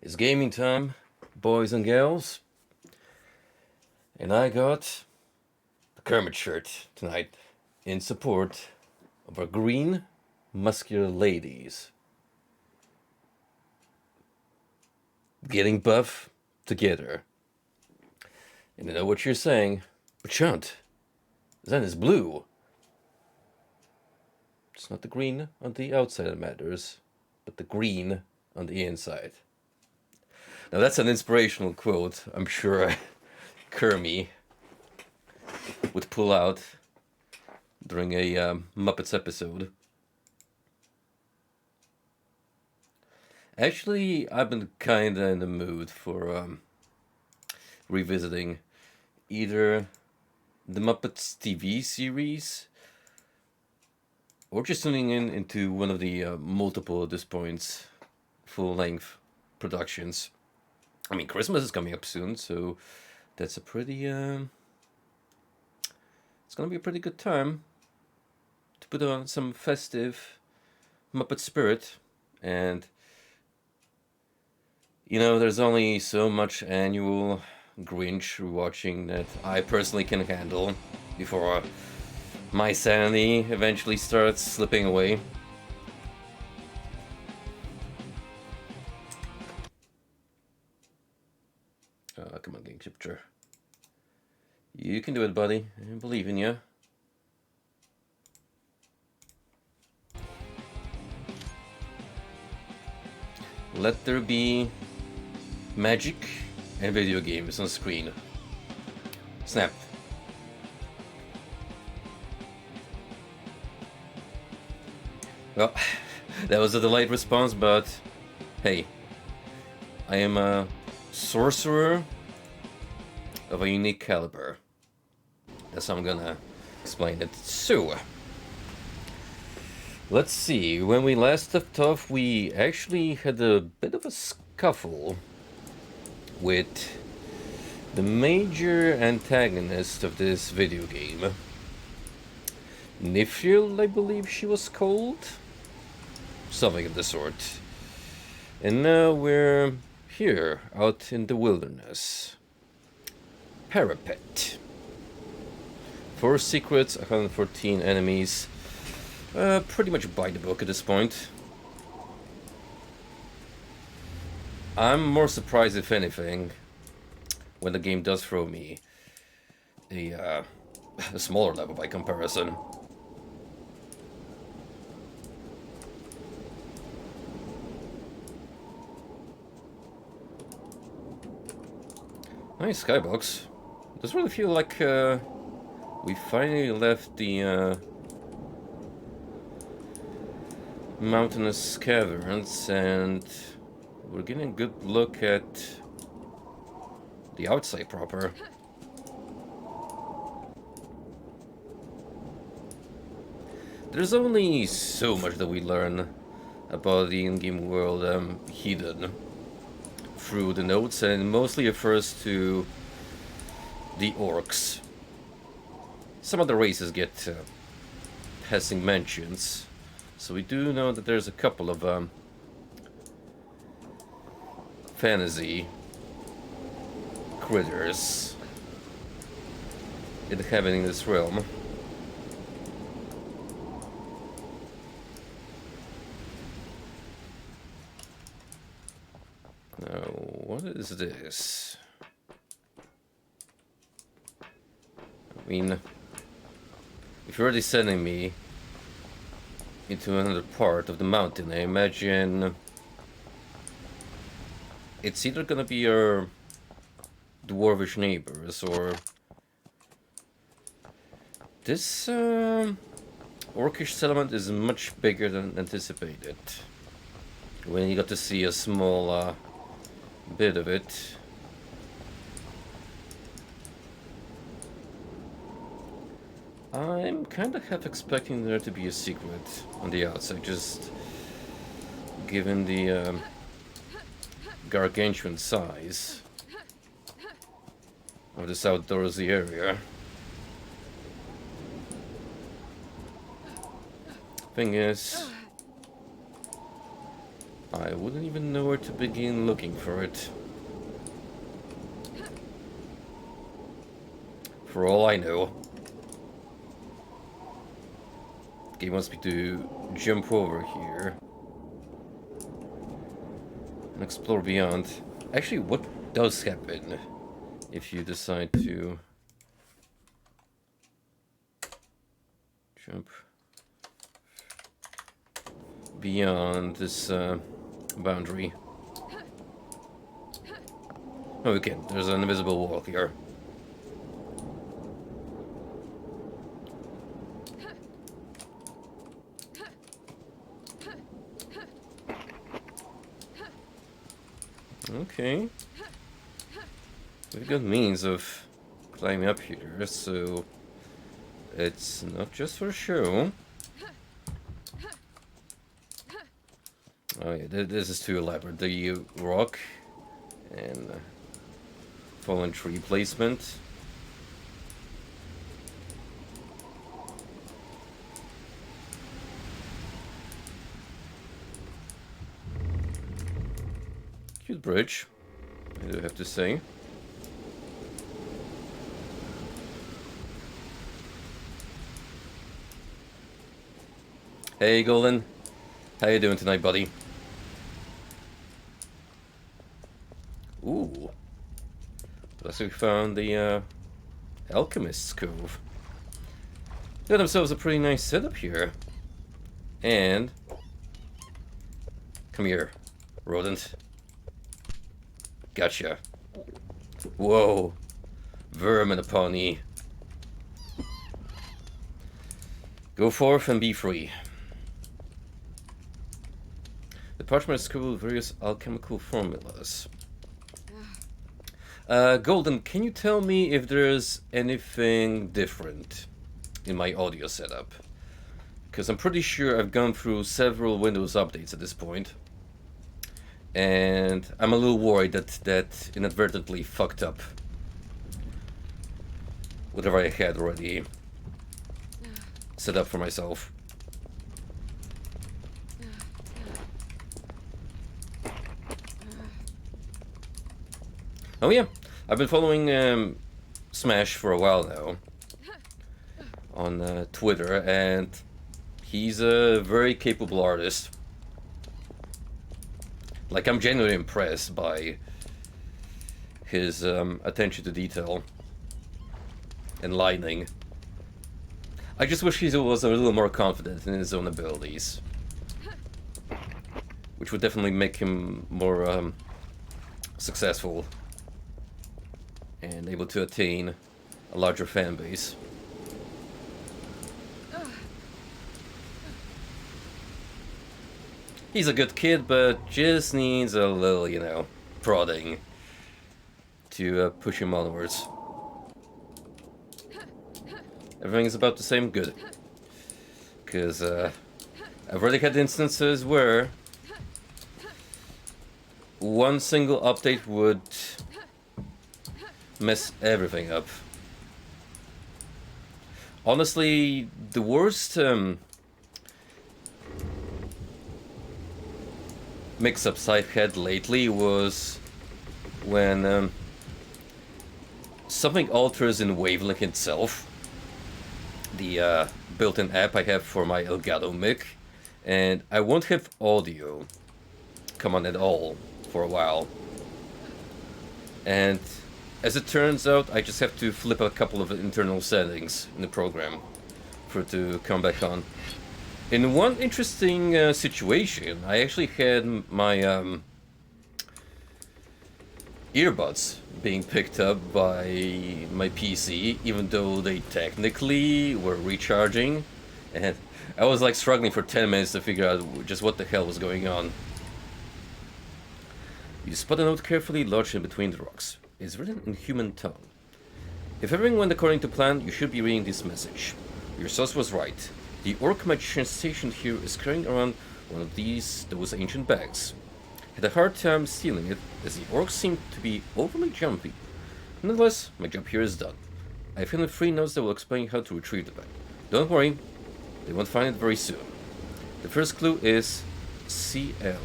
It's gaming time, boys and girls. And I got the Kermit shirt tonight in support of our green, muscular ladies. Getting buff together. And I know what you're saying, but Chunt, that is blue. It's not the green on the outside that matters, but the green on the inside. Now that's an inspirational quote. I'm sure Kermit would pull out during a Muppets episode. Actually, I've been kinda in the mood for revisiting either the Muppets TV series or just tuning into one of the multiple, at this point, full-length productions. I mean, Christmas is coming up soon, so that's a pretty, it's gonna be a pretty good time to put on some festive Muppet spirit. And, you know, there's only so much annual Grinch watching that I personally can handle before my sanity eventually starts slipping away. Come on, Game Chipper. You can do it, buddy. I believe in you. Let there be magic and video games on screen. Snap. Well, that was a delayed response, but hey, I am a sorcerer of a unique caliber. That's how I'm gonna explain it. So, let's see. When we last left off, we actually had a bit of a scuffle with the major antagonist of this video game. Nifil, I believe she was called? Something of the sort. And now we're here, out in the wilderness. Parapet. 4 secrets, 114 enemies. Pretty much by the book at this point. I'm more surprised, if anything, when the game does throw me a smaller level by comparison. Nice skybox. Does really feel like we finally left the mountainous caverns, and we're getting a good look at the outside proper. There's only so much that we learn about the in-game world Hedon through the notes, and it mostly refers to the orcs. Some other races get passing mentions, so we do know that there's a couple of fantasy critters inhabiting this realm. Now, what is this? I mean, if you're already sending me into another part of the mountain, I imagine it's either gonna be your dwarvish neighbors, or this orcish settlement is much bigger than anticipated. When you got to see a small bit of it. I'm kind of half expecting there to be a secret on the outside, just given the gargantuan size of this outdoorsy area. Thing is, I wouldn't even know where to begin looking for it. For all I know. The game wants me to jump over here and explore beyond. Actually, what does happen if you decide to jump beyond this boundary? Oh, we can. There's an invisible wall here. Okay. We've got means of climbing up here, so it's not just for show. Oh yeah, this is too elaborate. The rock and fallen tree placement. Cute bridge, I do have to say. Hey Golden, how you doing tonight, buddy? Ooh, plus we found the Alchemist's Cove. Got themselves a pretty nice setup here. And come here, rodent. Gotcha. Whoa, vermin upon ye. Go forth and be free. The parchment is covered with various alchemical formulas. Golden, can you tell me if there's anything different in my audio setup? Because I'm pretty sure I've gone through several Windows updates at this point. And I'm a little worried that inadvertently fucked up whatever I had already set up for myself. Oh yeah, I've been following Smash for a while now on Twitter, and he's a very capable artist. Like, I'm genuinely impressed by his attention to detail and lighting. I just wish he was a little more confident in his own abilities, which would definitely make him more successful and able to attain a larger fan base. He's a good kid, but just needs a little, you know, prodding to push him onwards. Everything's about the same? Good. Because I've already had instances where one single update would mess everything up. Honestly, the worst mix-ups I've had lately was when something alters in Wavelink itself, the built-in app I have for my Elgato mic, and I won't have audio come on at all for a while. And as it turns out, I just have to flip a couple of internal settings in the program for it to come back on. In one interesting situation, I actually had my earbuds being picked up by my PC, even though they technically were recharging, and I was like struggling for 10 minutes to figure out just what the hell was going on. You spot a note carefully lodged in between the rocks. It's written in human tongue. If everything went according to plan, you should be reading this message. Your source was right. The orc magician stationed here is carrying around one of those ancient bags. Had a hard time stealing it, as the orcs seemed to be overly jumpy. Nonetheless, my job here is done. I've found 3 notes that will explain how to retrieve the bag. Don't worry, they won't find it very soon. The first clue is CL.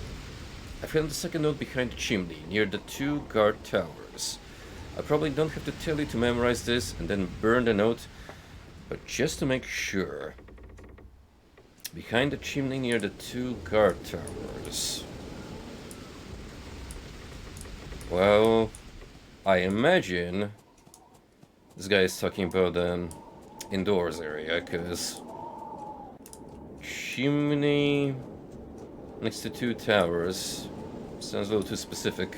I found the second note behind the chimney, near the 2 guard towers. I probably don't have to tell you to memorize this and then burn the note, but just to make sure. Behind the chimney near the 2 guard towers. Well, I imagine this guy is talking about the indoors area, because chimney next to 2 towers sounds a little too specific.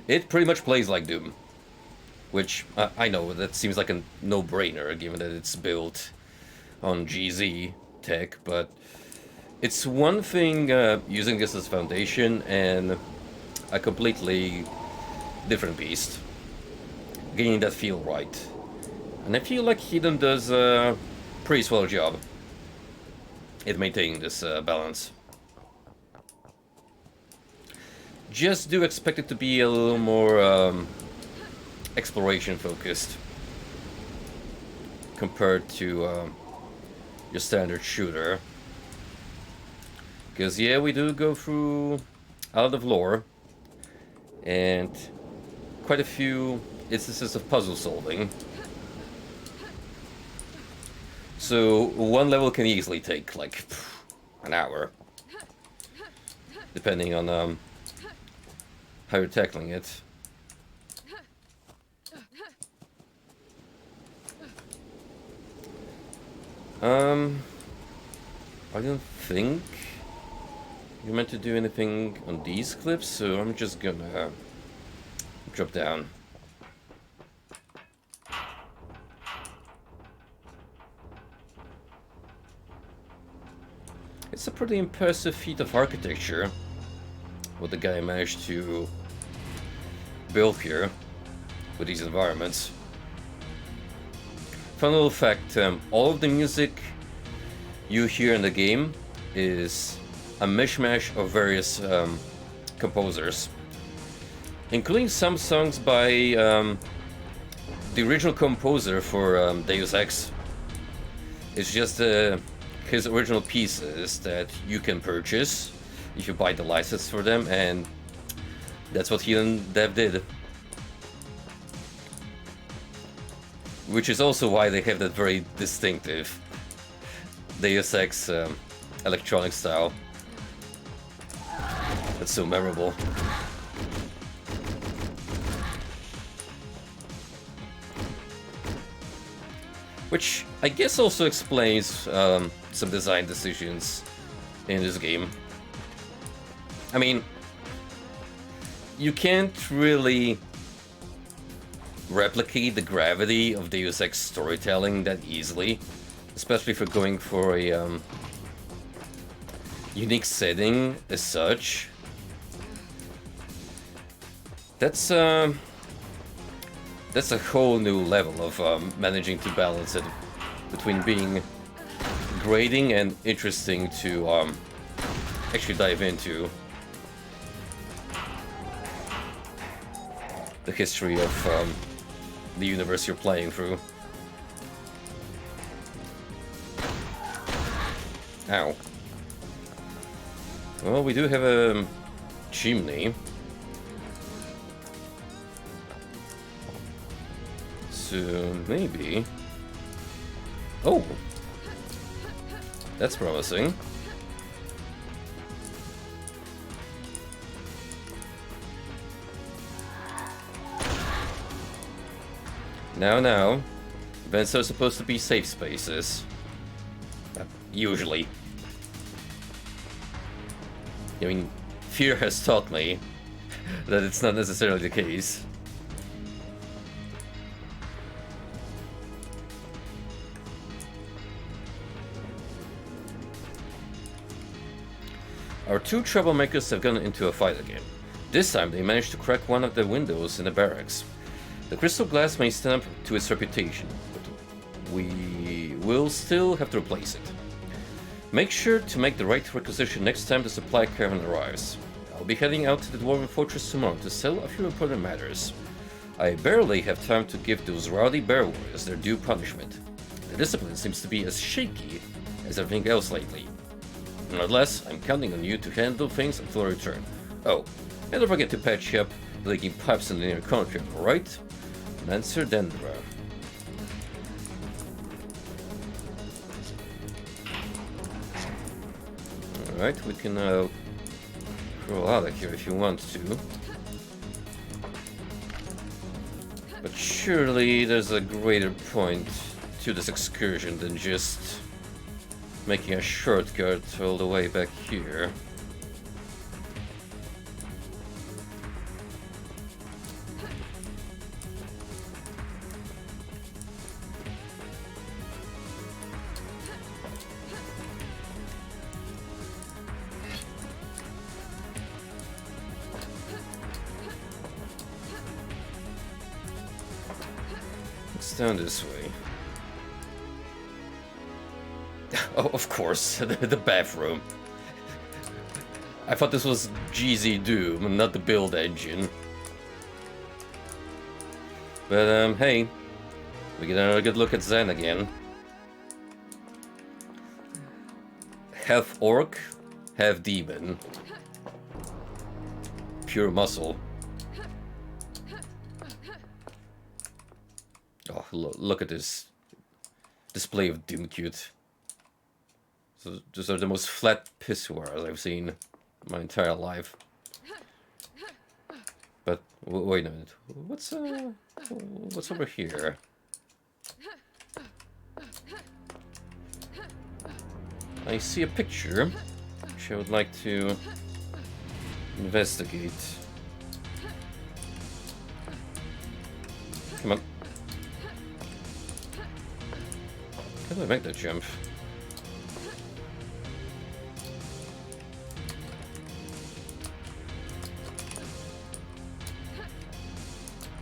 It pretty much plays like Doom, which I know that seems like a no-brainer given that it's built on GZ tech, but it's one thing using this as foundation and a completely different beast, getting that feel right. And I feel like Hedon does a pretty swell job at maintaining this balance. Just do expect it to be a little more exploration focused compared to your standard shooter. Because yeah, we do go through a lot of lore and quite a few instances of puzzle solving. So one level can easily take like an hour, depending on how you're tackling it. I don't think you're meant to do anything on these clips, so I'm just gonna drop down. It's a pretty impressive feat of architecture what the guy managed to build here with these environments. Fun little fact, all of the music you hear in the game is a mishmash of various composers, including some songs by the original composer for Deus Ex. It's just his original pieces that you can purchase if you buy the license for them, and that's what Hedon Dev did. Which is also why they have that very distinctive Deus Ex electronic style. That's so memorable. Which I guess also explains some design decisions in this game. I mean, you can't really replicate the gravity of Deus Ex storytelling that easily, especially for going for a unique setting as such. That's a whole new level of managing to balance it between being grating and interesting to actually dive into the history of the universe you're playing through. Ow. Well, we do have a chimney. So maybe... Oh! That's promising. Now, vents are supposed to be safe spaces. Usually. I mean, fear has taught me that it's not necessarily the case. Our two troublemakers have gone into a fight again. This time they managed to crack one of the windows in the barracks. The crystal glass may stand up to its reputation, but we will still have to replace it. Make sure to make the right requisition next time the supply caravan arrives. I'll be heading out to the Dwarven Fortress tomorrow to settle a few important matters. I barely have time to give those rowdy bear warriors their due punishment. The discipline seems to be as shaky as everything else lately. Nonetheless, I'm counting on you to handle things until I return. Oh, and don't forget to patch up the leaking pipes in the near contract, alright? Lancer Dendra. Alright, we can crawl out of here if you want to. But surely there's a greater point to this excursion than just making a shortcut all the way back here. It's down this way. Oh, of course, the bathroom. I thought this was GZ Doom, not the build engine. But, hey, we get another good look at Zen again. Half orc, half demon. Pure muscle. Oh, look at this display of Doom Cute. So these are the most flat pissoirs I've seen in my entire life. But wait a minute, what's over here? I see a picture which I would like to investigate. Come on. How do I make that jump?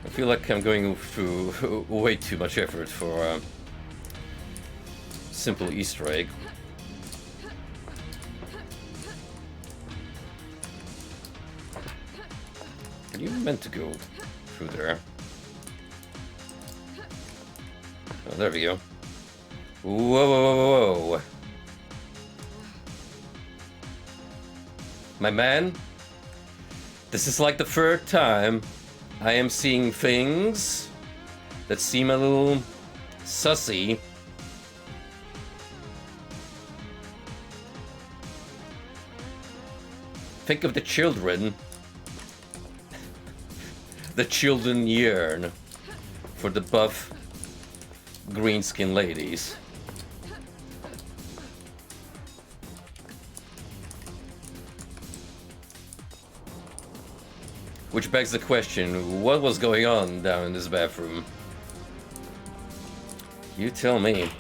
I feel like I'm going through way too much effort for a simple Easter egg. Are you meant to go through there? Oh, there we go. Whoa, whoa, whoa, whoa, whoa. My man, this is like the third time I am seeing things that seem a little sussy. Think of the children. The children yearn for the buff green-skinned ladies. Which begs the question, what was going on down in this bathroom? You tell me.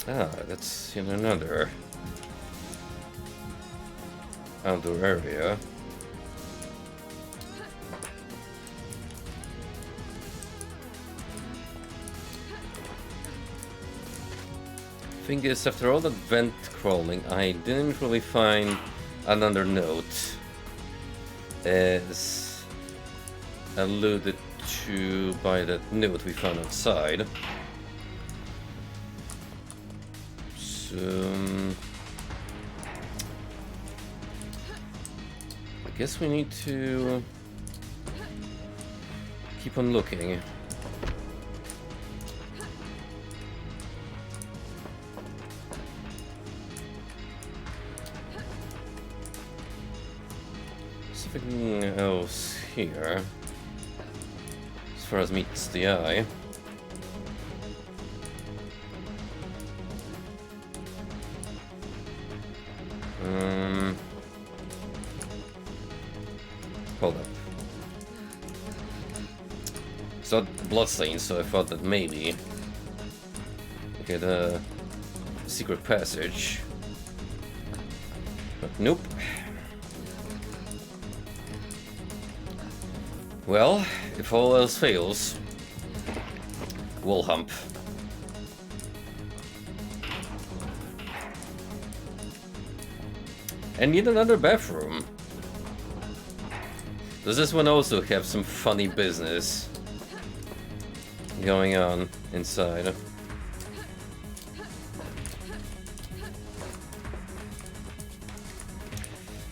Ah, that's in another outdoor area. Thing is, after all that vent crawling, I didn't really find another note, as alluded to by that note we found outside. So, I guess we need to keep on looking. Something else here, as far as meets the eye. Hold up. It's not bloodstains, so I thought that maybe we get a secret passage. But nope. Well, if all else fails, we'll hump. And yet another bathroom. Does this one also have some funny business going on inside?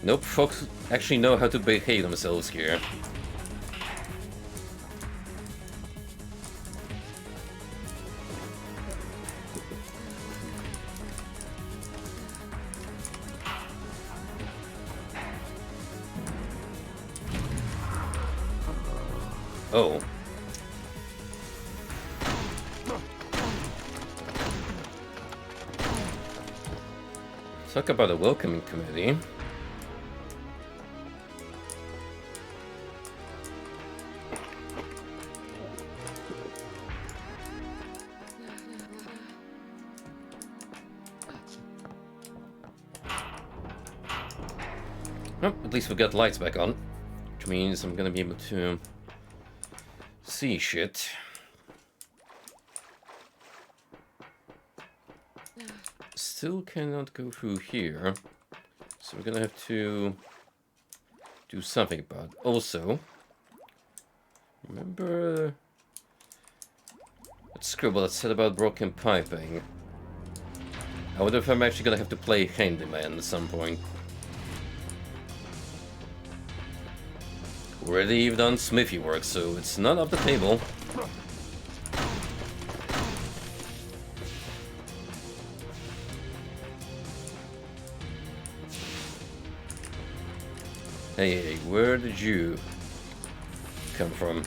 Nope, folks actually know how to behave themselves here. Oh. Talk about a welcoming committee. Oh, at least we got lights back on, which means I'm gonna be able to see shit. Still cannot go through here, so we're gonna have to do something about it. Also, remember that scribble that said about broken piping? I wonder if I'm actually gonna have to play handyman at some point. Already done smithy work, so it's not off the table. Hey, where did you come from?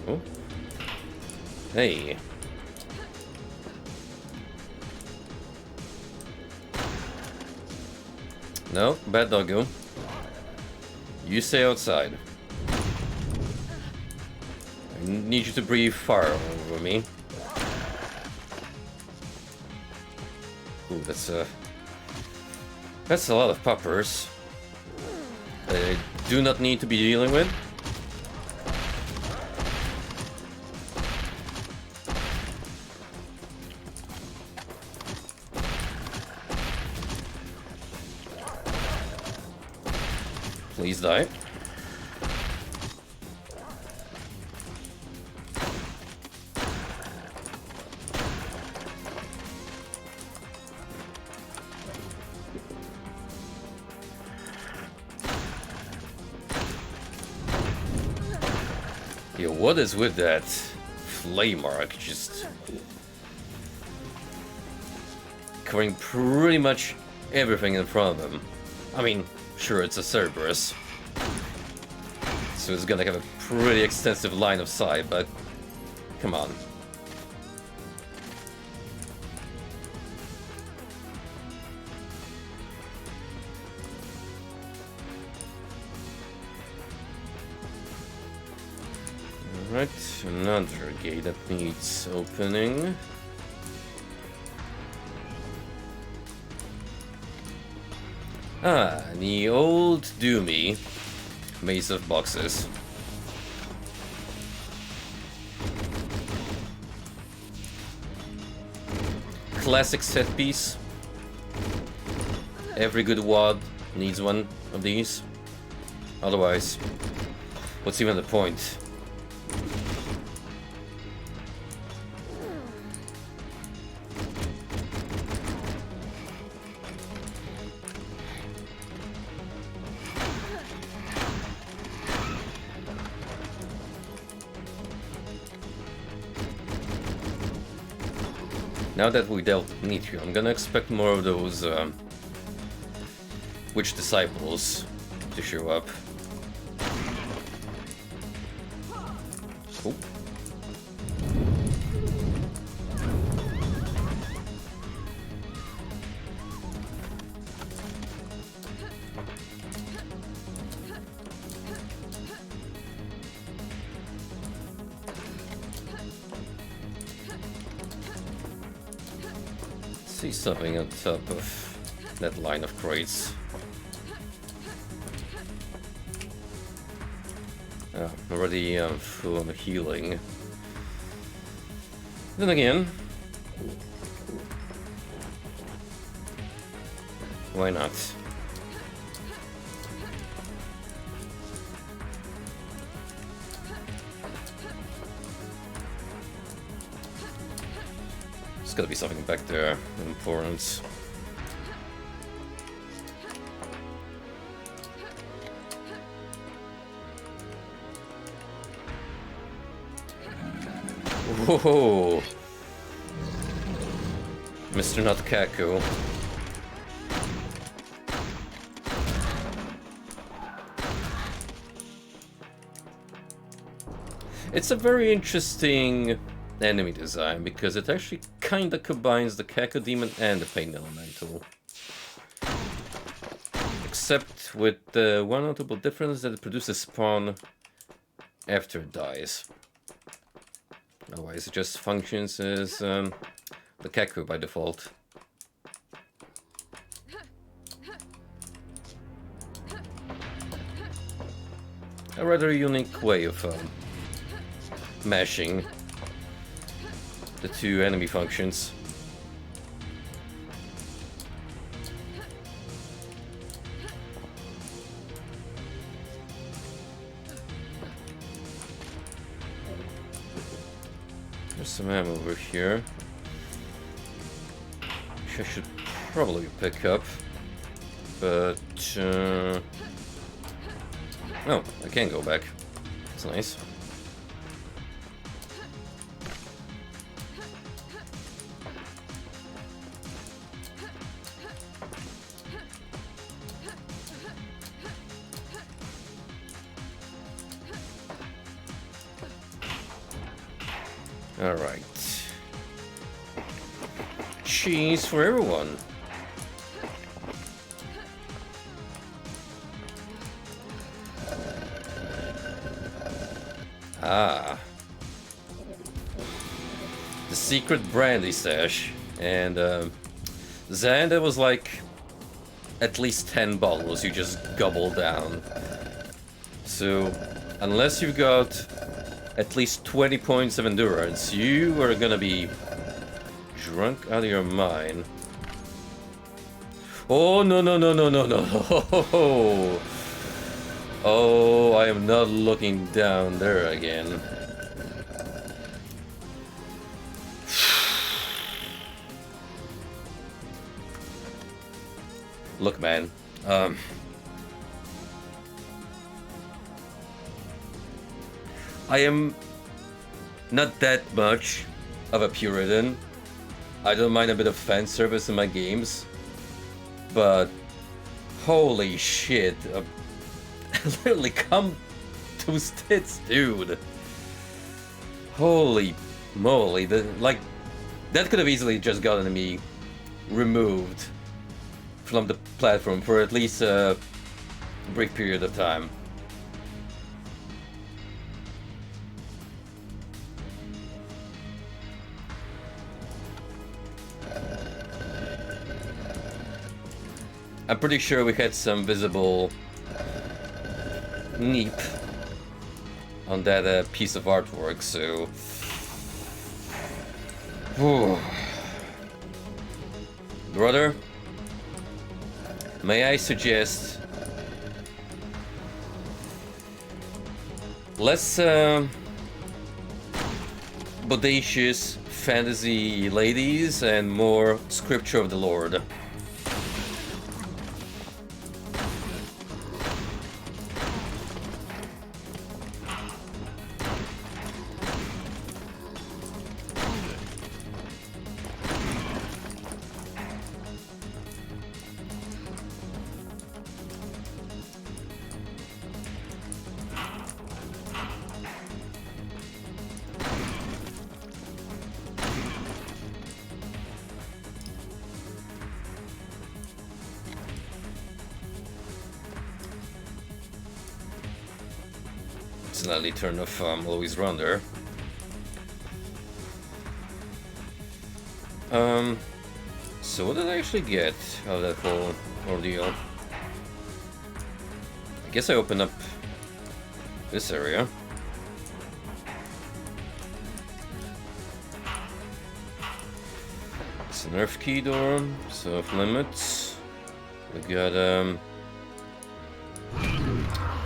Oh. Hey. No, bad doggo. You stay outside. I need you to breathe fire over me. Ooh, that's a lot of puppers that I do not need to be dealing with. Please die. Yo, what is with that flame arc? Just covering pretty much everything in front of him. I mean, sure, it's a Cerberus, so it's gonna have a pretty extensive line of sight, but come on. Alright, another gate that needs opening. Ah, the old Doomy maze of boxes. Classic set piece. Every good WOD needs one of these. Otherwise, what's even the point? Now that we dealt with Nitro, I'm gonna expect more of those witch disciples to show up. Oh. See something on top of that line of crates. Already full on healing. Then again, why not? There's gotta be something back there important. Whoa! Mr. Nutkaku. It's a very interesting enemy design because it actually kinda combines the Kaku Demon and the Pain Elemental. Except with the one notable difference that it produces spawn after it dies. Otherwise, it just functions as the Kaku by default. A rather unique way of mashing the two enemy functions. There's some ammo over here, which I should probably pick up, but oh, I can go back. That's nice. Alright. Cheese for everyone. Ah. The secret brandy stash. And Xander was like at least 10 bottles you just gobble down. So unless you've got at least 20 points of endurance, you are gonna be drunk out of your mind. Oh, no, no, no, no, no, no. Oh, I am not looking down there again. Look, man. I am not that much of a Puritan. I don't mind a bit of fan service in my games, but holy shit, literally come to tits, dude. Holy moly, like that could have easily just gotten me removed from the platform for at least a brief period of time. I'm pretty sure we had some visible neep on that piece of artwork, so... Whew. Brother, may I suggest less bodacious fantasy ladies and more scripture of the Lord. Slightly turn off always run there. So what did I actually get out of that whole ordeal? I guess I opened up this area. Nerf key door, so off limits. We got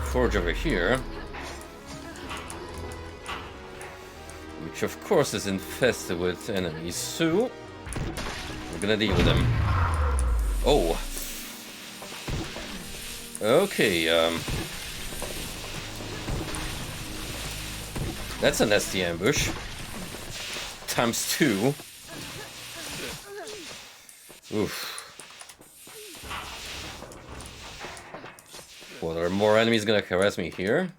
forge over here, which of course is infested with enemies, so we're gonna deal with them. Oh! Okay, that's a nasty ambush. Times 2. Oof. Well, are more enemies gonna harass me here?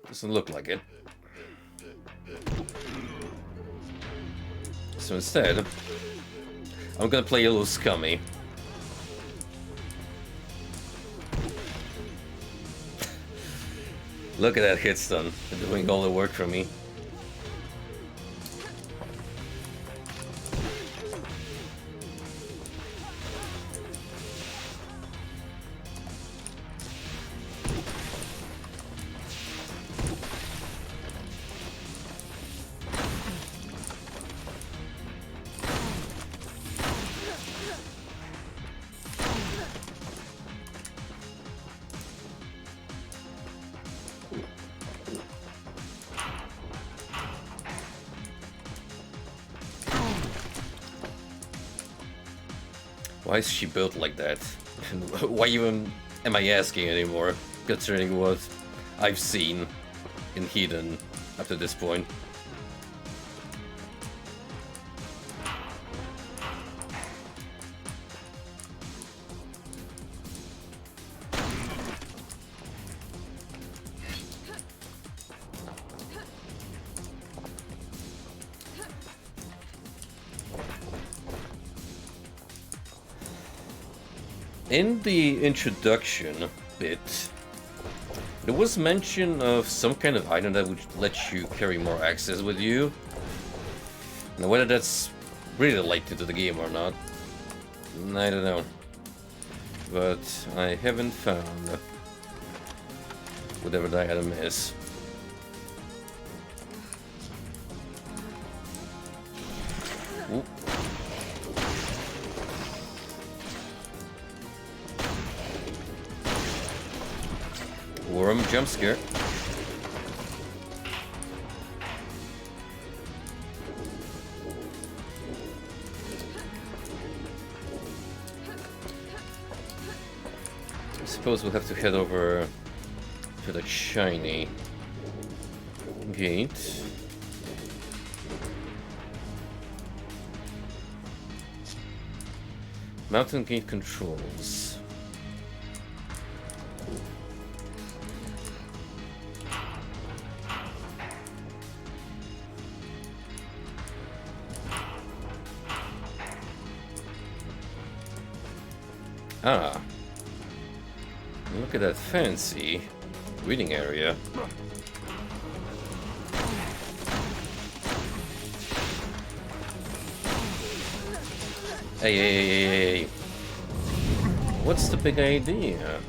Doesn't look like it. So instead, I'm gonna play a little scummy. Look at that hit stun. They're doing all the work for me. Why is she built like that? Why even am I asking anymore, considering what I've seen in Hedon up to this point? In the introduction bit, there was mention of some kind of item that would let you carry more axes with you. Now, whether that's really related to the game or not, I don't know. But I haven't found whatever the item is. Ooh. Worm jump scare. I suppose we'll have to head over to the shiny gate. Mountain gate controls. Ah, look at that fancy reading area. Hey. What's the big idea?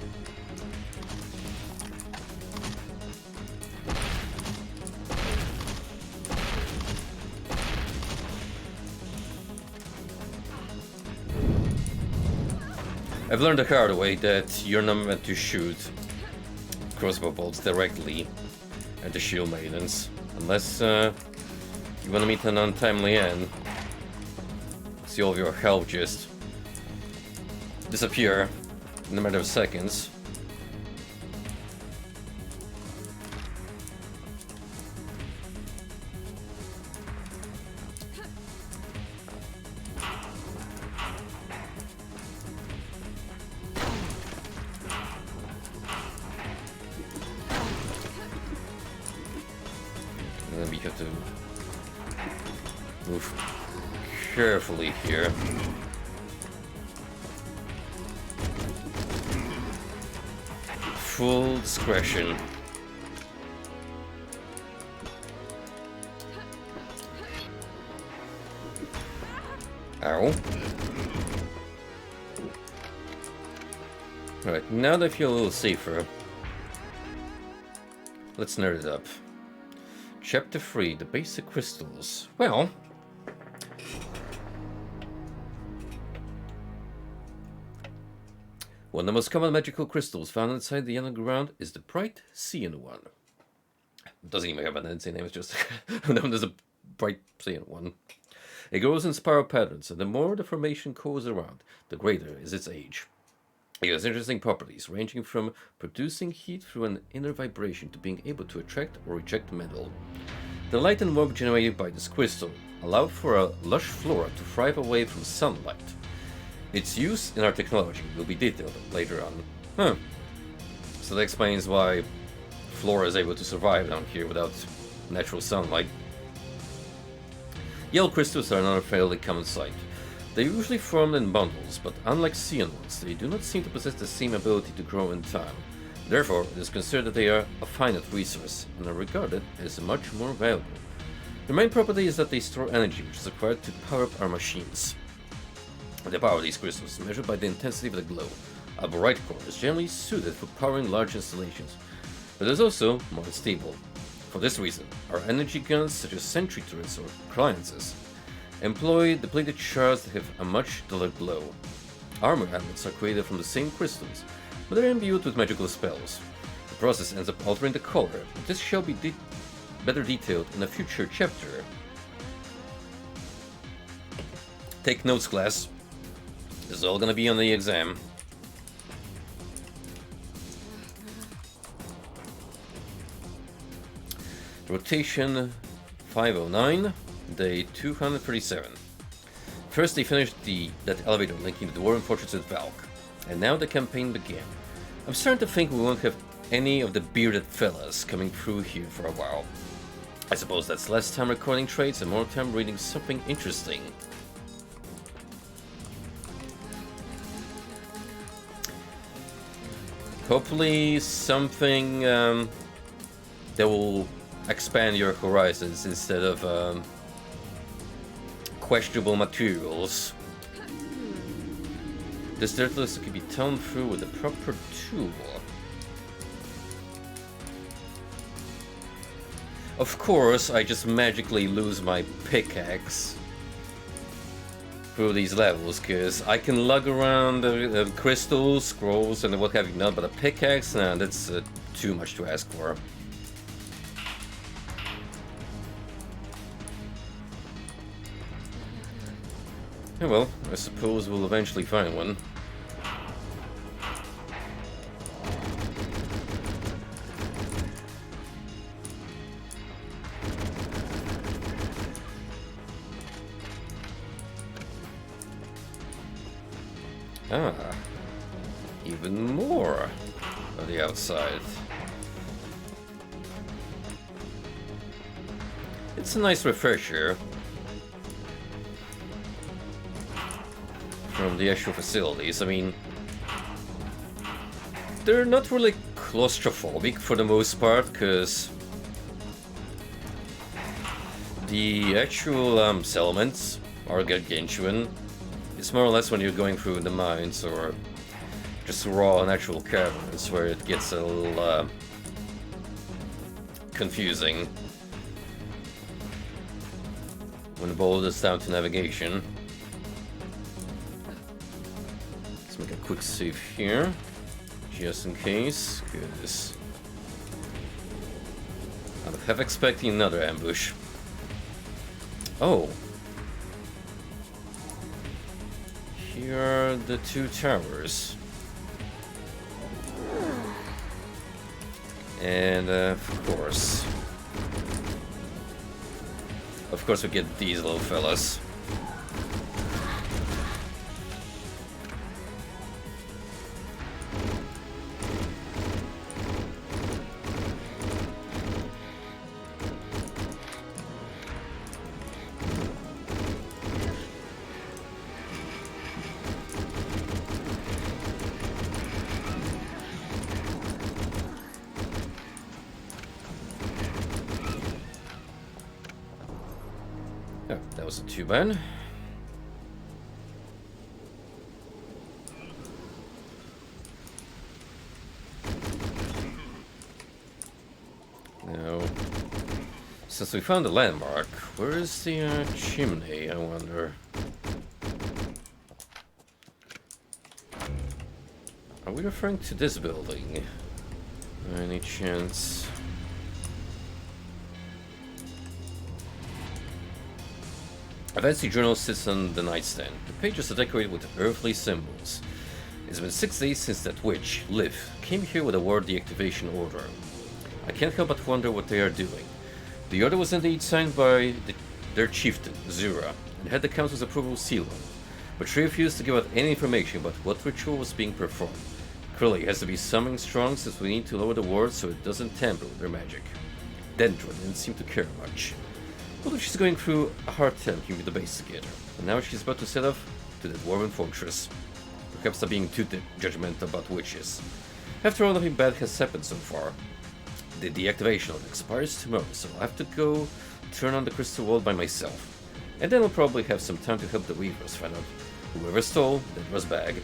I've learned the hard way that you're not meant to shoot crossbow bolts directly at the shield maidens, unless you want to meet an untimely end. See all of your health just disappear in a matter of seconds. And then we have to move carefully here. Full discretion. Ow. Alright, now that I feel a little safer, let's nerd it up. Chapter 3, the basic crystals. Well, one of the most common magical crystals found inside the underground is the bright cyan one. It doesn't even have an insane name, it's just known as a bright cyan one. It grows in spiral patterns, and the more the formation cores around, the greater is its age. It has interesting properties, ranging from producing heat through an inner vibration to being able to attract or reject metal. The light and warmth generated by this crystal allow for a lush flora to thrive away from sunlight. Its use in our technology will be detailed later on. So that explains why flora is able to survive down here without natural sunlight. Yellow crystals are another fairly common sight. They are usually formed in bundles, but unlike cyan ones, they do not seem to possess the same ability to grow in time. Therefore, it is considered that they are a finite resource, and are regarded as much more valuable. Their main property is that they store energy, which is required to power up our machines. The power of these crystals is measured by the intensity of the glow. A bright core is generally suited for powering large installations, but is also more unstable. For this reason, our energy guns, such as sentry turrets or appliances, employ depleted shards that have a much duller glow. Armor helmets are created from the same crystals, but they are imbued with magical spells. The process ends up altering the color, but this shall be better detailed in a future chapter. Take notes, class. This is all gonna be on the exam. Rotation 509, day 237. First they finished that elevator linking the Dwarven Fortress with Valk, and now the campaign began. I'm starting to think we won't have any of the bearded fellas coming through here for a while. I suppose that's less time recording traits and more time reading something interesting. Hopefully something that will expand your horizons instead of questionable materials. This dirt list can be toned through with the proper tool. Of course, I just magically lose my pickaxe through these levels, because I can lug around the crystals, scrolls, and what have you not, but a pickaxe? Nah, that's too much to ask for. Oh well, I suppose we'll eventually find one. Ah, even more on the outside. It's a nice refresher from the actual facilities. I mean, they're not really claustrophobic for the most part, because the actual settlements are gargantuan. It's more or less when you're going through the mines or just raw natural caverns where it gets a little confusing when it boils down to navigation. Let's make a quick save here, just in case, because I'm half expecting another ambush. Oh. Here are the two towers. And of course we get these little fellas. Oh, that wasn't too bad. Since we found the landmark, where is the chimney, I wonder? Are we referring to this building? By any chance? A fancy journal sits on the nightstand. The pages are decorated with earthly symbols. It's been 6 days since that witch, Liv, came here with a ward deactivation order. I can't help but wonder what they are doing. The order was indeed signed by their chieftain, Zura, and had the council's approval sealed on it, but she refused to give out any information about what ritual was being performed. Clearly, it has to be something strong since we need to lower the ward so it doesn't tamper with their magic. Dendra didn't seem to care much. Although she's going through a hard time keeping the base together, and now she's about to set off to the Dwarven fortress. Perhaps not being too judgmental about witches. After all, nothing bad has happened so far. The deactivation order expires tomorrow, so I'll have to go turn on the crystal wall by myself. And then I'll probably have some time to help the Weavers find out whoever stole Dendra's bag.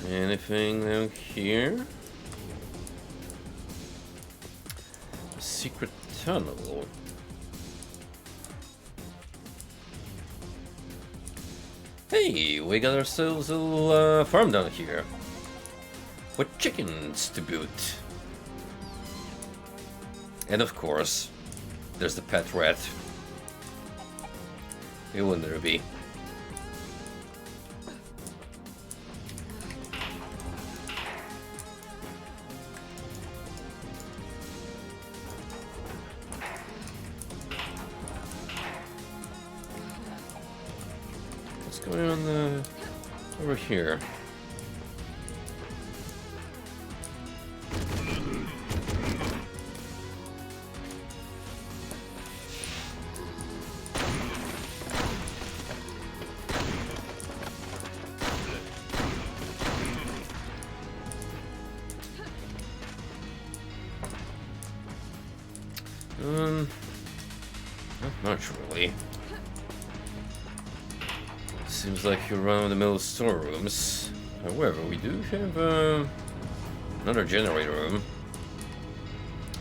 Anything down here? A secret tunnel. Hey, we got ourselves a little farm down here. With chickens to boot. And of course, there's the pet rat. Who wouldn't there be? What's going on over here? Not much really. Seems like you're run-of-the-mill storerooms. However, we do have another generator room.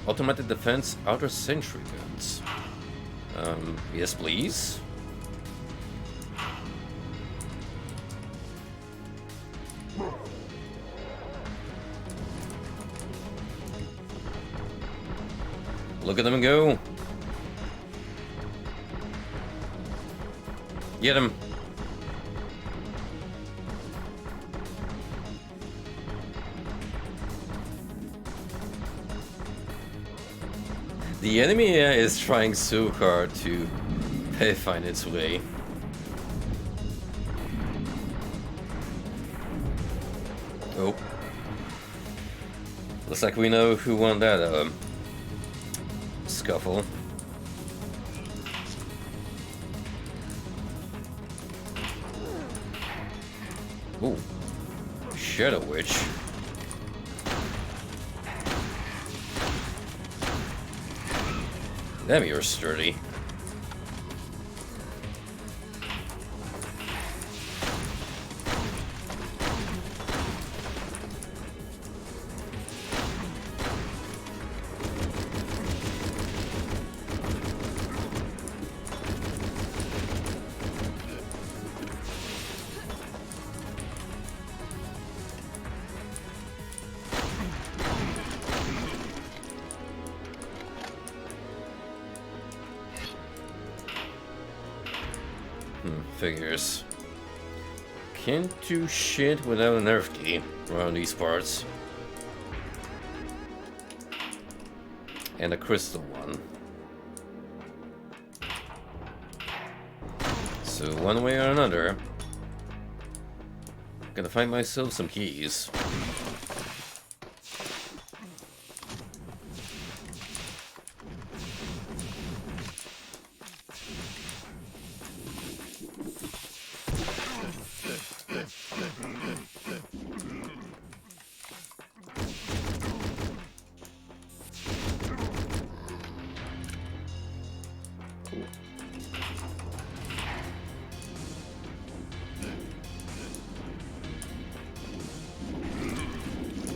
Automatic defense, outer sentry guns. Yes, please. Look at them go. Get him. The enemy is trying so hard to find its way. Oh. Looks like we know who won that scuffle. Ooh. Shadow Witch. Damn, you're sturdy. Figures. Can't do shit without an earth key around these parts. And a crystal one. So one way or another, I'm gonna find myself some keys.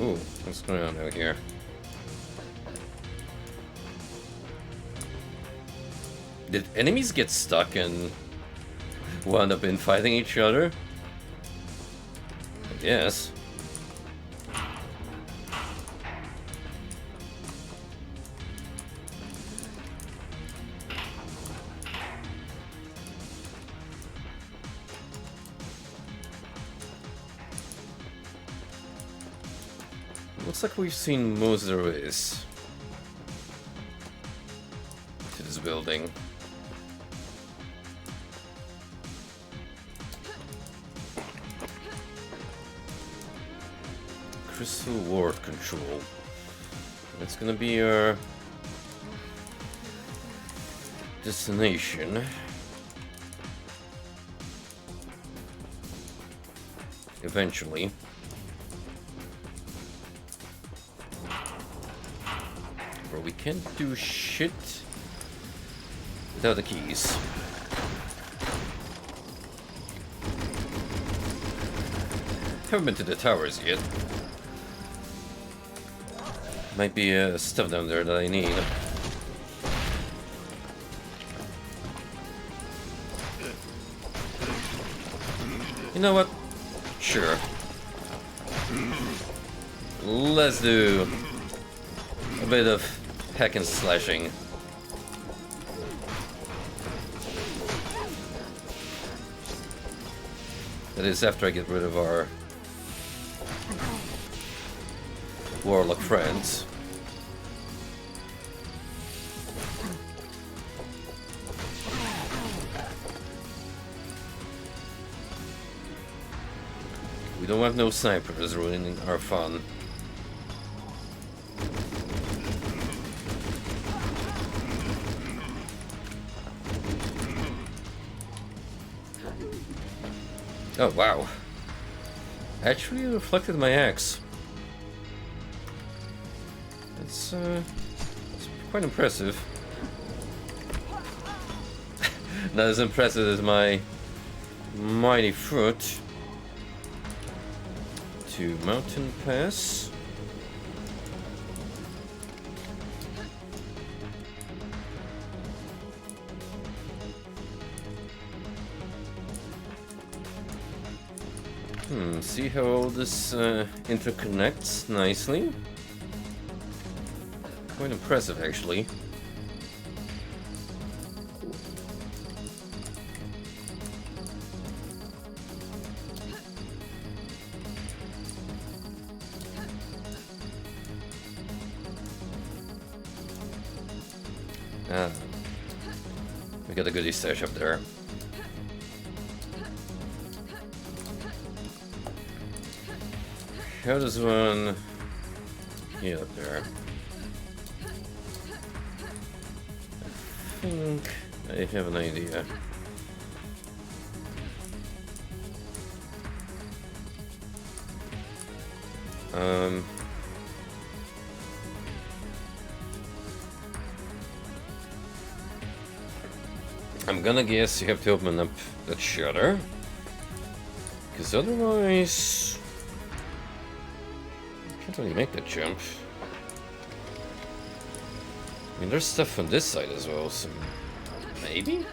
Ooh, what's going on out here? Did enemies get stuck and wound up in fighting each other? Yes. Looks like we've seen most there is to this building. Crystal ward control. That's gonna be our destination. Eventually. Bro, we can't do shit without the keys. Haven't been to the towers yet. Might be stuff down there that I need. You know what? Sure. Let's do a bit of hack and slashing. That is after I get rid of our warlock friends. We don't have no snipers ruining our fun. Oh wow. Actually reflected my axe. It's quite impressive. Not as impressive as my mighty foot. To mountain pass. See how all this interconnects nicely. Quite impressive, actually. Ah, we got a goodie stash up there. How does one get up there? I think I have an idea. I'm gonna guess you have to open up that shutter, because otherwise you can't really make that jump. I mean, there's stuff on this side as well, so maybe?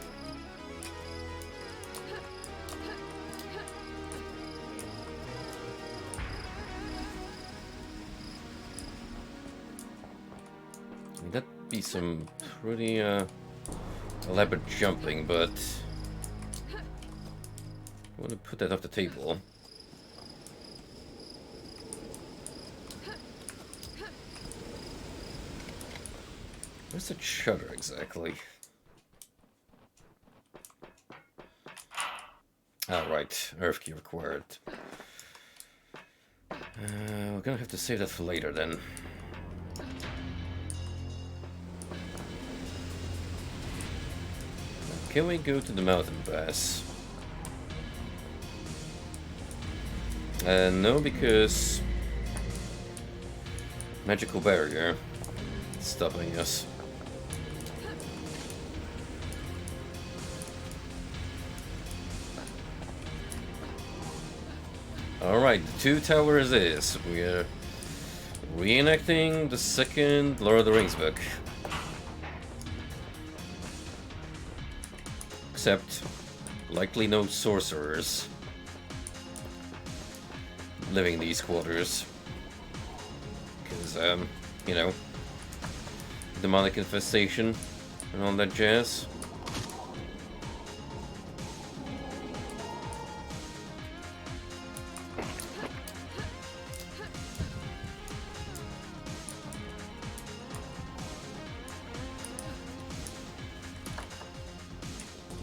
I mean, that'd be some pretty elaborate jumping, but I want to put that off the table. Where's the shutter exactly? Ah, right. Earth key required. We're gonna have to save that for later then. Can we go to the mountain pass? No, because magical barrier stopping us. Alright, the two towers is. We're Reenacting the second Lord of the Rings book. Except, likely no sorcerers living in these quarters. Because, you know, demonic infestation and all that jazz.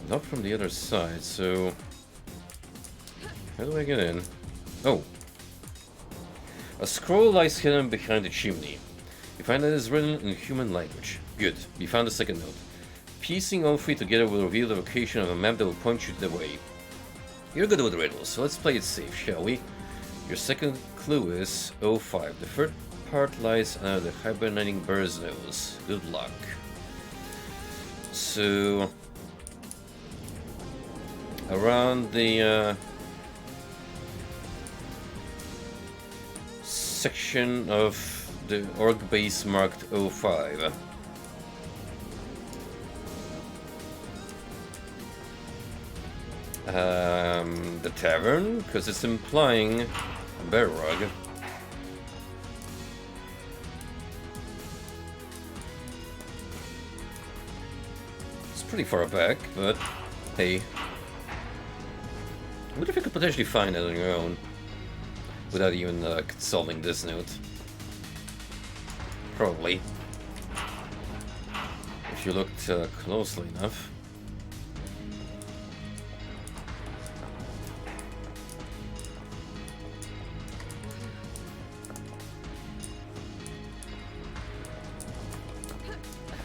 Not from the other side, so... How do I get in? Oh. A scroll lies hidden behind the chimney. You find that it is written in human language. Good. You found the second note. Piecing all three together will reveal the location of a map that will point you to the way. You're good with riddles, so let's play it safe, shall we? Your second clue is 05. The third part lies under the hibernating bird's nose. Good luck. So... around the section of the orc base marked 05. The tavern, because it's implying a bear rug. It's pretty far back, but hey. I wonder if you could potentially find it on your own without even consulting this note. Probably. If you looked closely enough.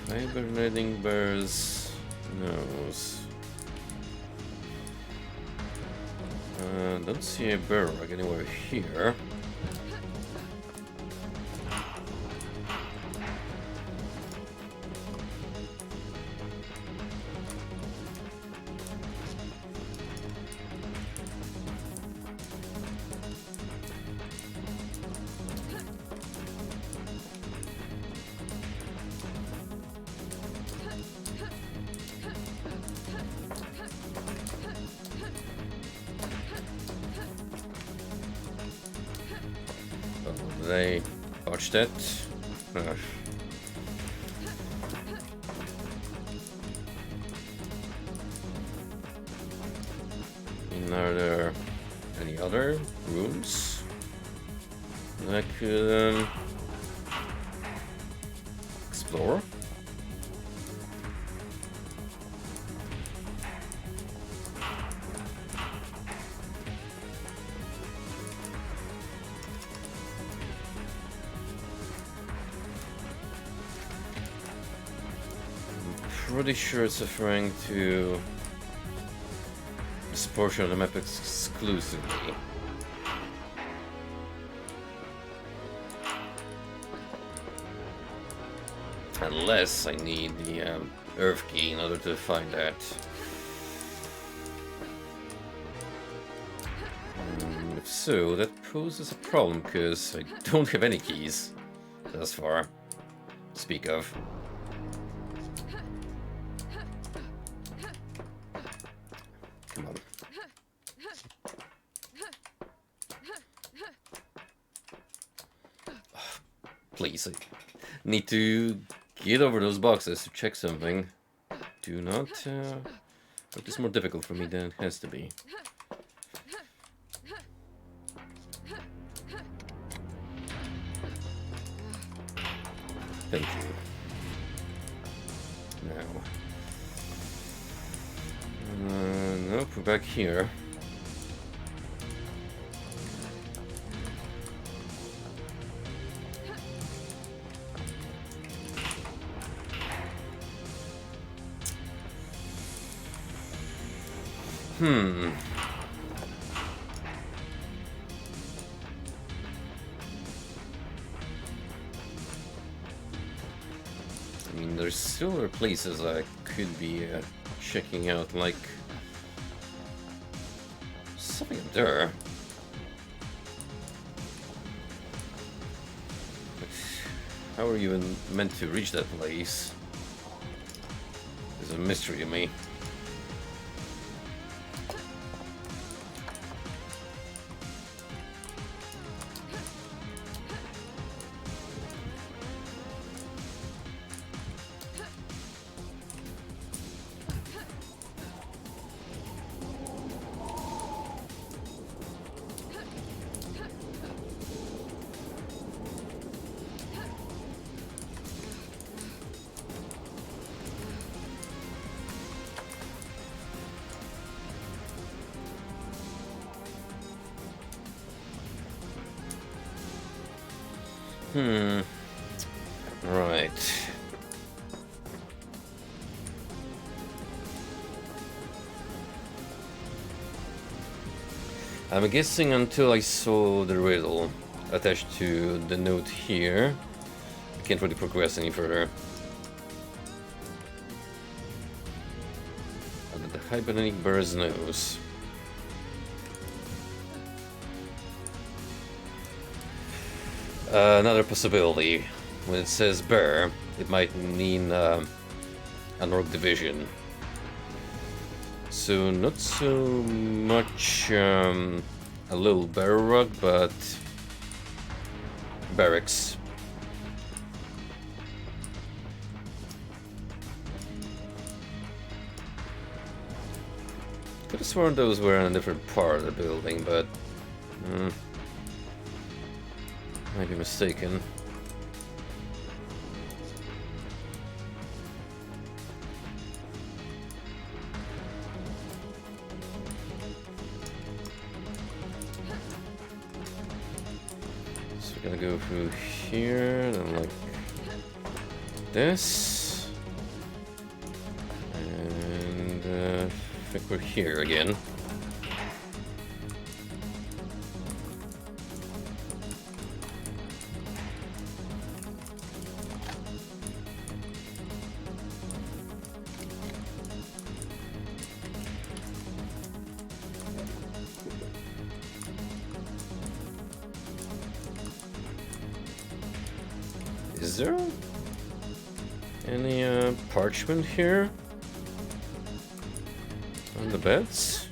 Hibernating bear's nose. Don't see a bear rug anywhere here. They botched it. Are there any other rooms that I could explore? Pretty sure it's referring to this portion of the map exclusively. Unless I need the Earth key in order to find that. If so, that poses a problem because I don't have any keys thus far to speak of. Come on. Please, I need to get over those boxes to check something. Do not make this more difficult for me than it has to be. Thank you. Now. Nope, we're back here. I mean, there's still other places I could be checking out, like something up there. How are you even meant to reach that place? There's a mystery to me. Right. I'm guessing until I saw the riddle attached to the note here, I can't really progress any further. Under the hibernating bird's nose. Another possibility. When it says bear, it might mean an orc division. So not so much a little barrel rug, but barracks. Could have sworn those were in a different part of the building, but might be mistaken. So we're gonna go through here, then like this, and I think we're here again. Is there any parchment here on the beds?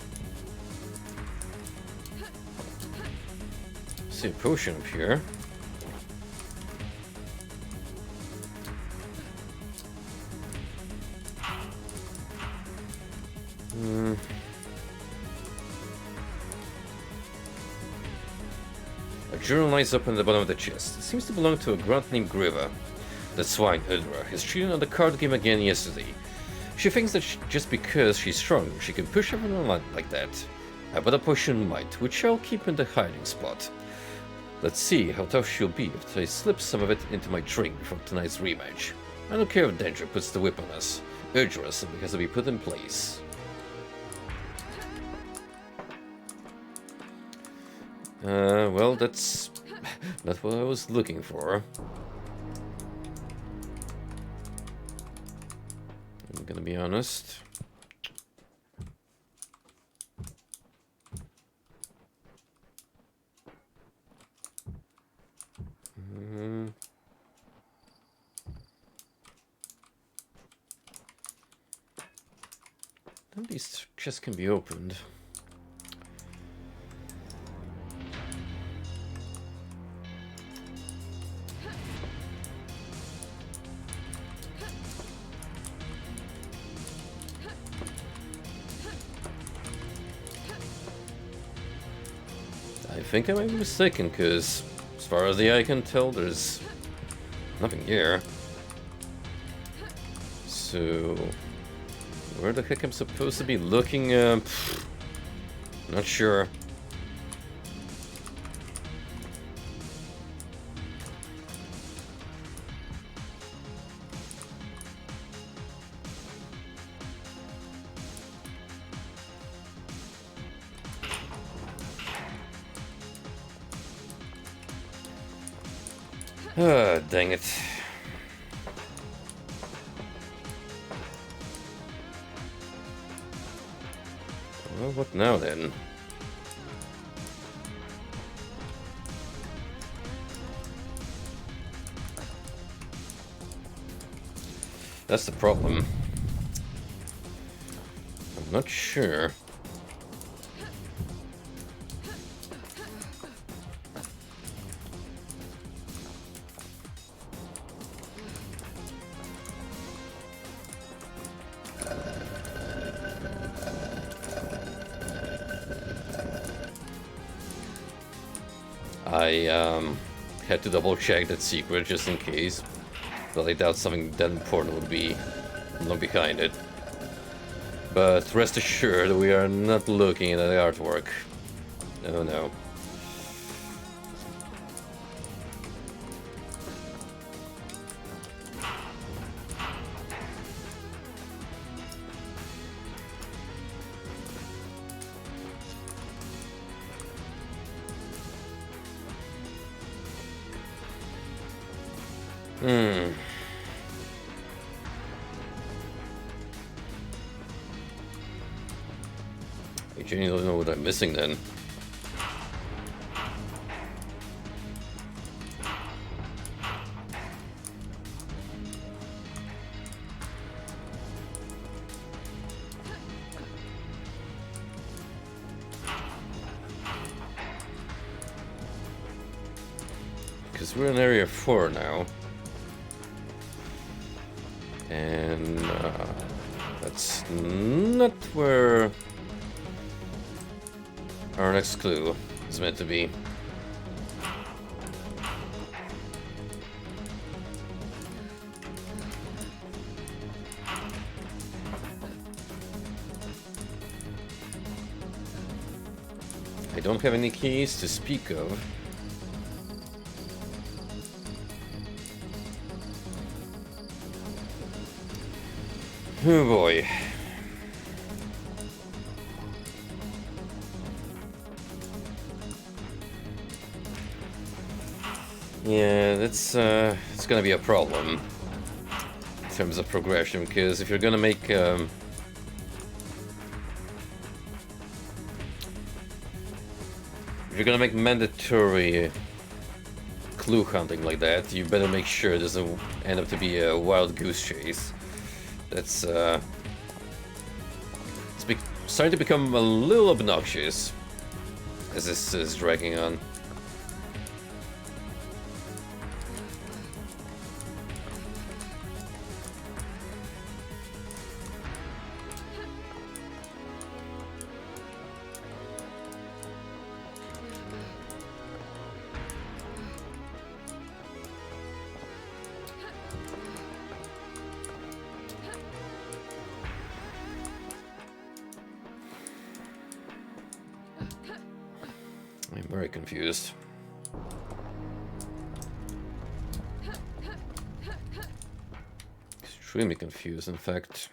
I see a potion up here. A journal lies up on the bottom of the chest. It seems to belong to a grunt named Griva. The swine, Udra, is cheating on the card game again yesterday. She thinks that just because she's strong, she can push everyone like that. I bought a potion might, which I'll keep in the hiding spot. Let's see how tough she'll be if I slip some of it into my drink before tonight's rematch. I don't care if danger puts the whip on us. Udra simply has to be put in place. Well, that's not what I was looking for. I'm gonna be honest. None of these chests can be opened. I think I might be mistaken, because as far as the eye can tell, there's nothing here. So, where the heck I'm supposed to be looking? Not sure. Ah, dang it. Well, what now then? That's the problem. I'm not sure. I had to double check that secret just in case, but I doubt something that important would be behind it. But rest assured, we are not looking at the artwork. Oh no. I genuinely don't know what I'm missing then. Because we're in Area 4 now. And that's not where our next clue is meant to be. I don't have any keys to speak of. Oh boy. Yeah, that's it's gonna be a problem in terms of progression, because if you're gonna make if you're gonna make mandatory clue hunting like that, you better make sure it doesn't end up to be a wild goose chase. That's starting to become a little obnoxious as this is dragging on. I'm very confused. Extremely confused, in fact.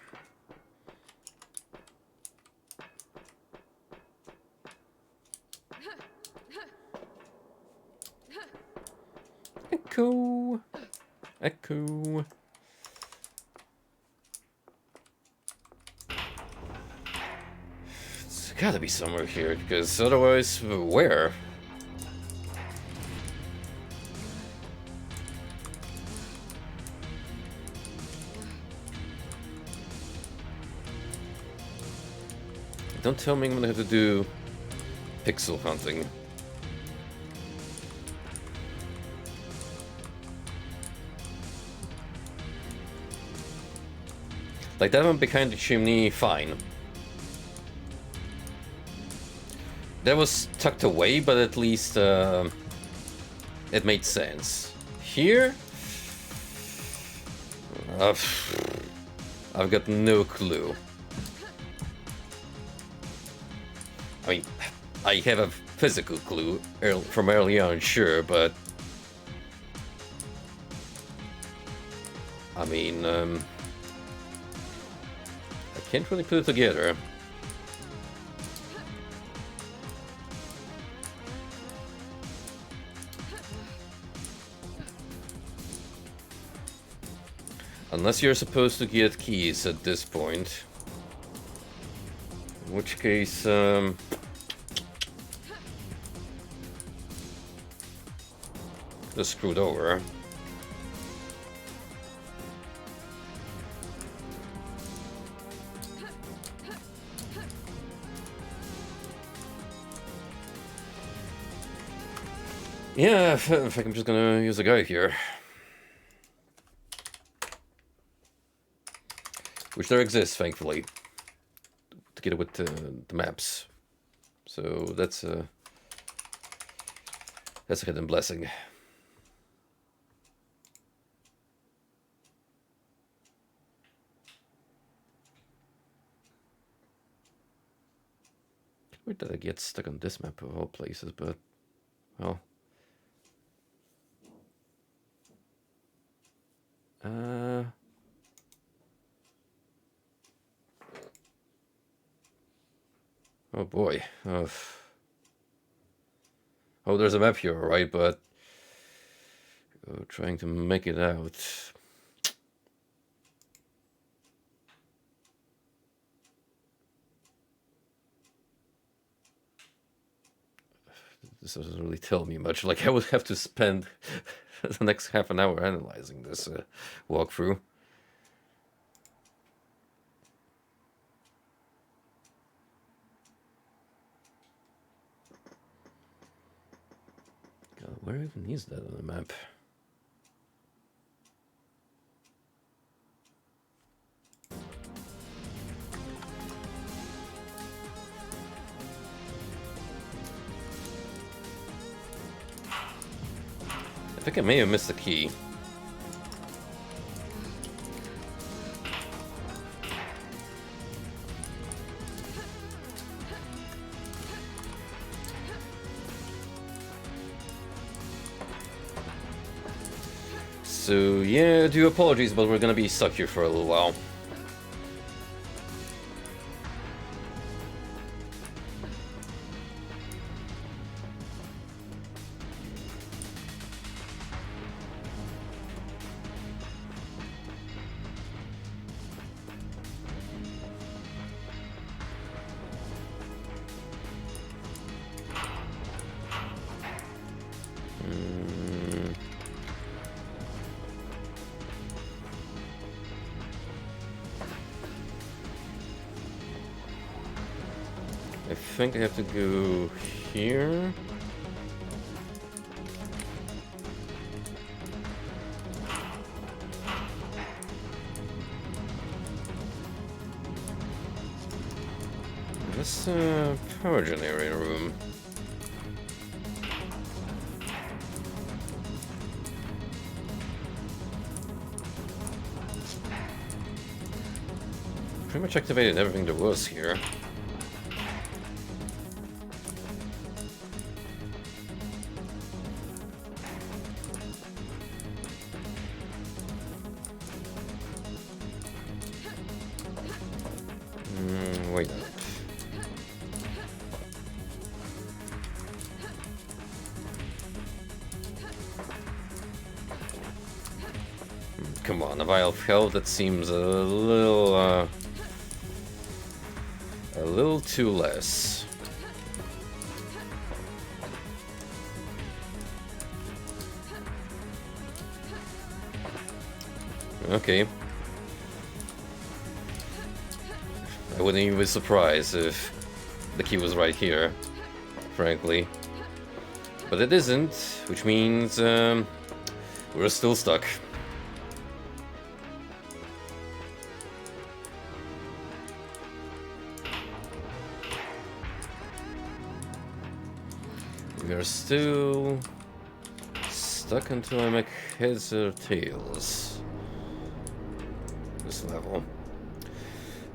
Echo! Echo! It's gotta be somewhere here, because otherwise, where? Don't tell me I'm gonna have to do pixel hunting. Like that one behind the chimney, fine. That was tucked away, but at least it made sense. Here, I've got no clue. I mean, I have a physical clue from early on, sure, but I mean, I can't really put it together. Unless you're supposed to get keys at this point. In which case, they're screwed over. Yeah, in fact, I'm just gonna use a guy here. Which there exists, thankfully. To get it with the maps. So that's a hidden blessing. Weird that I get stuck on this map of all places, but well. Oh boy. Oh, there's a map here, right? But trying to make it out. This doesn't really tell me much. Like, I would have to spend the next half an hour analyzing this walkthrough. God, where even is that on the map? I think I may have missed the key. So yeah, do apologies, but we're gonna be stuck here for a little while. I think I have to go here. This power generator room. Pretty much activated everything there was here. Wait up. Come on, a vial of health, that seems a little too less. Okay. I wouldn't even be surprised if the key was right here, frankly. But it isn't, which means we're still stuck. We are still stuck until I make heads or tails. This level.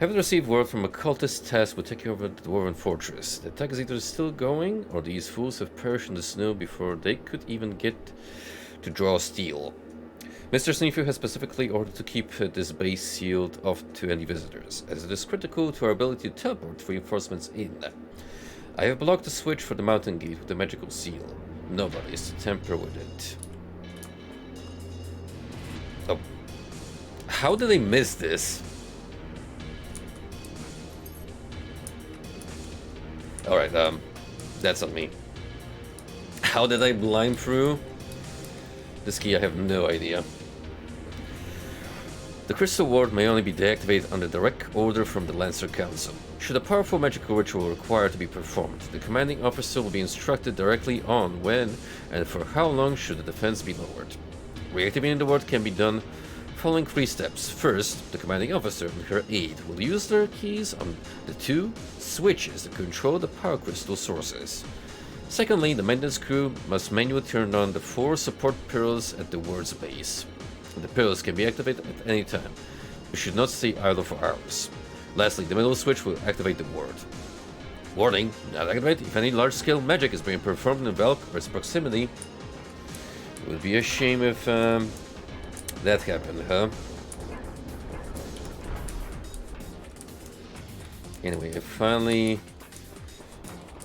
Haven't received word from a cultist tasked with taking over the Dwarven fortress. The attack is either still going, or these fools have perished in the snow before they could even get to draw steel. Mr. Sneefu has specifically ordered to keep this base sealed off to any visitors, as it is critical to our ability to teleport reinforcements in. I have blocked the switch for the mountain gate with the magical seal. Nobody is to tamper with it. Oh. How did they miss this? Alright, that's on me. How did I blind through this key? I have no idea. The Crystal Ward may only be deactivated under direct order from the Lancer Council. Should a powerful magical ritual require to be performed, the commanding officer will be instructed directly on when and for how long should the defense be lowered. Reactivating the ward can be done following 3 steps. First, the commanding officer and her aide will use their keys on the 2 switches to control the power crystal sources. Secondly, the maintenance crew must manually turn on the 4 support pillars at the ward's base. The pillars can be activated at any time. You should not stay idle for hours. Lastly, the middle switch will activate the ward. Warning, not activate if any large-scale magic is being performed in Valk or its proximity. It would be a shame if that happened, huh? Anyway, I finally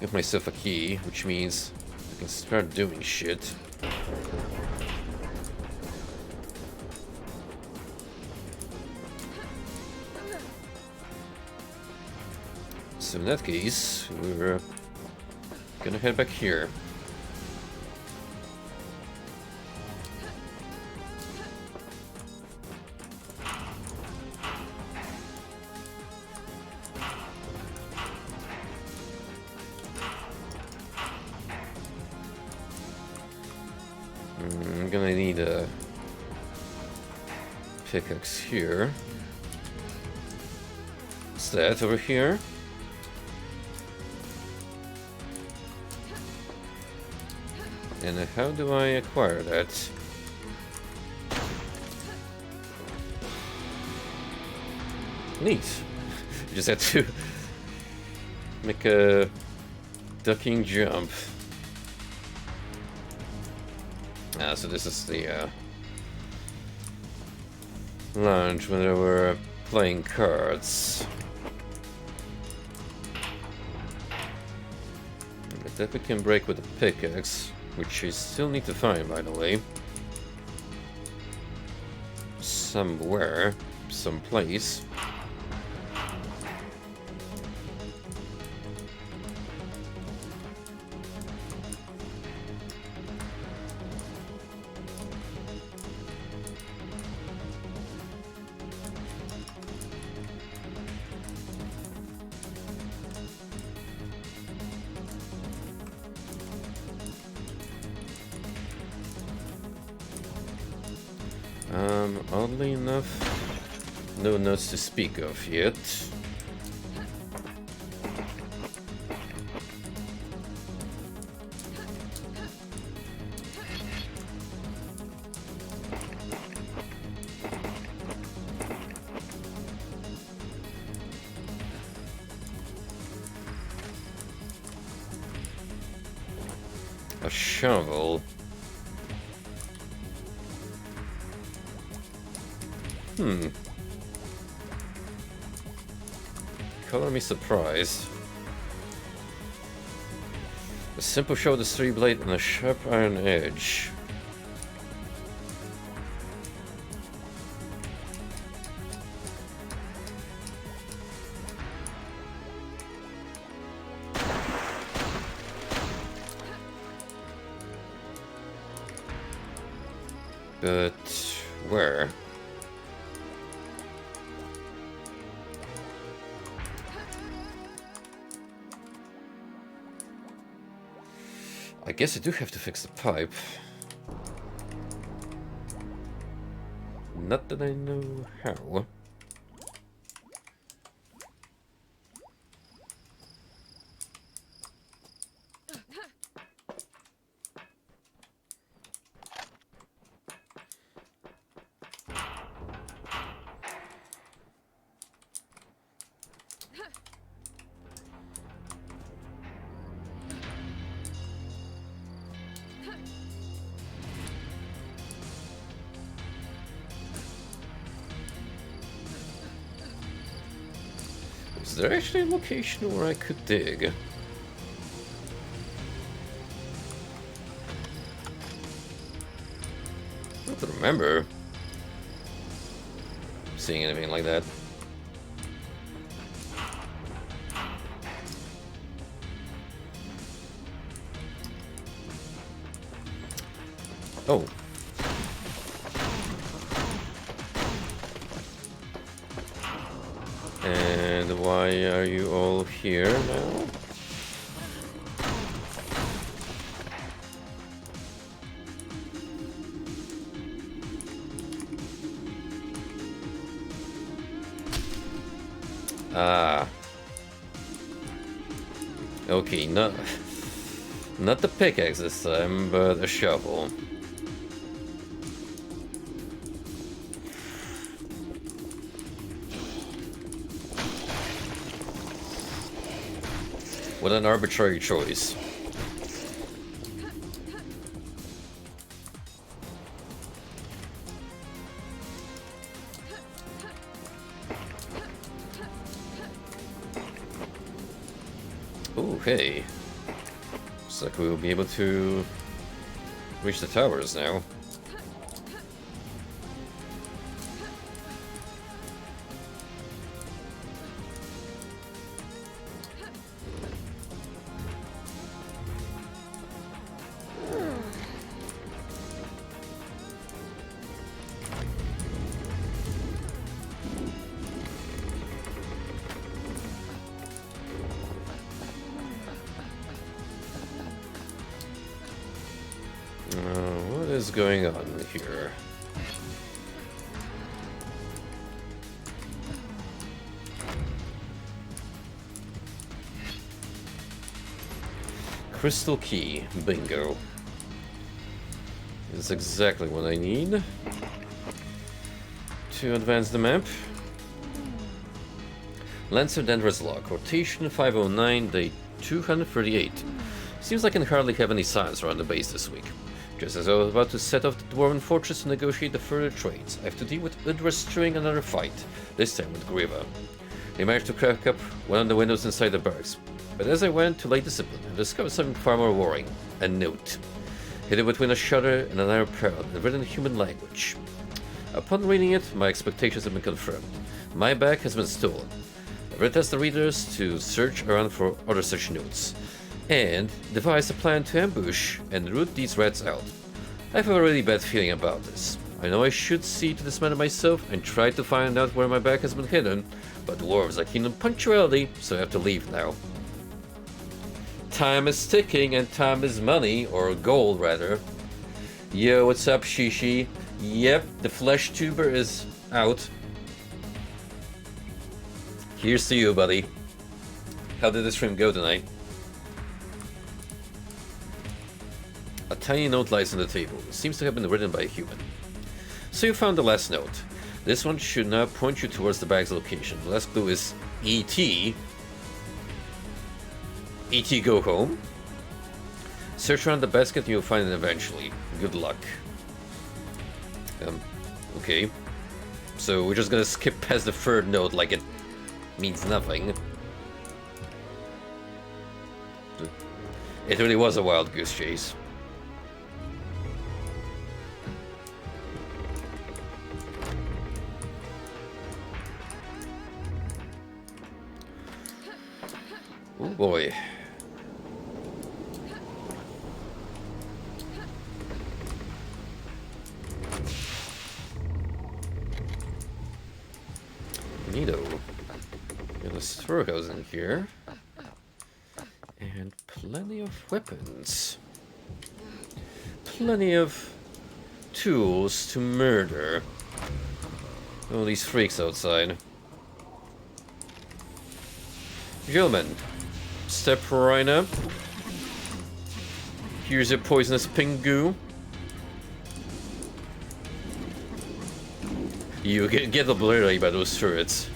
give myself a key, which means I can start doing shit. So in that case, we're gonna head back here. I'm gonna need a pickaxe here. What's that over here? And how do I acquire that? Neat. You just have to make a ducking jump. Ah, so this is the lounge when they were playing cards. But that we can break with a pickaxe, which I still need to find, by the way. Somewhere, someplace. Oddly enough, no notes to speak of yet. A shovel. Color me surprised. A simple shoulder 3 blade and a sharp iron edge. But where? I guess I do have to fix the pipe. Not that I know how. Is there actually a location where I could dig? I don't remember seeing anything like that. Oh. And why are you all here now? Ah. Okay, not the pickaxe this time, but a shovel. What an arbitrary choice. Oh, hey. Looks like we will be able to reach the towers now. What is going on here? Crystal key, bingo. Is exactly what I need to advance the map. Lancer Dangerous Lock, rotation 509, day 238. Seems like I can hardly have any signs around the base this week. Just as I was about to set off the Dwarven Fortress to negotiate the further trades, I have to deal with Udra stewing another fight, this time with Griva. They managed to crack up one of the windows inside the barracks, but as I went to lay discipline, I discovered something far more worrying. A note. Hidden between a shutter and another parallel, and written in human language. Upon reading it, my expectations have been confirmed. My bag has been stolen. I've read the readers to search around for other such notes, and devise a plan to ambush and root these rats out. I have a really bad feeling about this. I know I should see to this matter myself and try to find out where my bag has been hidden, but dwarves are keen on punctuality, so I have to leave now. Time is ticking and time is money, or gold rather. Yo, what's up, Shishi? Yep, the flesh tuber is out. Here's to you, buddy. How did the stream go tonight? A tiny note lies on the table. It seems to have been written by a human. So you found the last note. This one should now point you towards the bag's location. The last clue is E.T. E.T. go home? Search around the basket and you'll find it eventually. Good luck. Okay. So we're just gonna skip past the third note like it means nothing. It really was a wild goose chase. Oh boy. Neato. Got a storehouse in here. And plenty of weapons. Plenty of tools to murder all these freaks outside. Gentlemen, step right up. Here's your poisonous pingu. You get obliterated by those turrets.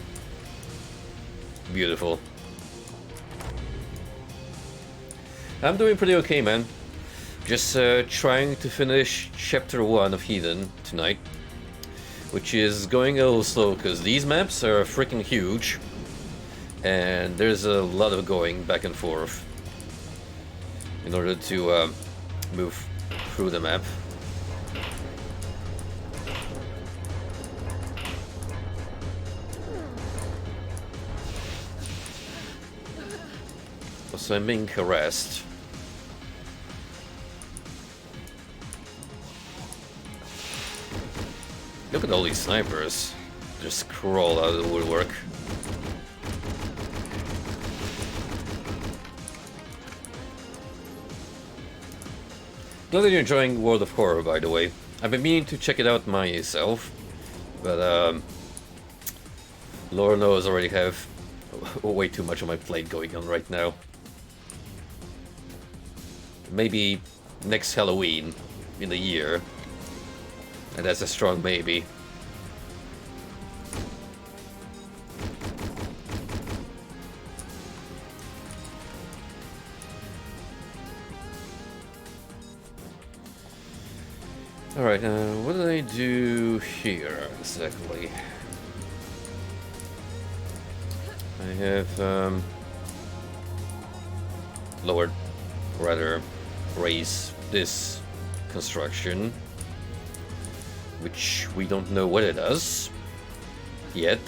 Beautiful. I'm doing pretty okay, man. Just trying to finish chapter 1 of Hedon tonight, which is going a little slow because these maps are freaking huge and there's a lot of going back and forth in order to move through the map. So I'm being harassed. Look at all these snipers. Just crawl out of the woodwork. Glad that you're enjoying World of Horror, by the way. I've been meaning to check it out myself, but Lord knows I already have way too much on my plate going on right now. Maybe next Halloween in the year, and that's a strong maybe. Alright, what did I do here exactly? I have lowered, or rather raised this construction, which we don't know what it does yet.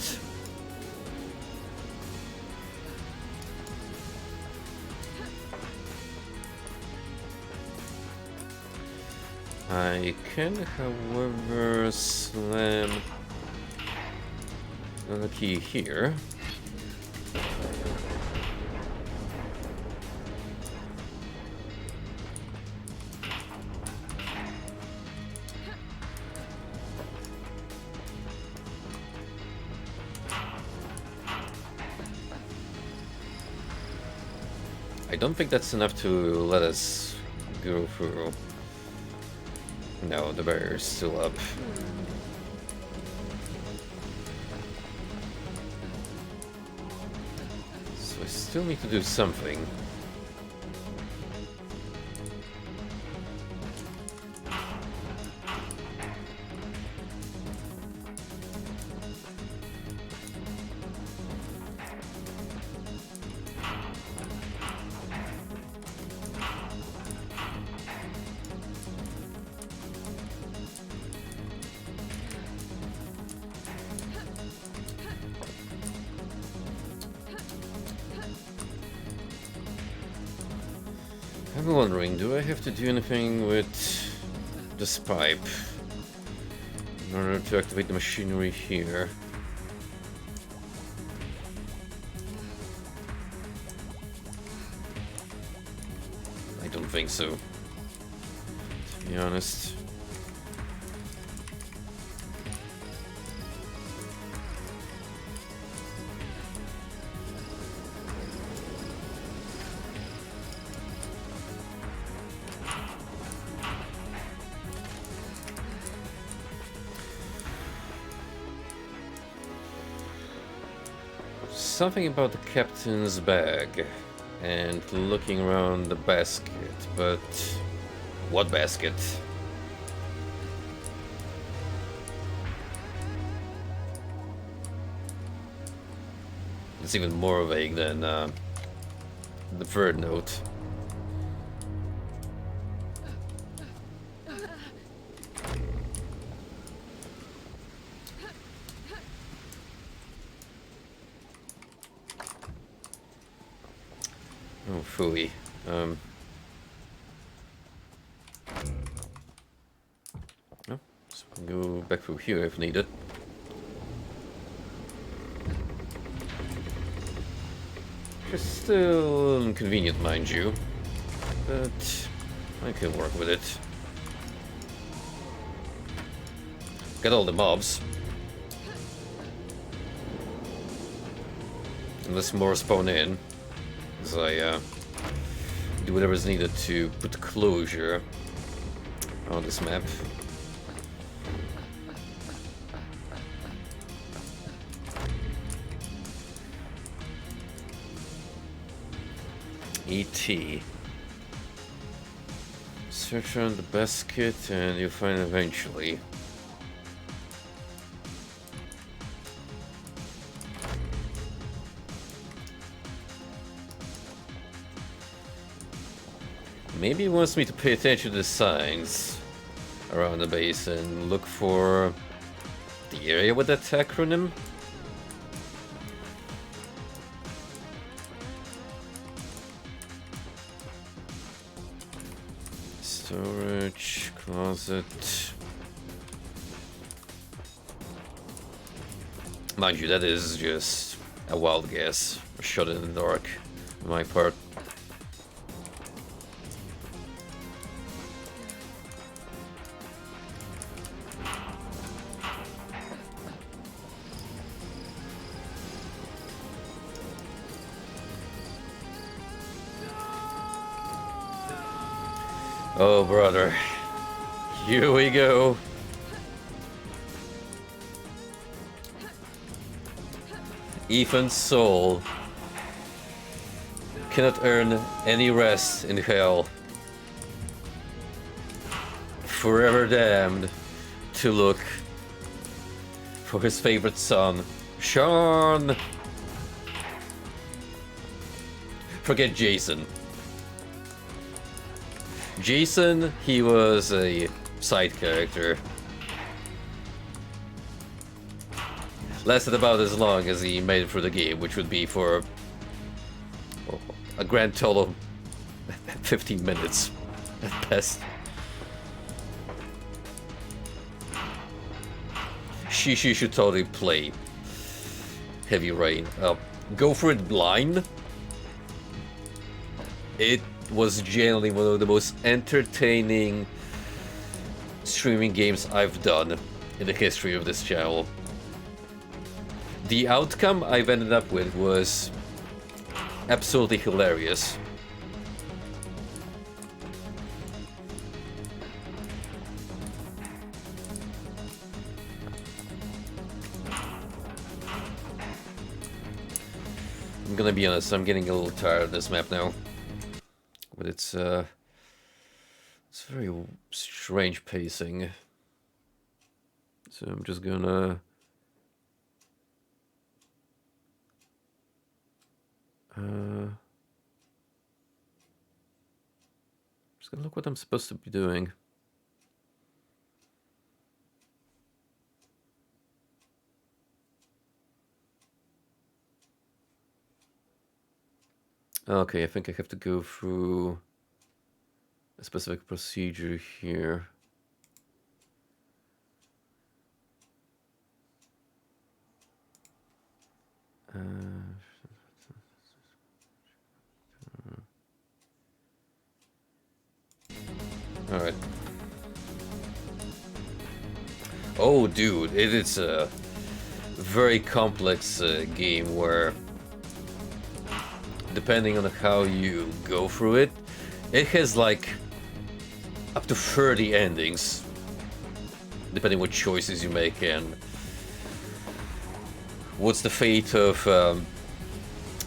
I can, however, slam another key here. I don't think that's enough to let us go through. No, the barrier's still up. So I still need to do something. I'm wondering, do I have to do anything with this pipe in order to activate the machinery here? I don't think so, to be honest. Something about the captain's bag and looking around the basket, but what basket? It's even more vague than the third note. Oh, phooey. Oh, so we can go back through here if needed. It's still inconvenient, mind you, but I can work with it. Got all the mobs. Unless more spawn in. As I do whatever is needed to put closure on this map. E.T. Search around the basket and you'll find it eventually. Maybe he wants me to pay attention to the signs around the base and look for the area with that acronym. Storage, closet. Mind you, that is just a wild guess, a shot in the dark on my part. Oh, brother. Here we go. Ethan's soul cannot earn any rest in hell. Forever damned to look for his favorite son, Sean. Forget Jason. Jason, he was a side character. Lasted about as long as he made it through the game, which would be for a grand total of 15 minutes at best. She should totally play Heavy Rain. Go for it blind. It was generally one of the most entertaining streaming games I've done in the history of this channel. The outcome I've ended up with was absolutely hilarious. I'm gonna be honest, I'm getting a little tired of this map now. But it's very strange pacing. So I'm just gonna look what I'm supposed to be doing. Okay, I think I have to go through a specific procedure here. Alright. Oh, dude, it is a very complex game where, depending on how you go through it, it has like up to 30 endings, depending what choices you make and what's the fate of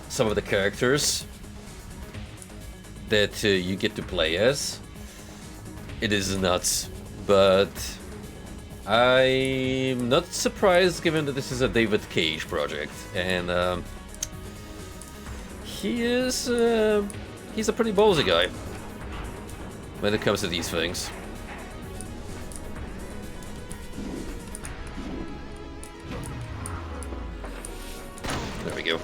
some of the characters that you get to play as. It is nuts, but I'm not surprised given that this is a David Cage project, and he's a pretty ballsy guy when it comes to these things. There we go.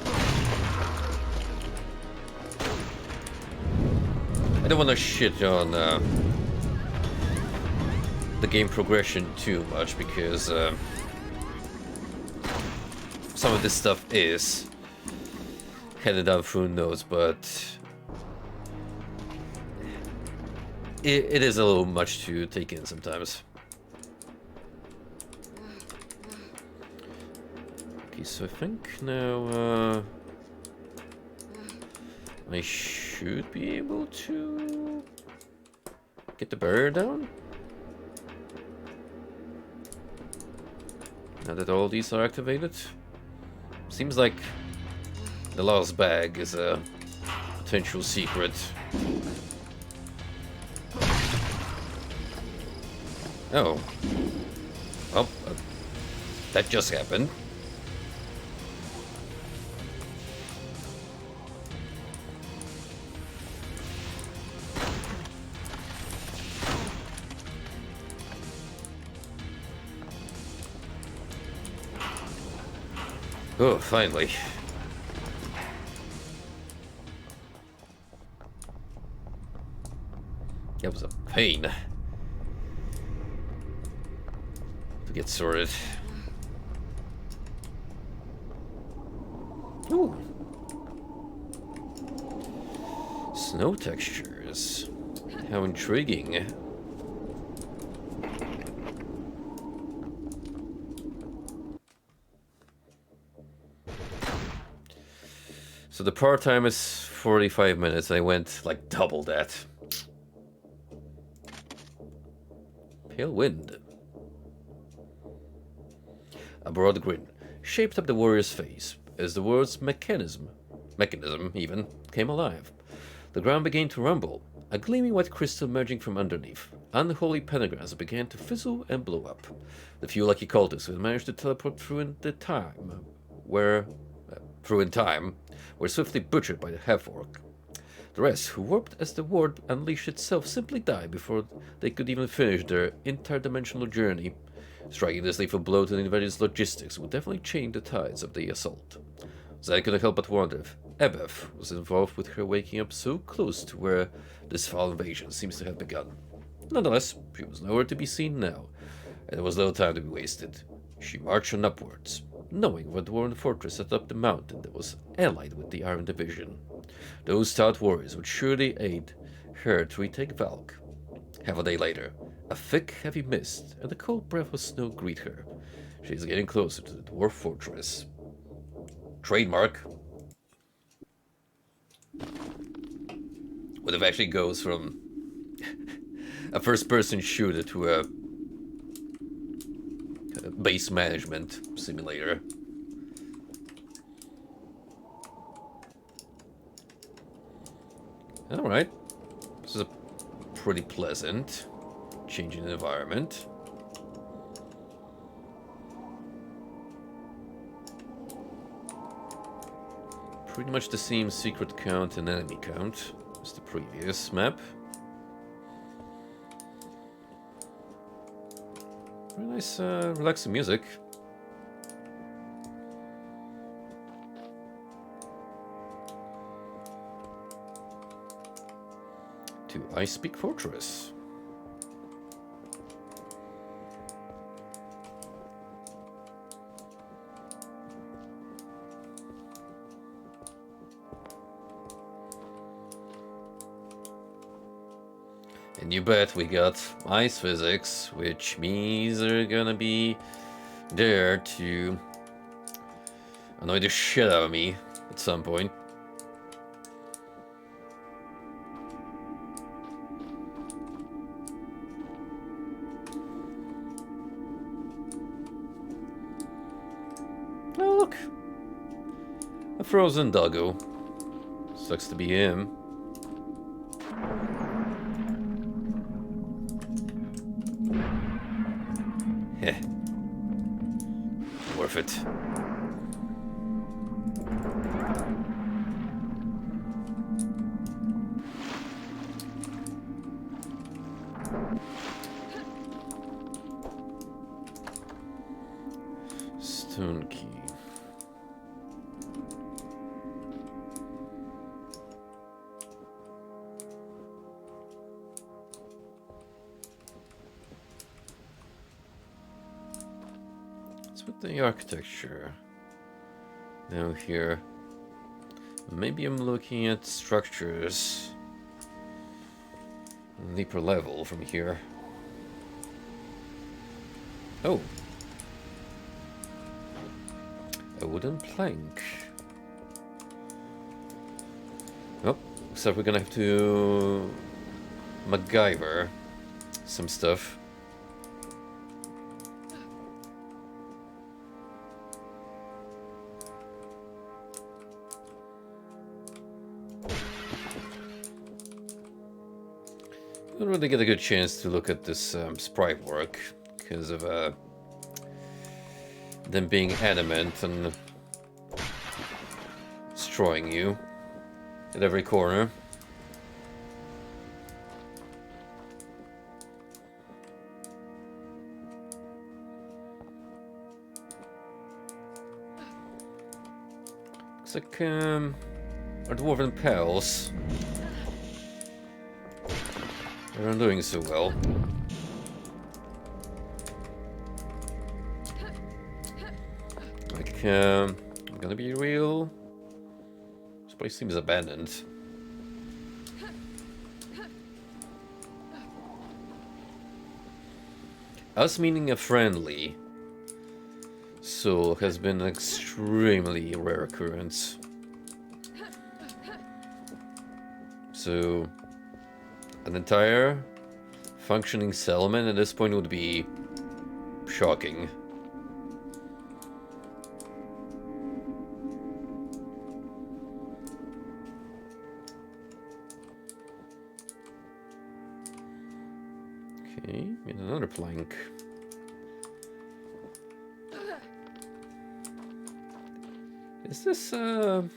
I don't want to shit on the game progression too much, because some of this stuff is handed down through notes, but it is a little much to take in sometimes. Okay, so I think now I should be able to get the barrier down. Now that all these are activated, seems like the last bag is a potential secret. Oh. Well, that just happened. Oh, finally. That was a pain to get sorted. Ooh. Snow textures. How intriguing. So the part time is 45 minutes. I went like double that. pale wind. A broad grin shaped up the warrior's face as the words mechanism even, came alive. The ground began to rumble, a gleaming white crystal emerging from underneath. Unholy pentagrams began to fizzle and blow up. The few lucky cultists who had managed to teleport through in time were swiftly butchered by the half-orc. The rest, who warped as the ward unleashed itself, simply died before they could even finish their interdimensional journey. Striking this lethal blow to the invaders' logistics would definitely change the tides of the assault. Zai couldn't help but wonder if Ebeth was involved with her waking up so close to where this foul invasion seems to have begun. Nonetheless, she was nowhere to be seen now, and there was little time to be wasted. She marched on upwards, knowing of a dwarven fortress set up the mountain that was allied with the Iron Division. Those stout warriors would surely aid her to retake Valk. Half a day later, a thick, heavy mist and a cold breath of snow greet her. She is getting closer to the dwarf fortress. Trademark. What if it actually goes from a first-person shooter to a base management simulator? Alright. This is a pretty pleasant change in environment. Pretty much the same secret count and enemy count as the previous map. Very nice, relaxing music. To Icepeak Fortress. And you bet we got ice physics, which means they're gonna be there to annoy the shit out of me at some point. Oh, look! A frozen doggo. Sucks to be him. Heh. Worth it. Stone key. With the architecture down here, maybe I'm looking at structures on a deeper level from here. Oh, a wooden plank. Oh, looks like we're gonna have to MacGyver some stuff. I don't really get a good chance to look at this sprite work because of them being adamant and destroying you at every corner. Looks like our dwarven pals aren't doing so well. Like, I'm gonna be real. This place seems abandoned. Us meaning a friendly soul has been an extremely rare occurrence. So, an entire functioning settlement at this point would be shocking. Okay, get another plank. Is this a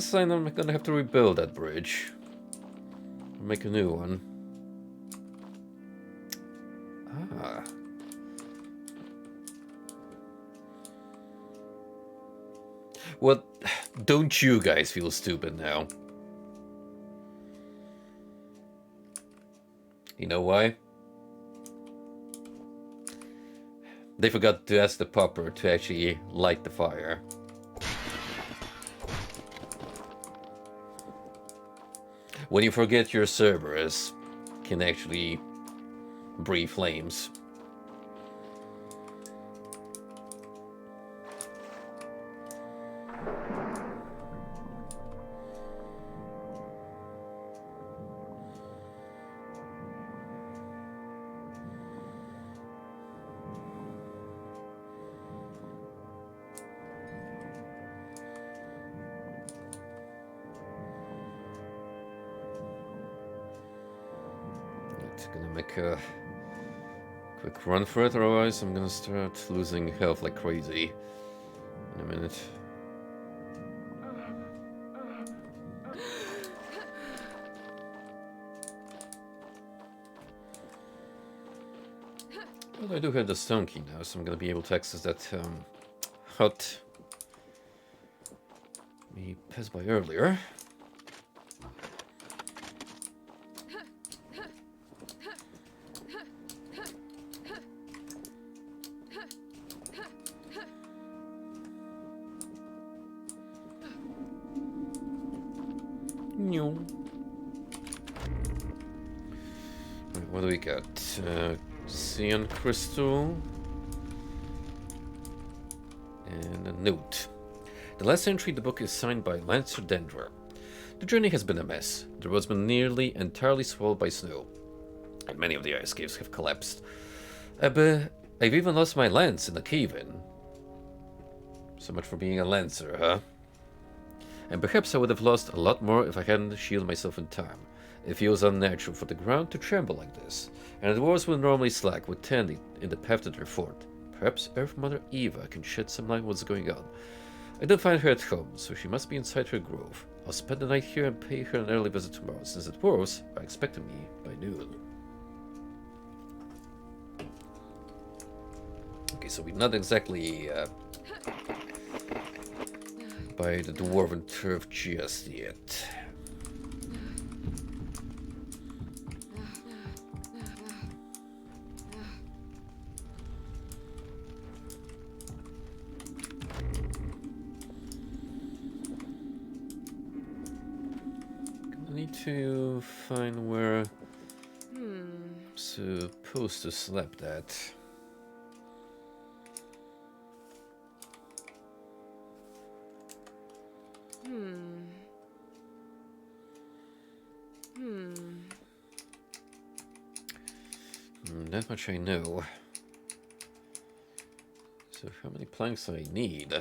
sign I'm gonna have to rebuild that bridge? Or make a new one? Ah. Well, don't you guys feel stupid now? You know why? They forgot to ask the popper to actually light the fire. When you forget your Cerberus can actually breathe flames. Gonna make a quick run for it, otherwise I'm gonna start losing health like crazy in a minute. But I do have the stone key now, so I'm gonna be able to access that hut we passed by earlier. What do we got? Cyan crystal and a note. The last entry in the book is signed by Lancer Dendra. The journey has been a mess. The road's been nearly entirely swallowed by snow, and many of the ice caves have collapsed. I've even lost my lance in the cave-in. So much for being a lancer, huh? And perhaps I would have lost a lot more if I hadn't shielded myself in time. It feels unnatural for the ground to tremble like this, and the dwarves would normally slack with Tandy in the path to their fort. Perhaps Earth Mother Eva can shed some light on what's going on. I don't find her at home, so she must be inside her grove. I'll spend the night here and pay her an early visit tomorrow, since the dwarves are expecting me by noon. Okay, so we're not exactly by the dwarven turf just yet. I need to find where I'm supposed to slap that. That much I know. So how many planks do I need?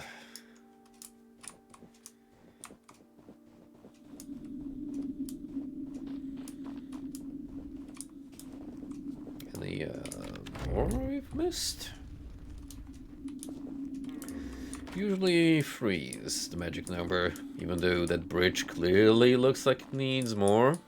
Any more we've missed? Usually 3 is the magic number, even though that bridge clearly looks like it needs more.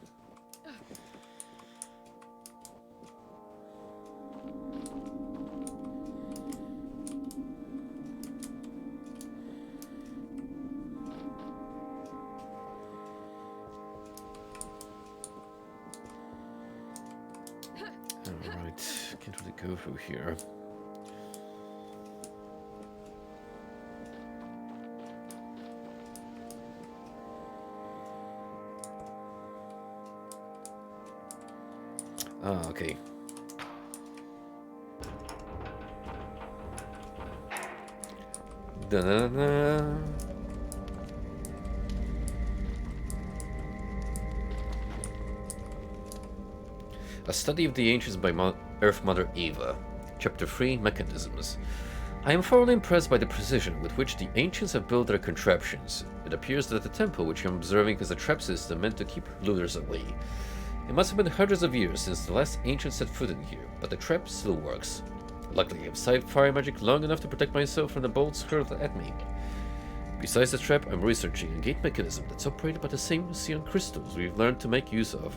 Alright, can't really go through here. Ah, okay. Da-da-da. A Study of the Ancients by Earth Mother Eva. Chapter 3, Mechanisms. I am thoroughly impressed by the precision with which the ancients have built their contraptions. It appears that the temple which I am observing is a trap system meant to keep looters away. It must have been hundreds of years since the last ancient set foot in here, but the trap still works. Luckily, I have sight fire magic long enough to protect myself from the bolts hurled at me. Besides the trap, I'm researching a gate mechanism that's operated by the same Sion crystals we've learned to make use of.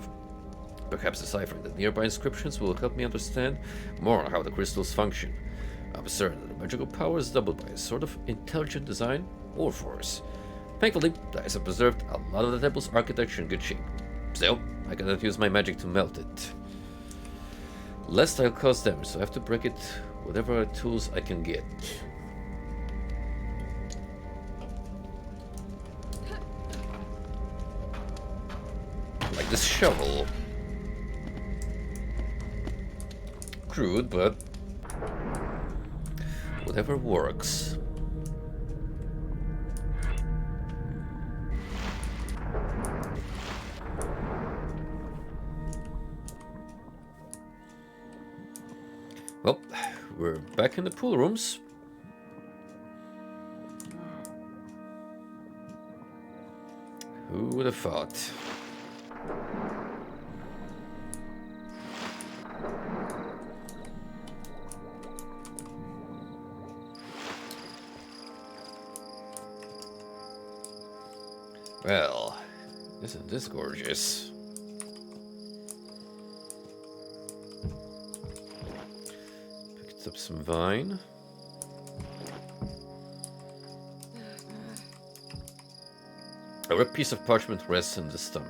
Perhaps deciphering the nearby inscriptions will help me understand more on how the crystals function. I'm certain that the magical power is doubled by a sort of intelligent design or force. Thankfully, the eyes have preserved a lot of the temple's architecture in good shape. Still, I cannot use my magic to melt it. Lest I'll cause damage, so I have to break it with whatever tools I can get. Like this shovel. Crude, but whatever works. Well, we're back in the pool rooms. Who would have thought? Well, isn't this gorgeous? Picked up some vine. A ripped piece of parchment rests on the stump.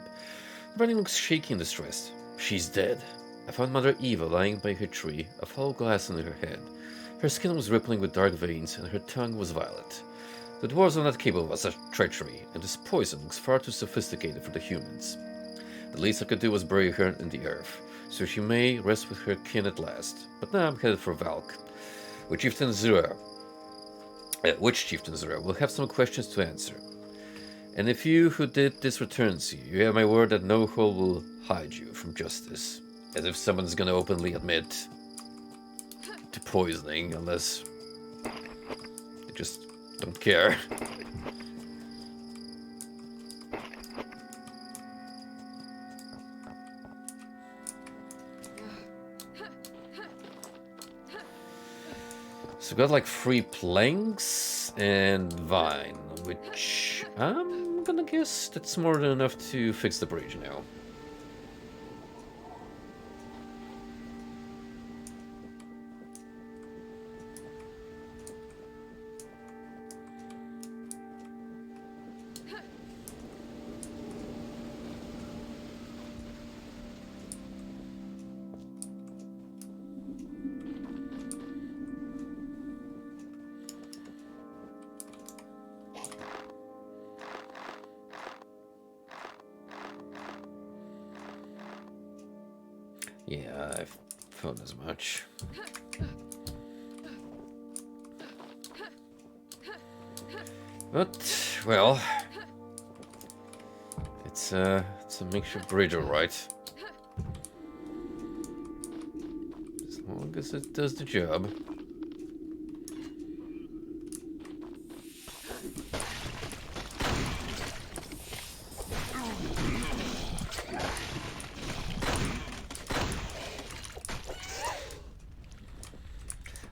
The writing looks shaky and distressed. She's dead. I found Mother Eva lying by her tree, a foul glass under her head. Her skin was rippling with dark veins, and her tongue was violet. The dwarves are not capable of such treachery, and this poison looks far too sophisticated for the humans. The least I could do was bury her in the earth, so she may rest with her kin at last. But now I'm headed for Valk. With Chieftain Zura. Will have some questions to answer. And if you who did this returns you have my word that no hole will hide you from justice. As if someone's gonna openly admit to poisoning, unless they just don't care. So we got like 3 planks and vine, which I'm gonna guess that's more than enough to fix the bridge now. Yeah, I've thought as much. But, well, it's a makeshift bridge, alright. As long as it does the job.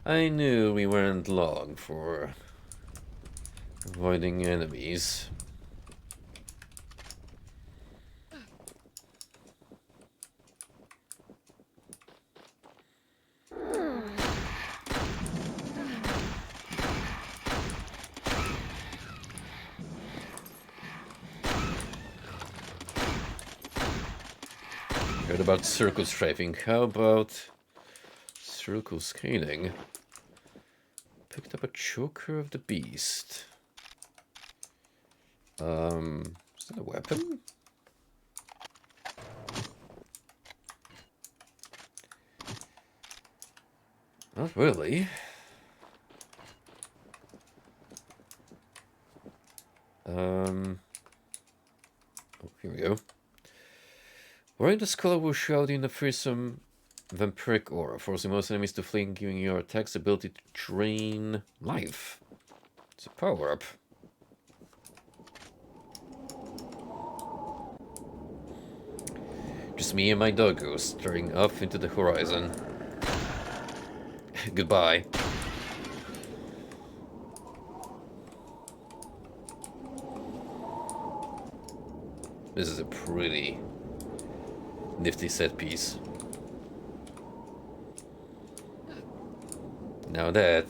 I knew we weren't long for avoiding enemies. Heard about circle strafing. How about circle scaling? Picked up a choker of the beast. Is that a weapon? Not really. Oh, here we go. Wearing the skull will shout in a fearsome vampiric aura, forcing most enemies to flee and giving your attack's ability to drain life. It's a power-up. Just me and my doggo staring off into the horizon. Goodbye. This is a pretty nifty set piece. Now that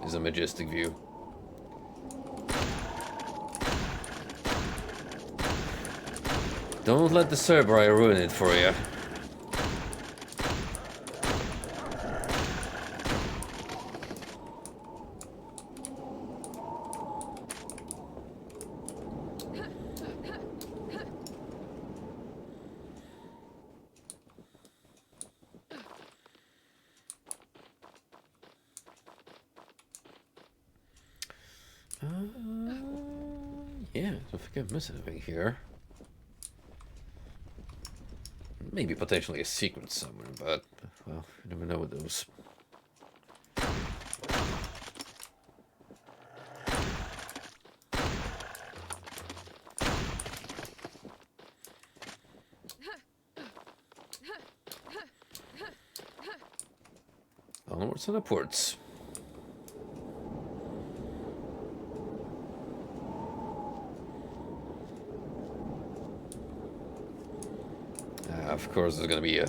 is a majestic view. Don't let the Cerberus ruin it for you. Yeah, don't think I missed anything here. Maybe potentially a secret somewhere, but, well, you never know with those. Onwards and upwards. Of course, there's gonna be a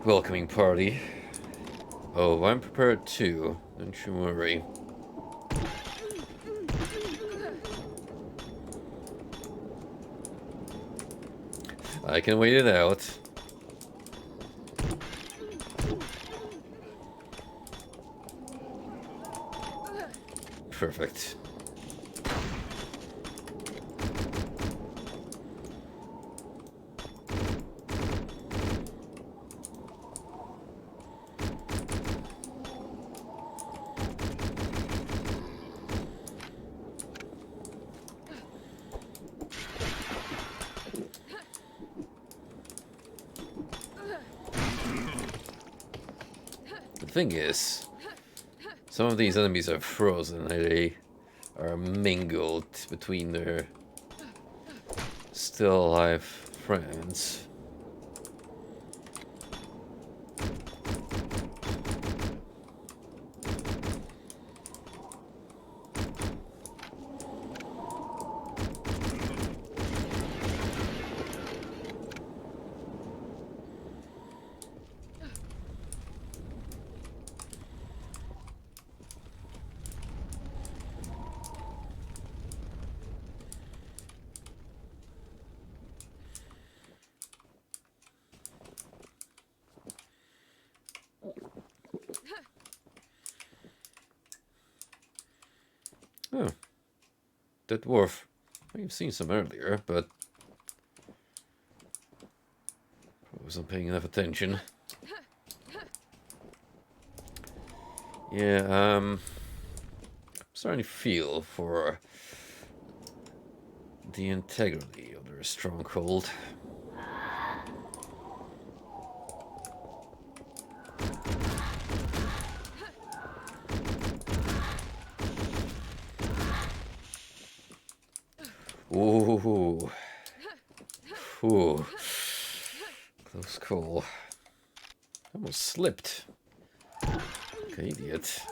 welcoming party. Oh, I'm prepared too. Don't you worry. I can wait it out. Perfect. The thing is, some of these enemies are frozen, they are mingled between their still alive friends. Oh, that dwarf. I've seen some earlier, but I wasn't paying enough attention. Yeah, I'm starting to feel for the integrity of their stronghold. Ooh. Ooh. Close call. Almost slipped. Okay, idiot.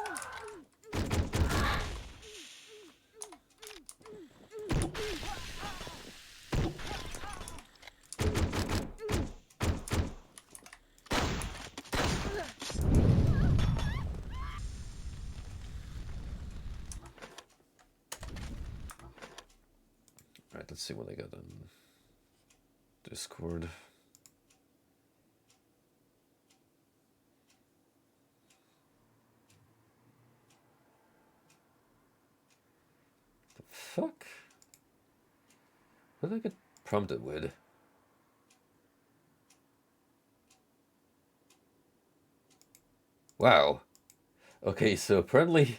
Alright, let's see what I got on Discord. The fuck? What did I get prompted with? Wow. Okay, so apparently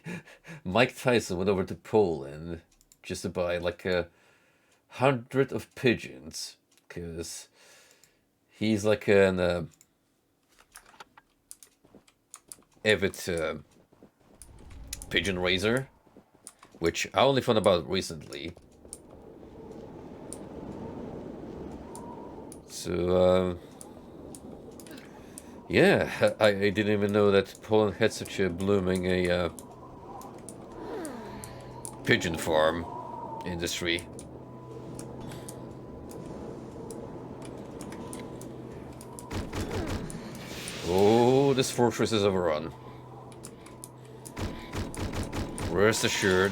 Mike Tyson went over to Poland just to buy like 100 of pigeons because he's like an avid pigeon raiser, which I only found about recently. So, yeah, I didn't even know that Poland had such a blooming pigeon farm industry. Oh, this fortress is overrun. Rest assured.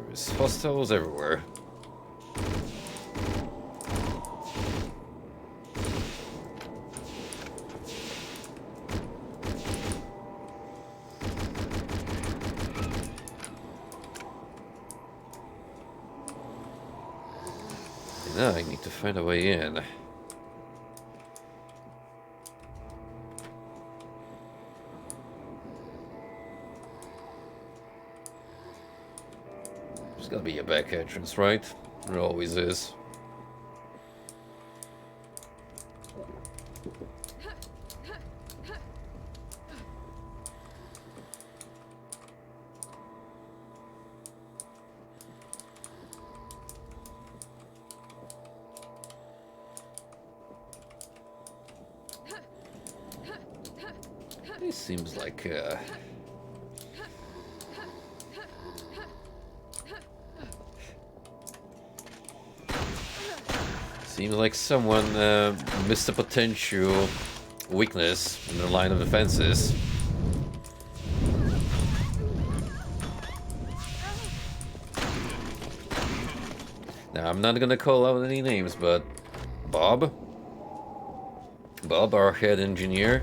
There's hostiles everywhere. Now I need to find a way in. There's gotta be a back entrance, right? There always is. This seems like seems like someone missed a potential weakness in the line of defenses. Now, I'm not gonna call out any names, but Bob, our head engineer,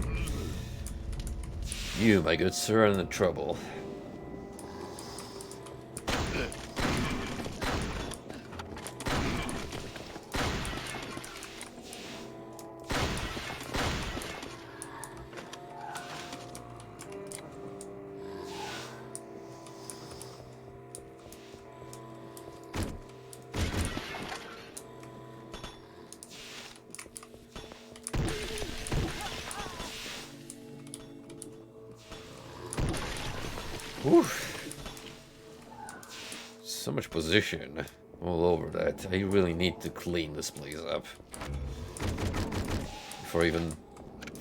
you, my good sir, are in trouble. Whew. So much position all over that. I really need to clean this place up before I even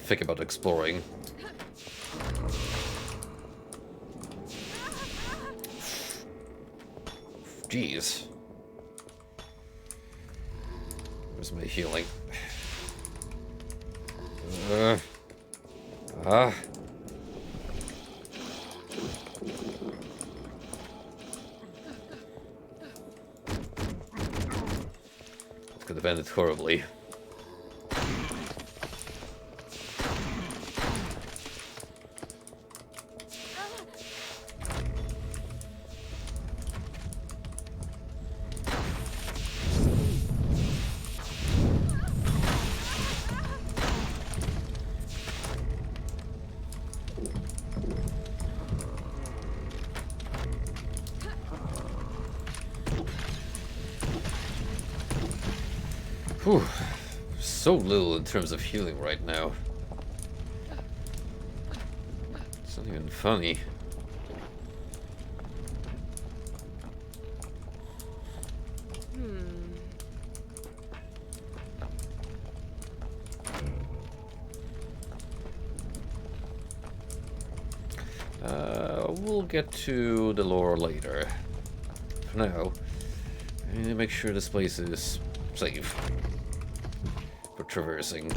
think about exploring. Jeez. Where's my healing? Could have ended horribly. Whew. So little in terms of healing right now. It's not even funny. We'll get to the lore later. For now, I need to make sure this place is safe for traversing.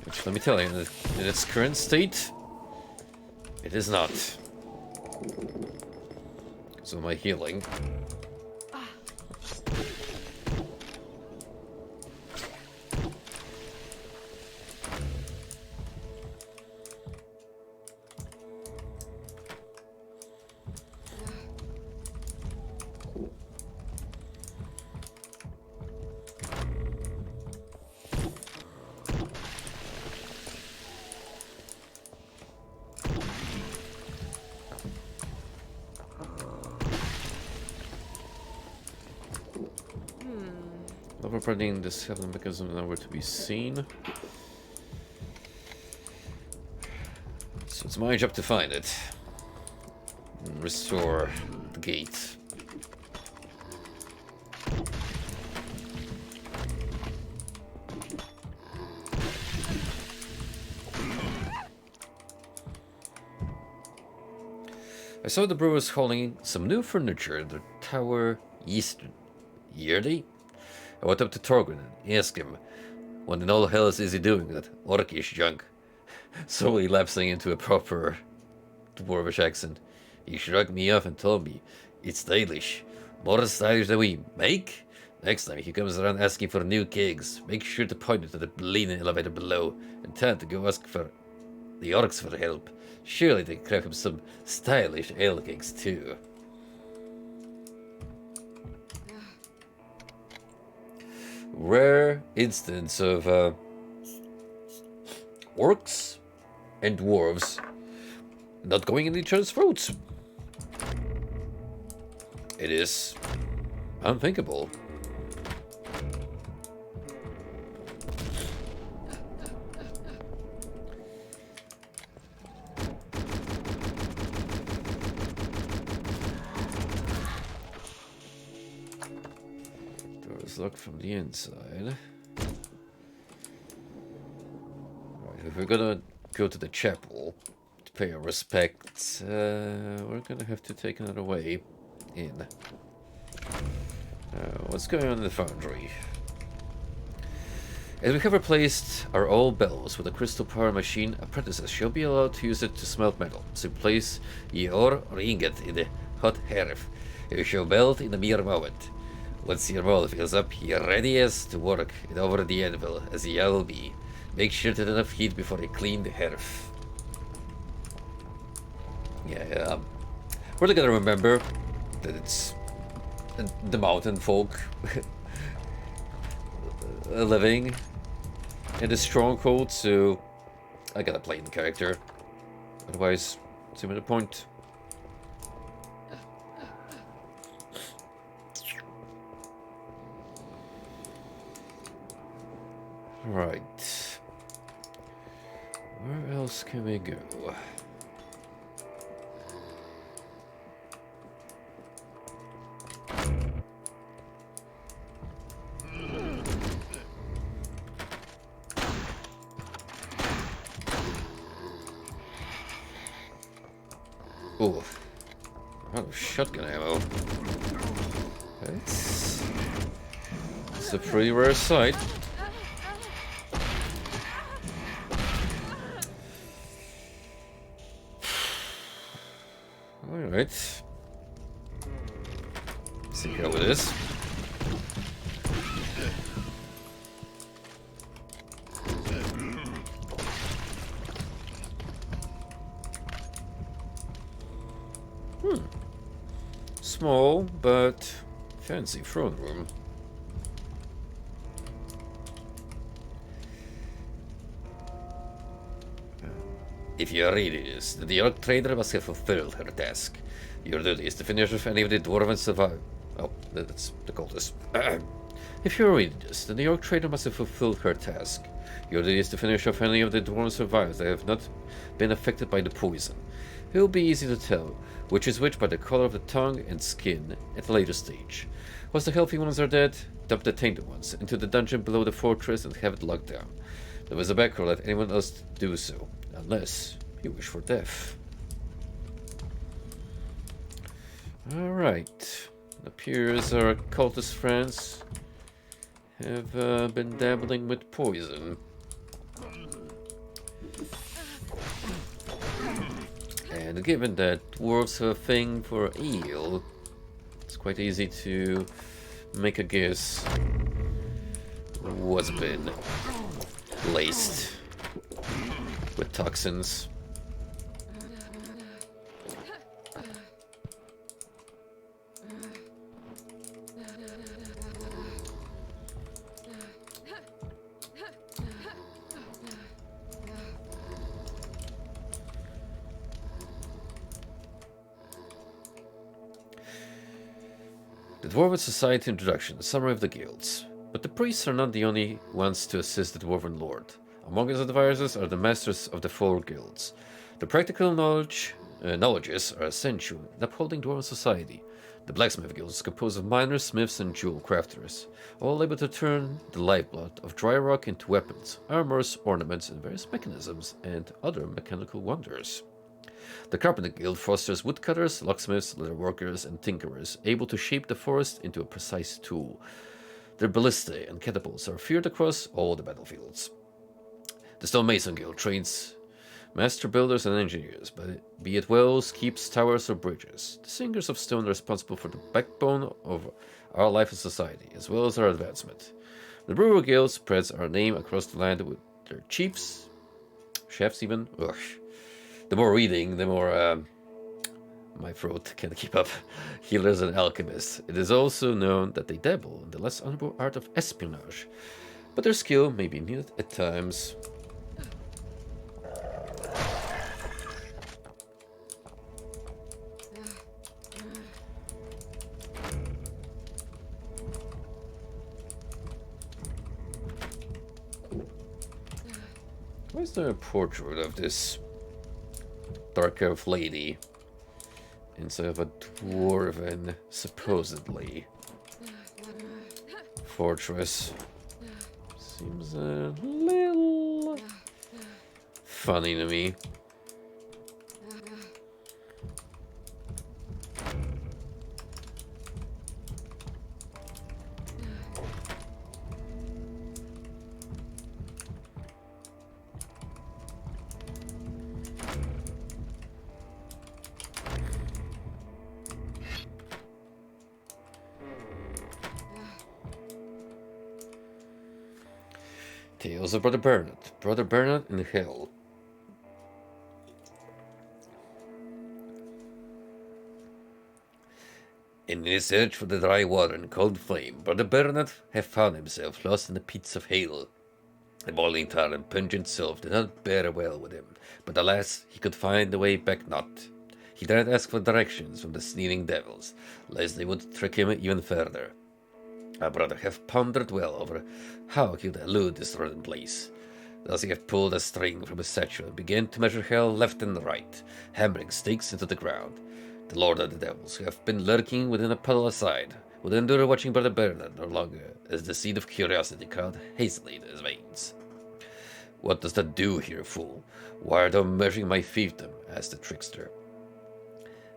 Which, let me tell you, in its current state, it is not. So my healing. Overburning this heaven mechanism nowhere to be seen. So it's my job to find it. And restore the gate. I saw the brewers hauling some new furniture in the tower yesterday. I went up to Torgun and asked him, what in all hell is he doing with that orcish junk? Slowly lapsing into a proper dwarvish accent. He shrugged me off and told me, it's stylish. More stylish than we make? Next time he comes around asking for new kegs, make sure to point him to the bleeding elevator below and tell him to go ask for the orcs for help. Surely they crack him some stylish ale kegs too. Rare instance of orcs and dwarves not going in each other's throats. It is unthinkable. Door is locked from the inside. Right, if we're gonna go to the chapel to pay our respects, we're gonna have to take another way in. What's going on in the foundry? As we have replaced our old bellows with a crystal power machine, apprentices shall be allowed to use it to smelt metal. So place ye ore or ingot in the hot hearth. You shall melt in a mere moment. Once your mold fills up, ye are ready as to work it over the anvil, as ye will be. Make sure to enough heat before you clean the hearth. Yeah, we're gonna remember that it's the mountain folk living in the stronghold, so I gotta play the character. Otherwise, it's even a point. Right. Where else can we go? Oh, shotgun ammo. It's a pretty rare sight. Alright. See how it is. Small, but fancy throne room. If you read this, the orc trader must have fulfilled her task. Your duty is to finish off any of the dwarven survive. Oh, that's the cultist. If you read this, then the orc trader must have fulfilled her task. Your duty is to finish off any of the dwarven survivors that have not been affected by the poison. It will be easy to tell which is which by the color of the tongue and skin at a later stage. Once the healthy ones are dead, dump the tainted ones into the dungeon below the fortress and have it locked down. There is a back door, let anyone else do so, unless you wish for death. Alright. It appears our cultist friends have been dabbling with poison. And given that dwarves have a thing for eel, it's quite easy to make a guess what's been laced with toxins. The Dwarven Society Introduction, Summary of the Guilds. But the priests are not the only ones to assist the Dwarven Lord. Among his advisors are the masters of the four guilds. The practical knowledges are essential in upholding Dwarven society. The blacksmith guild is composed of miners, smiths, and jewel crafters, all able to turn the lifeblood of dry rock into weapons, armors, ornaments, and various mechanisms, and other mechanical wonders. The carpenter guild fosters woodcutters, locksmiths, leatherworkers, and tinkerers, able to shape the forest into a precise tool. Their ballistae and catapults are feared across all the battlefields. The stonemason guild trains master builders and engineers, be it wells, keeps, towers, or bridges. The singers of stone are responsible for the backbone of our life and society, as well as our advancement. The brewer guild spreads our name across the land with their chiefs, chefs even. Ugh. The more reading, the more my throat can keep up. Healers and alchemists. It is also known that they dabble in the less honorable art of espionage, but their skill may be needed at times. Why is there a portrait of this dark elf lady instead of a dwarven, supposedly, fortress? Seems a little funny to me. Tales of Brother Bernard in Hell. In his search for the dry water and cold flame, Brother Bernard had found himself lost in the pits of hell. The boiling tar and pungent sulphur did not bear well with him, but alas, he could find the way back not. He dared ask for directions from the sneering devils, lest they would trick him even further. Our brother hath pondered well over how he would elude this rodent place. Thus he hath pulled a string from his satchel and began to measure hell left and right, hammering stakes into the ground. The Lord of the Devils, who hath been lurking within a puddle aside, would endure watching Brother Bernard no longer, as the seed of curiosity crawled hastily in his veins. "What does that do here, fool? Why art thou measuring my fiefdom?" asked the trickster.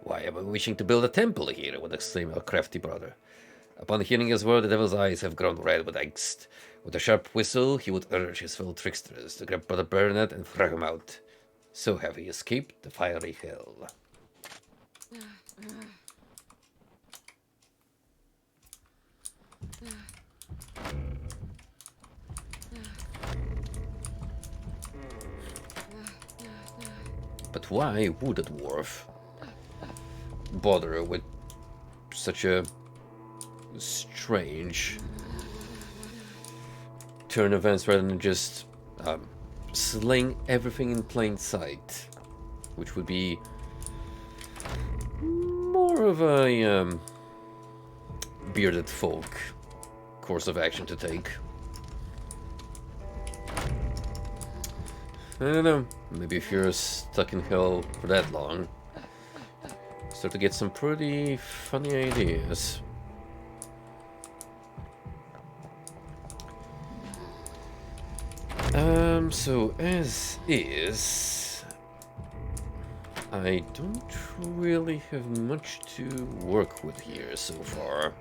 "Why am I wishing to build a temple here?" would exclaim our crafty brother. Upon hearing his word, the devil's eyes have grown red with angst. With a sharp whistle, he would urge his fellow tricksters to grab Brother Bernard and throw him out. So have he escaped the fiery hell. But why would a dwarf bother with such a strange turn of events rather than just slaying everything in plain sight, which would be more of a bearded folk course of action to take? I don't know, maybe if you're stuck in hell for that long, start to get some pretty funny ideas. So as is, I don't really have much to work with here so far.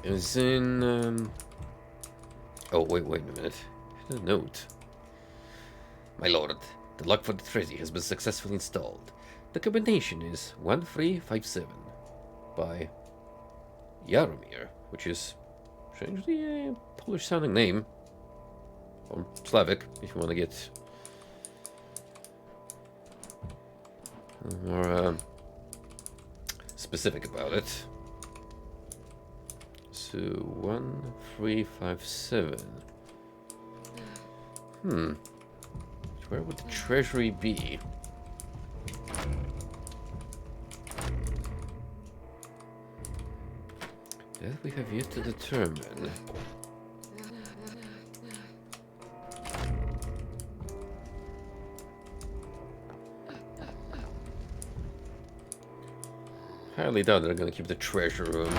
As in, oh, wait a minute. A note. My lord, the lock for the treasury has been successfully installed. The combination is 1357 by Jaromir, which is strangely a Polish-sounding name, or Slavic, if you want to get more specific about it. So 1357. Where would the treasury be? That we have yet to determine. Highly doubt they're gonna keep the treasure room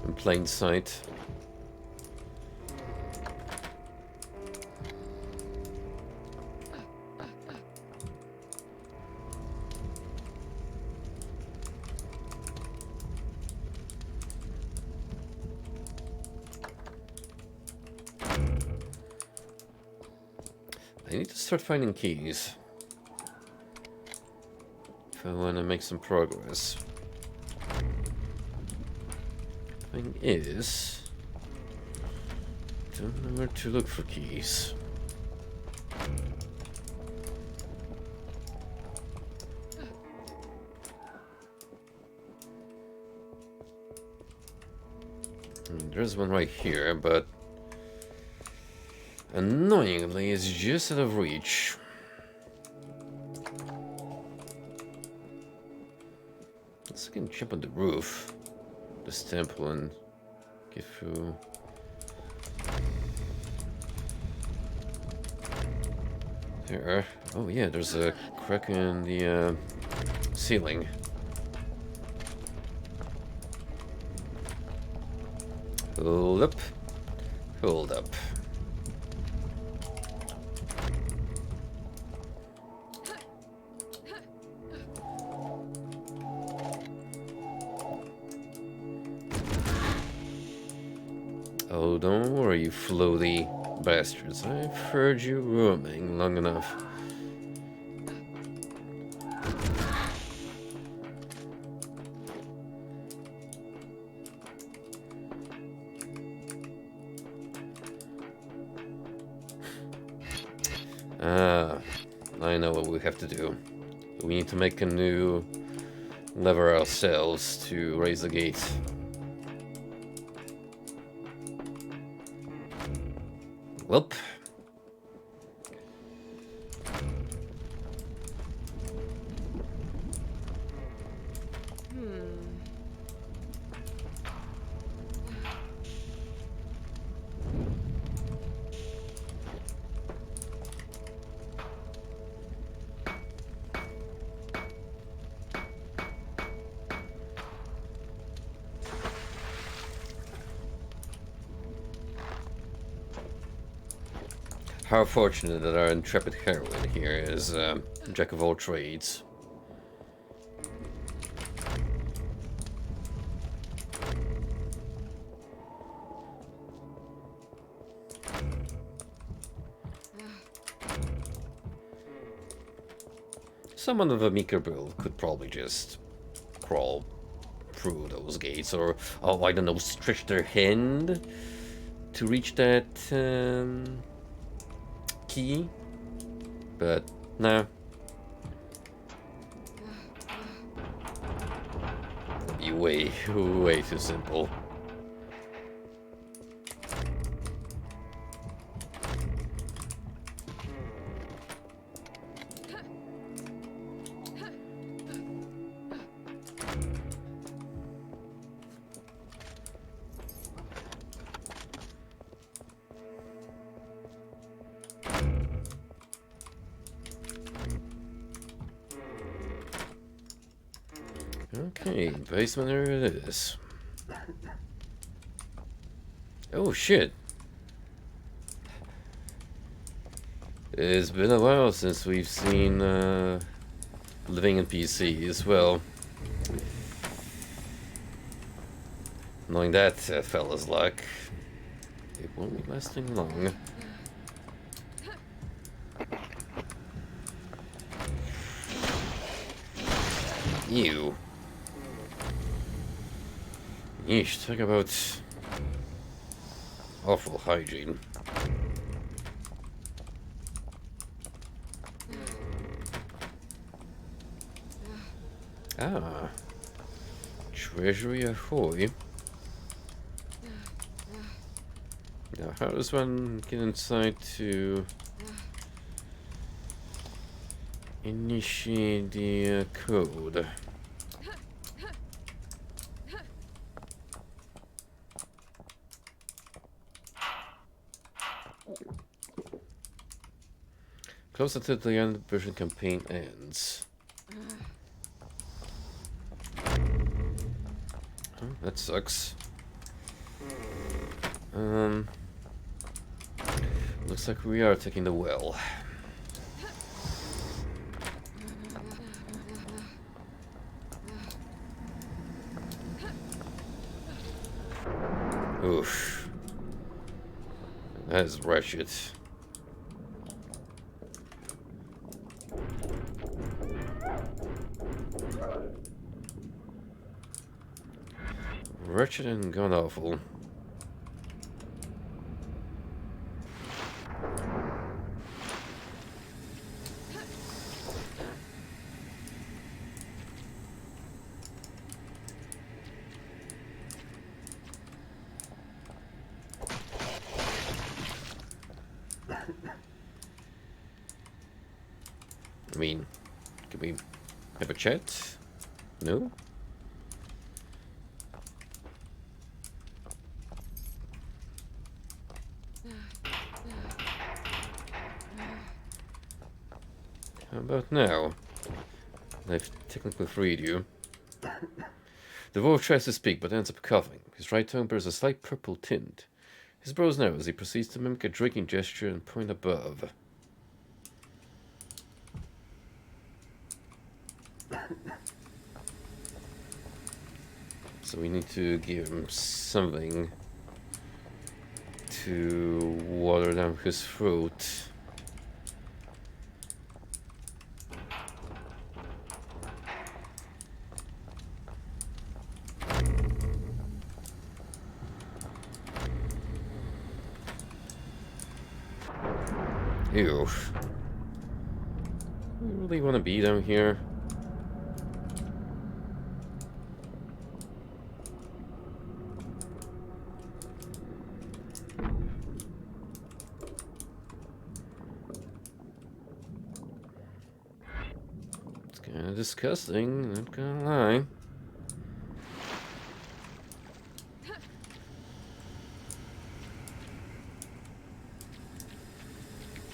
in plain sight. I need to start finding keys if I want to make some progress. Thing is, don't know where to look for keys. There's one right here, but annoyingly, it's just out of reach. Let's see if I can jump on the roof of this temple and get through. There. Oh yeah, there's a crack in the ceiling. Hold up. Hold up. Oh, don't worry, you floaty bastards. I've heard you roaming long enough. I know what we have to do. We need to make a new lever ourselves to raise the gate. Welp. How fortunate that our intrepid heroine here is jack of all trades. Someone of a meeker build could probably just crawl through those gates, or, oh, I don't know, stretch their hand to reach that key, but no. That'd be way too simple. Okay, basement, there it is. Oh shit. It's been a while since we've seen living NPC as well. Knowing that fella's luck, it won't be lasting long. You. Yeesh, talk about awful hygiene. Ah, treasury ahoy. Now, how does one get inside to initiate the code? Close until the end version campaign ends. Oh, that sucks. Looks like we are taking the well. Oof. That is wretched. Wretched and god awful. I mean, can we have a chat? No? How about now? I've technically freed you. The wolf tries to speak, but ends up coughing. His right tongue bears a slight purple tint. His brows narrow as he proceeds to mimic a drinking gesture and point above. So we need to give him something to water down his throat. Ew. I really want to be down here. It's kind of disgusting, not gonna lie.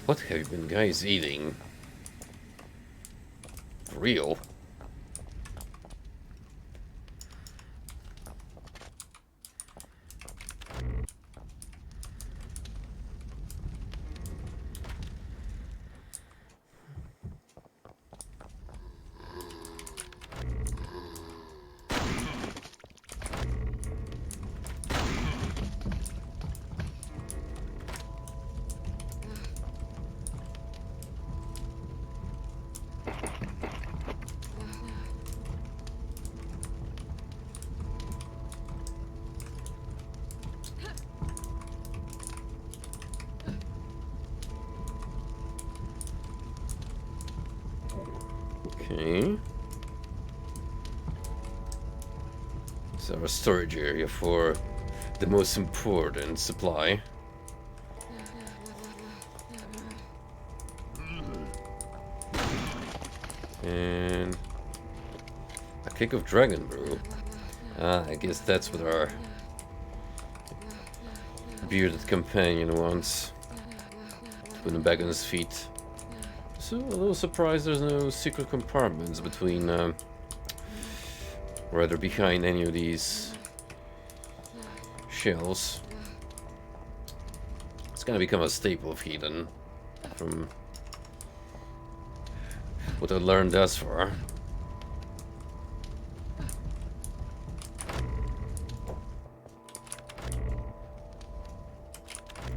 What have you been guys eating? For real? Okay. It's our storage area for the most important supply. And a kick of dragon brew. Ah, I guess that's what our bearded companion wants. To put him back on his feet. So, a little surprised there's no secret compartments between, rather behind any of these shells. It's gonna become a staple of Hedon, from what I learned thus far.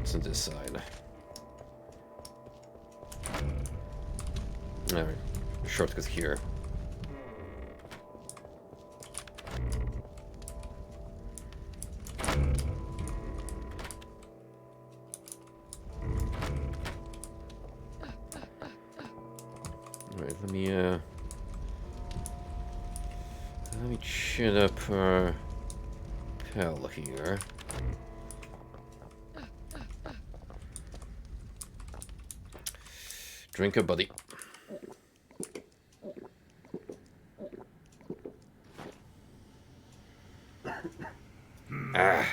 It's on this side. Alright, shortcut here. Alright, let me chin up our pal here. Drink a buddy. Ah,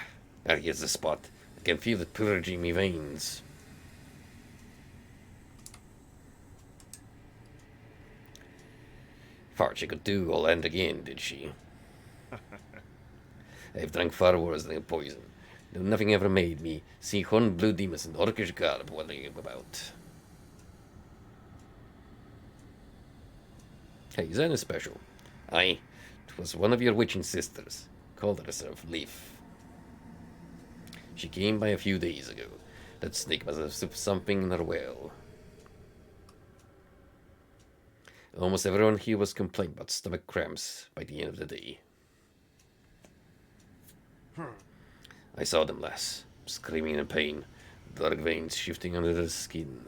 that is the spot. I can feel it purging me veins. Thought she could do all and again, did she? I've drank far worse than poison, though nothing ever made me see horned blue demons and orcish garb wandering about. Hey, is that any special? Aye, it was one of your witching sisters. Called herself Leaf. She came by a few days ago. That snake must have slipped something in her well. Almost everyone here was complaining about stomach cramps by the end of the day. I saw them last, screaming in pain, dark veins shifting under their skin.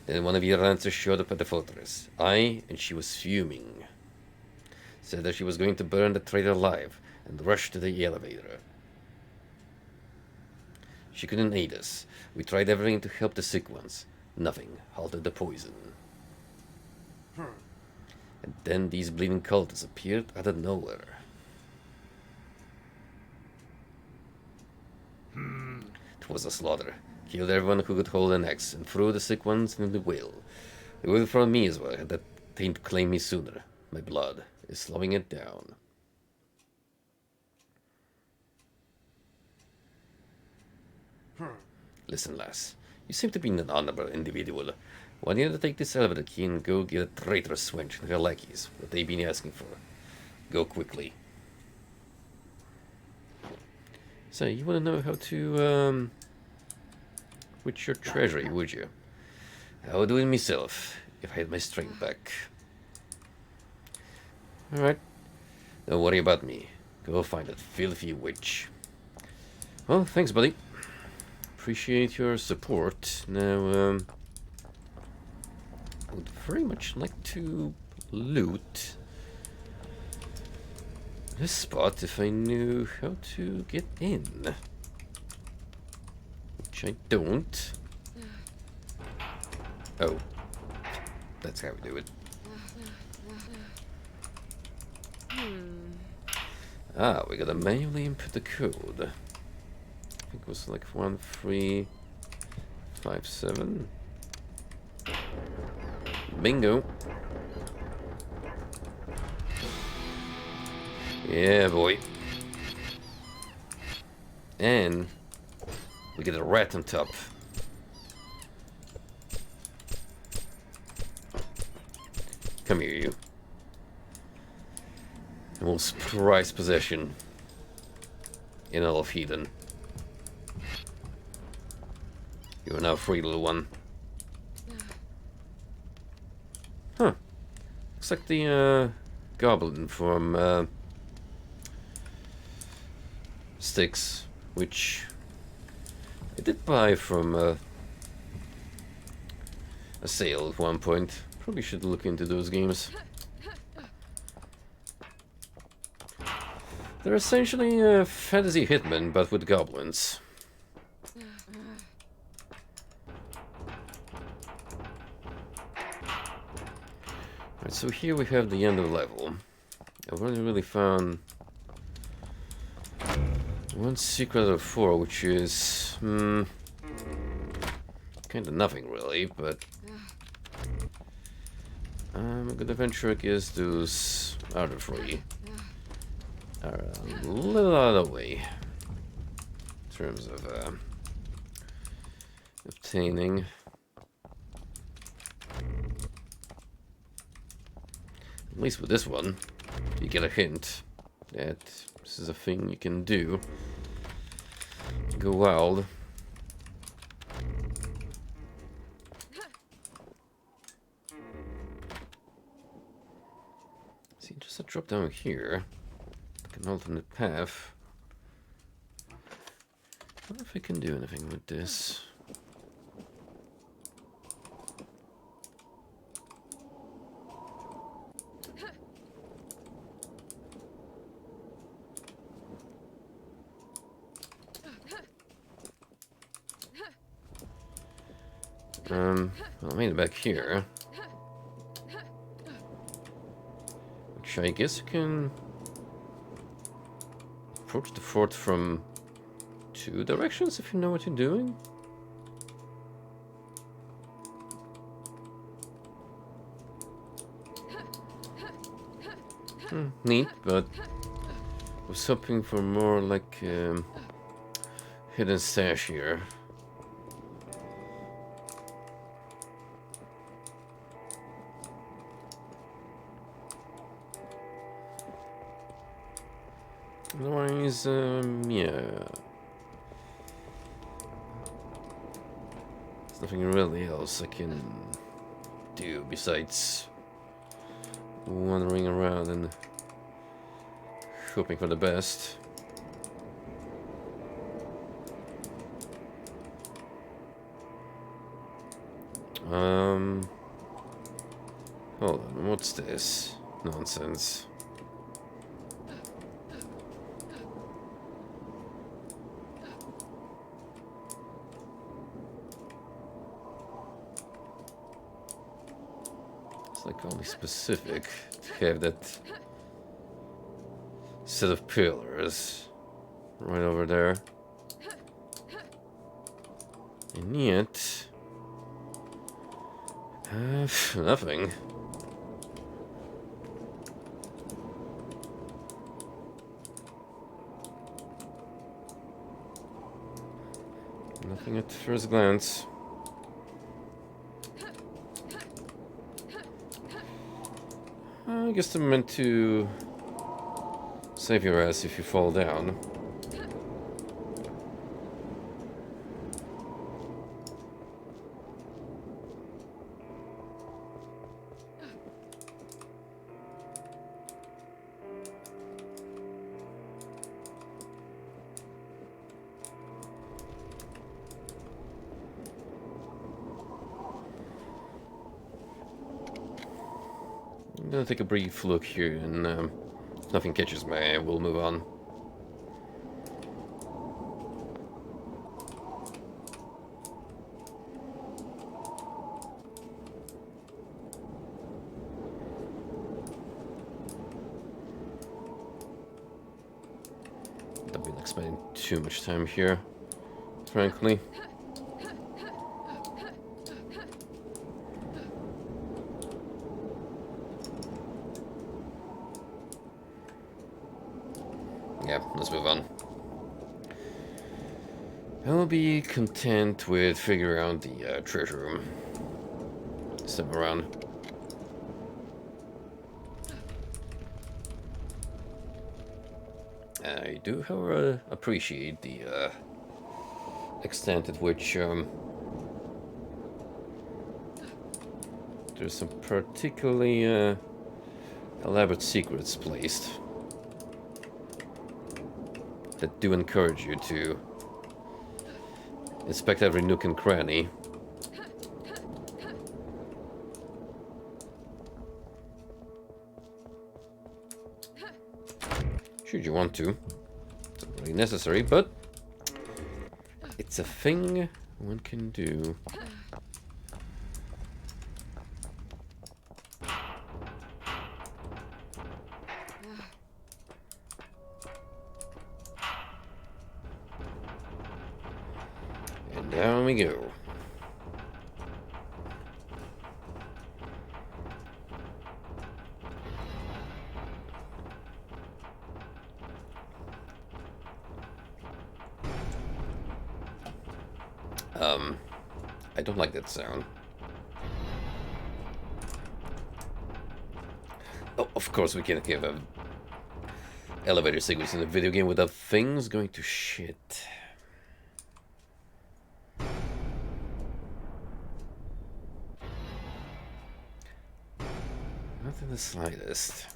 Then one of your lancers showed up at the fortress. And she was fuming. Said that she was going to burn the traitor alive and rush to the elevator. She couldn't aid us. We tried everything to help the sick ones. Nothing halted the poison. And then these bleeding cultists appeared out of nowhere. It was a slaughter. Killed everyone who could hold an axe and threw the sick ones into the well. They would have thrown me as well had that taint claimed me sooner. My blood is slowing it down. Listen, lass. You seem to be an honorable individual. Why don't you take this elevator key and go get a traitorous wench and her lackeys, what they've been asking for? Go quickly. So, you want to know how to, witch your treasury, would you? I would do it myself, if I had my strength back. Alright. Don't worry about me. Go find that filthy witch. Well, thanks, buddy. Appreciate your support. Now, I would very much like to loot this spot if I knew how to get in. Which I don't. Oh. That's how we do it. Ah, we gotta manually input the code. I think it was like 1357. Bingo. Yeah, boy. And we get a rat on top. Come here, you. The most prized possession in all of Hedon. You are now free, little one. Huh. Looks like the goblin from Styx, which I did buy from a sale at one point. Probably should look into those games. They're essentially a fantasy hitman, but with goblins. Alright, so here we have the end of the level. I've only really found one secret out of 4, which is kind of nothing really, but a good adventure, I guess those other 3 are a little out of the way in terms of obtaining. At least with this one, you get a hint that this is a thing you can do. Go wild. See, just a drop down here. Like an alternate path. I wonder if I can do anything with this. Well, I made it back here. Which I guess you can approach the fort from 2 directions if you know what you're doing. Neat, but I was hoping for more like hidden stash here. Otherwise, yeah. There's nothing really else I can do besides wandering around and hoping for the best. Hold on, what's this nonsense? It's like only specific to have that set of pillars right over there. And yet, nothing. Nothing at first glance. I guess I'm meant to save your ass if you fall down. I'm gonna take a brief look here, and if nothing catches my eye, we'll move on. I've been spending too much time here, frankly. Yeah, let's move on. I'll be content with figuring out the treasure room this time around. I do, however, appreciate the extent at which there's some particularly elaborate secrets placed that do encourage you to inspect every nook and cranny. Should you want to. It's not really necessary, but it's a thing one can do. And down we go. I don't like that sound. Oh, of course we can't give a elevator sequence in a video game without things going to shit. Not in the slightest.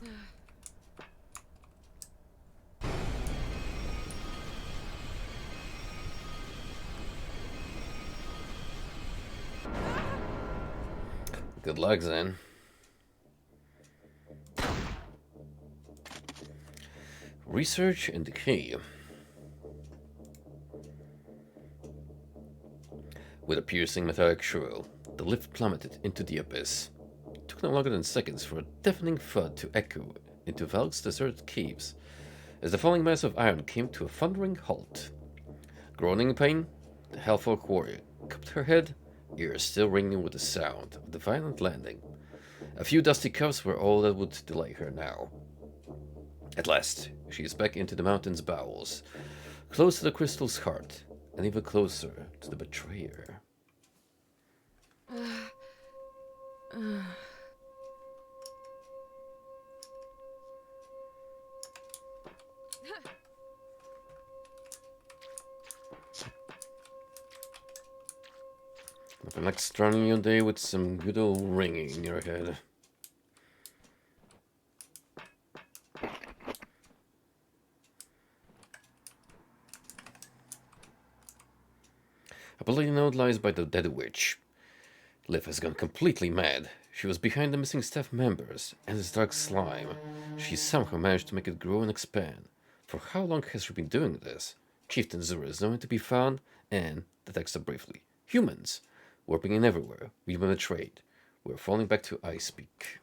Good luck, then. Research and decay. With a piercing metallic shrill, the lift plummeted into the abyss. It took no longer than seconds for a deafening thud to echo into Valk's deserted caves as the falling mass of iron came to a thundering halt. Groaning in pain, the Hellfolk warrior cupped her head, ears still ringing with the sound of the violent landing. A few dusty cuffs were all that would delay her now. At last, she is back into the mountain's bowels, close to the crystal's heart, and even closer to the betrayer. Nothing like starting your day with some good old ringing in your head. A bloody note lies by the dead witch. Liv has gone completely mad. She was behind the missing staff members and this dark slime. She somehow managed to make it grow and expand. For how long has she been doing this? Chieftain Zura is nowhere to be found, and, the text up briefly, humans, warping in everywhere. We've been betrayed. We're falling back to Ice Peak.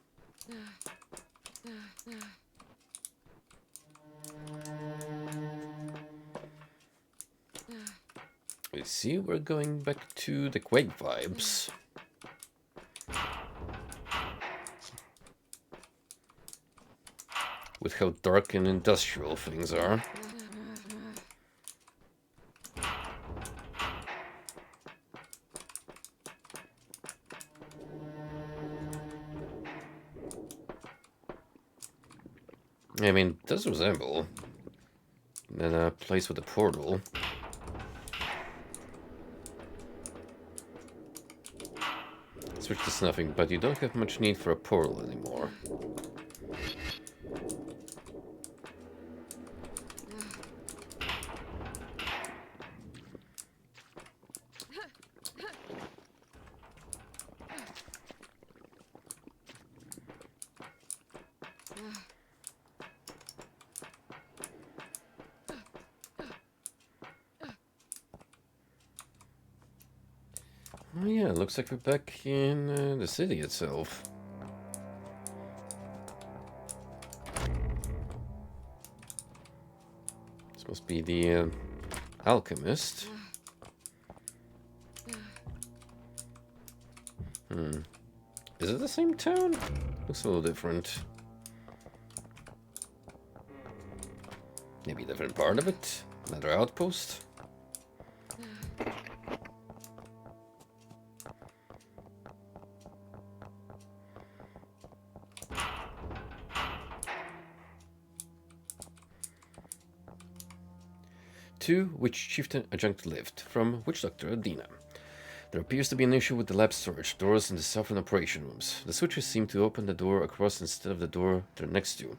You see, we're going back to the Quake vibes. With how dark and industrial things are. I mean, it does resemble a place with a portal. Switch to snuffing, but you don't have much need for a portal anymore. Oh yeah, looks like we're back in the city itself. This must be the alchemist. Is it the same town? Looks a little different. Maybe a different part of it? Another outpost? To which Chieftain Adjunct lived, from Witch Doctor Adina. There appears to be an issue with the lab storage doors in the southern operation rooms. The switches seem to open the door across instead of the door they're next to.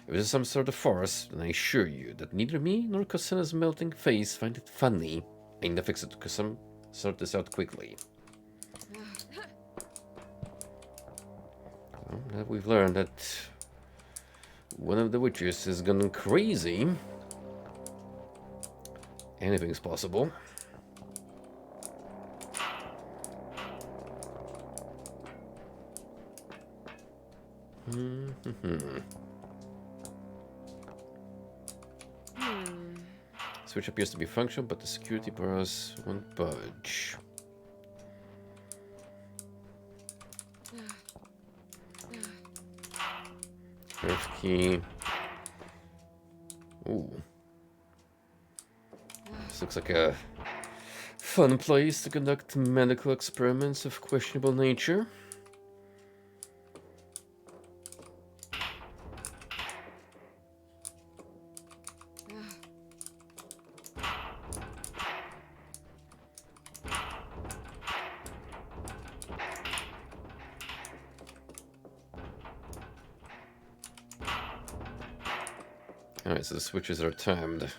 If it is some sort of farce, then I assure you that neither me nor Cosenna's melting face find it funny. I need to fix it, Cosem. Sort this out quickly. Well, now we've learned that one of the witches has gone crazy. Anything's possible. Switch appears to be functional, but the security bars won't budge. Earth key. Ooh. This looks like a fun place to conduct medical experiments of questionable nature. Alright, so the switches are timed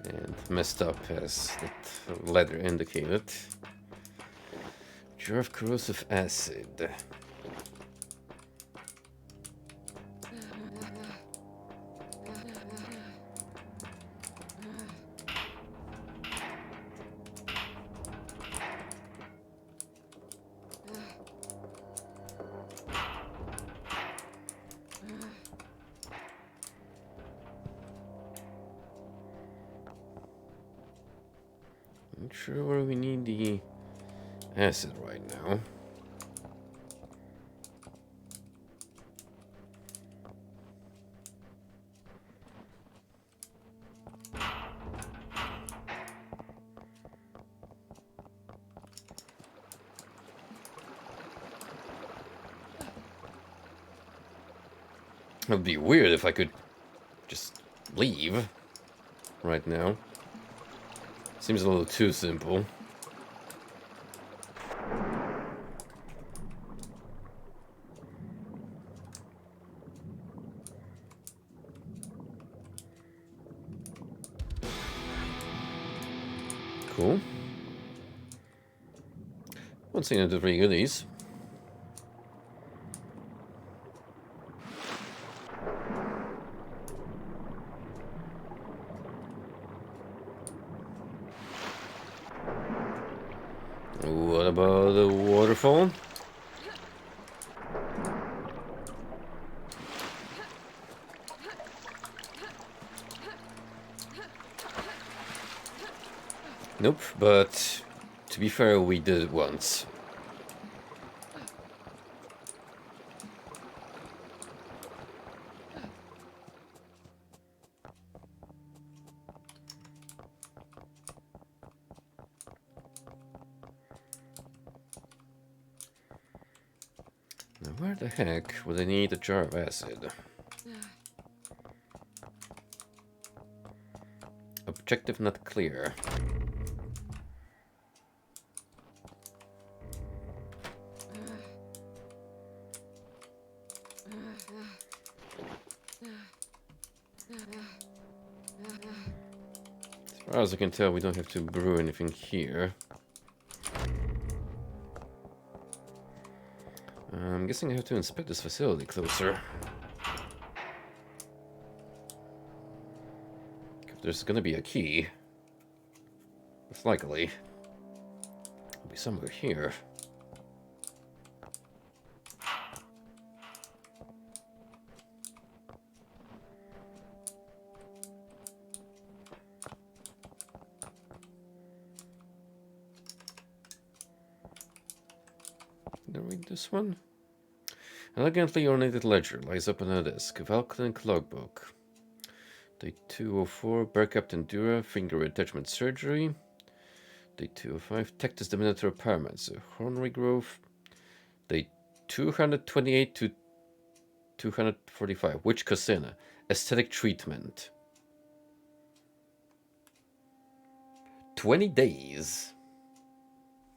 and messed up as that letter indicated. Jar of corrosive acid. Not sure where we need the acid right now. It would be weird if I could just leave right now. Seems a little too simple. Cool. Won't see any three goodies. What about the waterfall? Nope, but to be fair, we did it once. Now where the heck would I need a jar of acid? Objective not clear. As far as I can tell, we don't have to brew anything here. I'm guessing I have to inspect this facility closer. If there's gonna be a key, most likely it'll be somewhere here. Did I read this one? Elegantly ornated ledger lies up on a desk. Valclinic logbook. Day 204, Bear Captain Dura, finger attachment surgery. Day 205, Tectus the Minotaur Pyromancer, Hornery Grove. Day 228 to 245, Witch Cosina, aesthetic treatment. 20 days.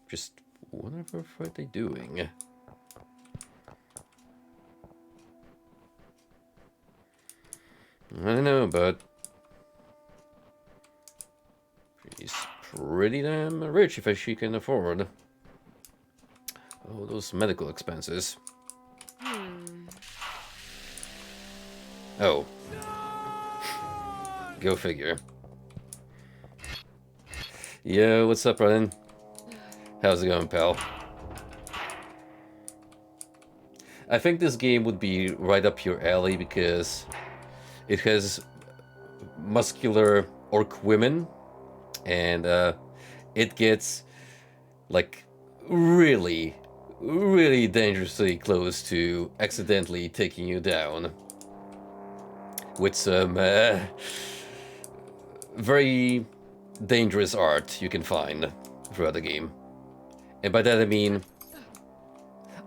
Just whatever are they doing? I don't know, but she's pretty damn rich if she can afford all those medical expenses. Oh. Go figure. Yo, what's up, Ryan? How's it going, pal? I think this game would be right up your alley because it has muscular orc women, and it gets like really dangerously close to accidentally taking you down with some very dangerous art you can find throughout the game. And by that I mean,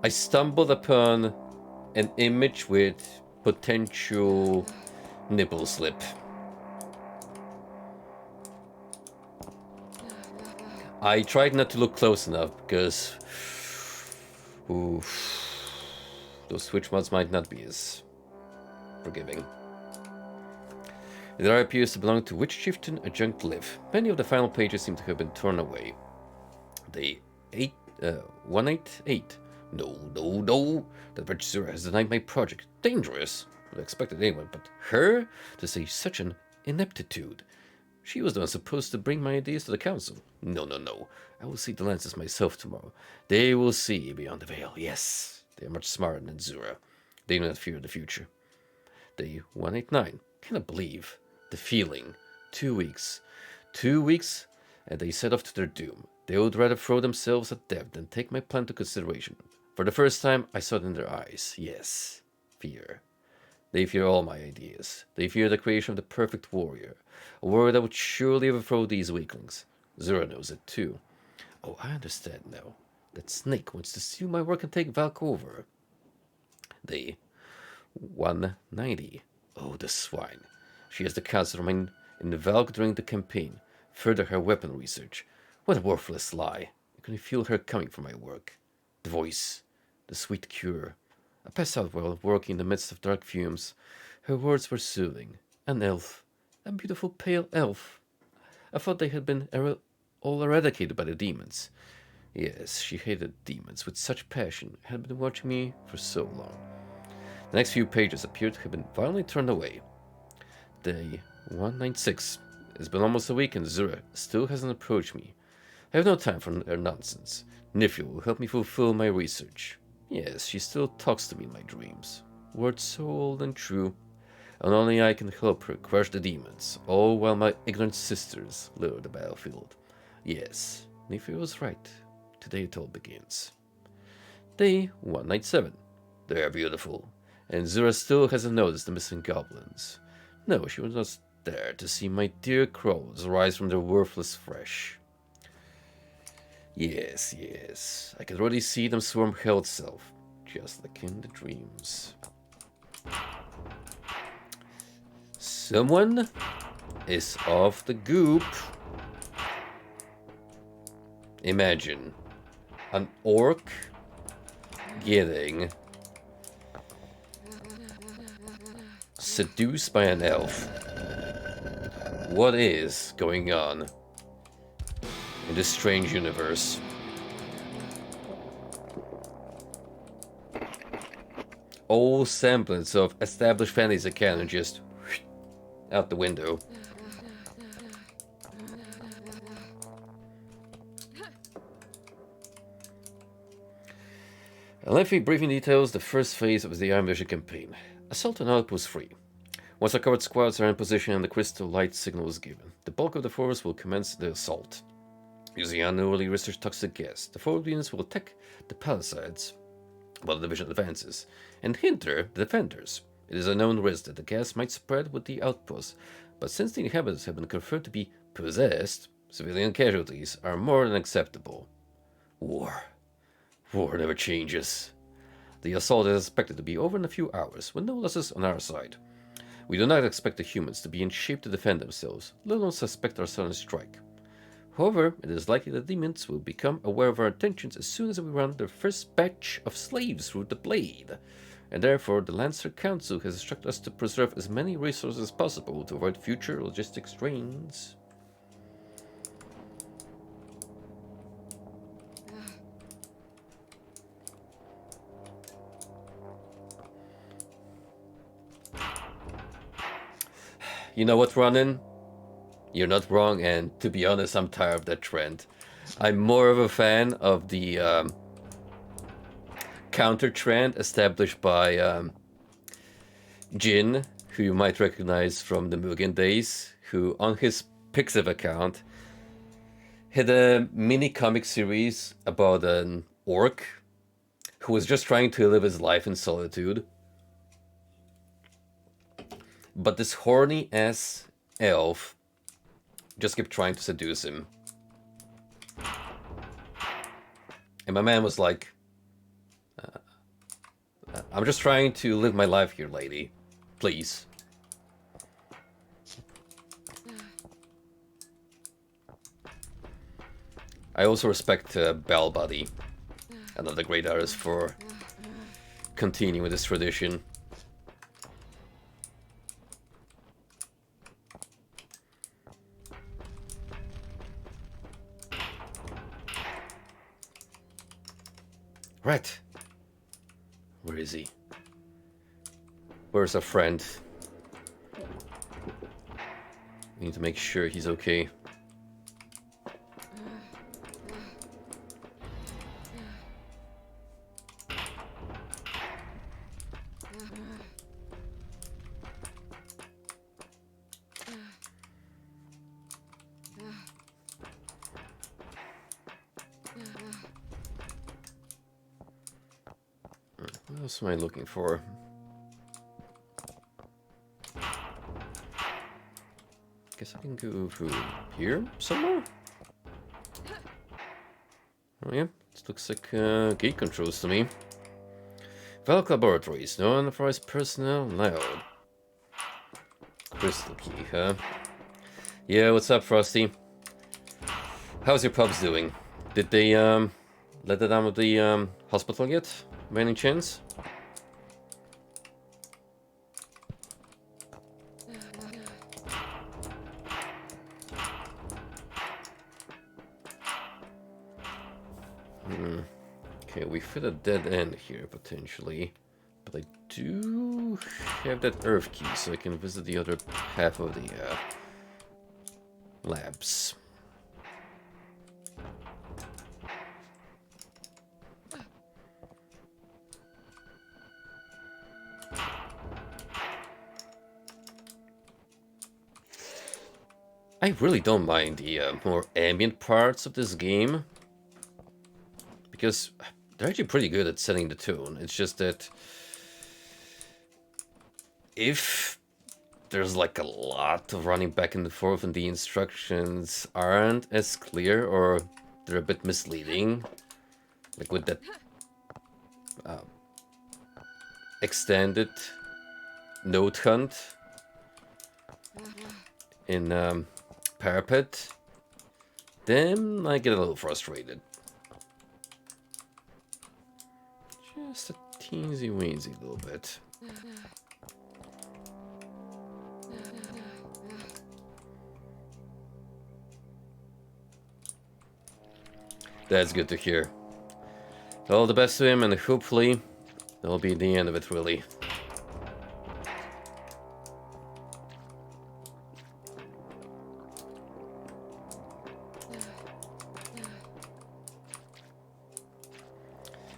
I stumbled upon an image with potential nipple slip. I tried not to look close enough because those switch mods might not be as forgiving. The art appears to belong to Witch Chieftain Adjunct Liv. Many of the final pages seem to have been torn away. The 188. No. That Regisseur has denied my project. Dangerous. Would have expected anyone but her to say such an ineptitude. She was the one supposed to bring my ideas to the council. No. I will see the Lances myself tomorrow. They will see beyond the veil. Yes, they are much smarter than Zura. They do not fear the future. Day 189. Cannot believe the feeling. 2 weeks. 2 weeks, and they set off to their doom. They would rather throw themselves at death than take my plan into consideration. For the first time, I saw it in their eyes. Yes, fear. They fear all my ideas. They fear the creation of the perfect warrior. A warrior that would surely overthrow these weaklings. Zura knows it too. Oh, I understand now. That Snake wants to steal my work and take Valk over. They 190. Oh, the swine. She has the cancer mine in the Valk during the campaign. Further her weapon research. What a worthless lie. I can feel her coming from my work. The voice. The sweet cure. I passed out while working in the midst of dark fumes. Her words were soothing. An elf. A beautiful pale elf. I thought they had been all eradicated by the demons. Yes, she hated demons with such passion, had been watching me for so long. The next few pages appeared to have been violently turned away. Day 196. It's been almost a week and Zura still hasn't approached me. I have no time for her nonsense. Nifio will help me fulfill my research. Yes, she still talks to me in my dreams. Words so old and true. And only I can help her crush the demons, all while my ignorant sisters lure the battlefield. Yes, Nifio was right. Today it all begins. Day 197. They are beautiful, and Zura still hasn't noticed the missing goblins. No, she was not there to see my dear crows rise from their worthless flesh. Yes, yes, I can already see them swarm hell itself, just like in the dreams. Someone is off the goop. Imagine an orc getting seduced by an elf. What is going on in this strange universe? All semblance of established fantasy canon just out the window. A lengthy briefing details the first phase of the Iron Vision campaign. Assault on Outpost 3. Once our covered squads are in position and the crystal light signal is given, the bulk of the force will commence the assault. Using annually researched toxic gas, the forward units will attack the palisades while the division advances, and hinder the defenders. It is a known risk that the gas might spread with the outpost, but since the inhabitants have been confirmed to be possessed, civilian casualties are more than acceptable. War. War never changes. The assault is expected to be over in a few hours, with no losses on our side. We do not expect the humans to be in shape to defend themselves, let alone suspect our sudden strike. However, it is likely that demons will become aware of our intentions as soon as we run their first batch of slaves through the blade, and therefore the Lancer Council has instructed us to preserve as many resources as possible to avoid future logistic strains. You know what, Ronan? You're not wrong, and to be honest, I'm tired of that trend. I'm more of a fan of the counter trend established by Jin, who you might recognize from the Mugen days, who on his Pixiv account had a mini comic series about an orc who was just trying to live his life in solitude. But this horny ass elf just kept trying to seduce him. And my man was like, I'm just trying to live my life here, lady. Please. I also respect Bellbuddy, another great artist, for continuing with this tradition. Right. Where is he? Where's our friend? We need to make sure he's okay. What else am I looking for? Guess I can go through here somewhere? Oh yeah, this looks like gate controls to me. Valk Laboratories, no unauthorized personnel allowed. Crystal key, huh? Yeah, what's up, Frosty? How's your pups doing? Did they, let it out of the, hospital yet? By any chance? Okay, we fit a dead end here, potentially. But I do have that Earth key, so I can visit the other half of the, labs. I really don't mind the more ambient parts of this game, because they're actually pretty good at setting the tone. It's just that if there's like a lot of running back and forth and the instructions aren't as clear or they're a bit misleading, like with that extended note hunt in Parapet, then I get a little frustrated. Just a teensy weensy little bit. That's good to hear. All the best to him, and hopefully that'll be the end of it, really.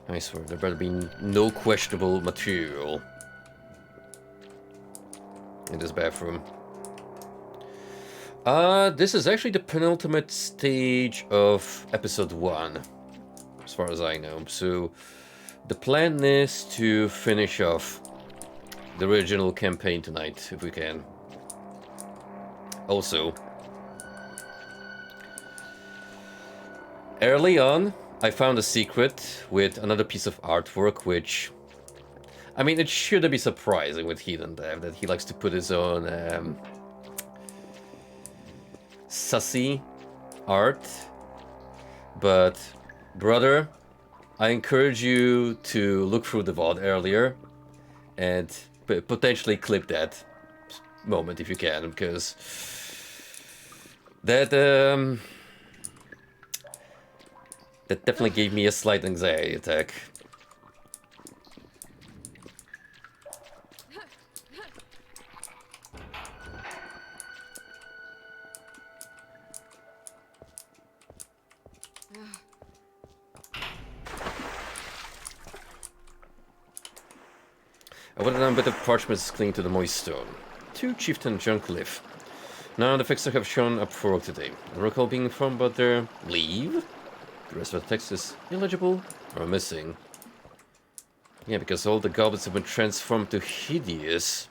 I swear, there better be no questionable material in this bathroom. This is actually the penultimate stage of episode 1, as far as I know. So, the plan is to finish off the original campaign tonight, if we can. Also, early on, I found a secret with another piece of artwork, which... I mean, it shouldn't be surprising with Hedon that he likes to put his own, sussy art. But, brother, I encourage you to look through the vault earlier and potentially clip that moment if you can, because that that definitely gave me a slight anxiety attack. I would have done a bit of parchments clinging to the moist stone. 2 Chieftain Junk live. Now the fixer have shown up for work today. I recall being informed about their leave. The rest of the text is illegible or missing. Yeah, because all the goblins have been transformed to hideous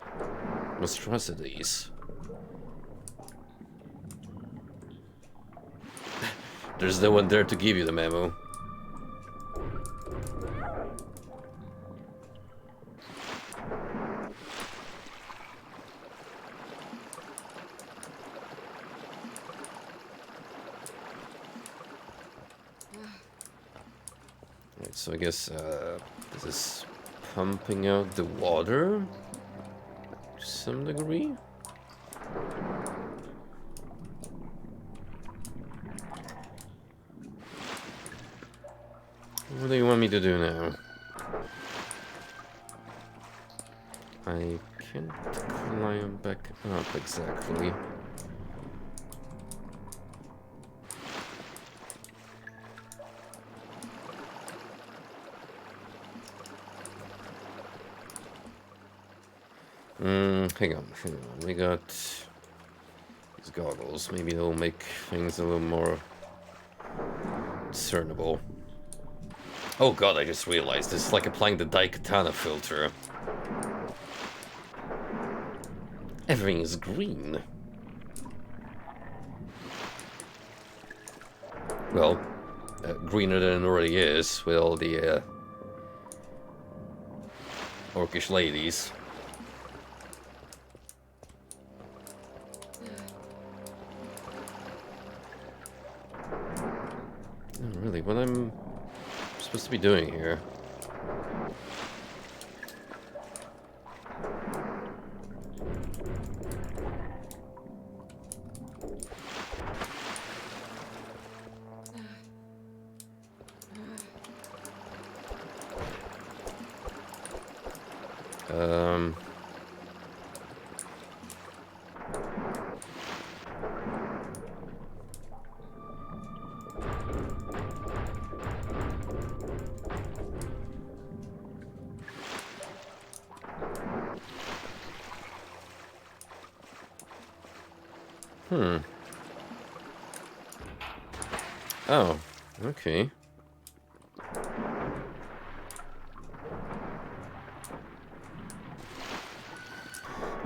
monstrosities. There's no one there to give you the memo. Right, so I guess this is pumping out the water to some degree. What do you want me to do now? I can't climb back up exactly. Hang on. We got these goggles. Maybe they'll make things a little more discernible. Oh god, I just realized this is like applying the Daikatana filter. Everything is green. Well, greener than it already is with all the orcish ladies. Not really, what I'm supposed to be doing here. Oh, okay.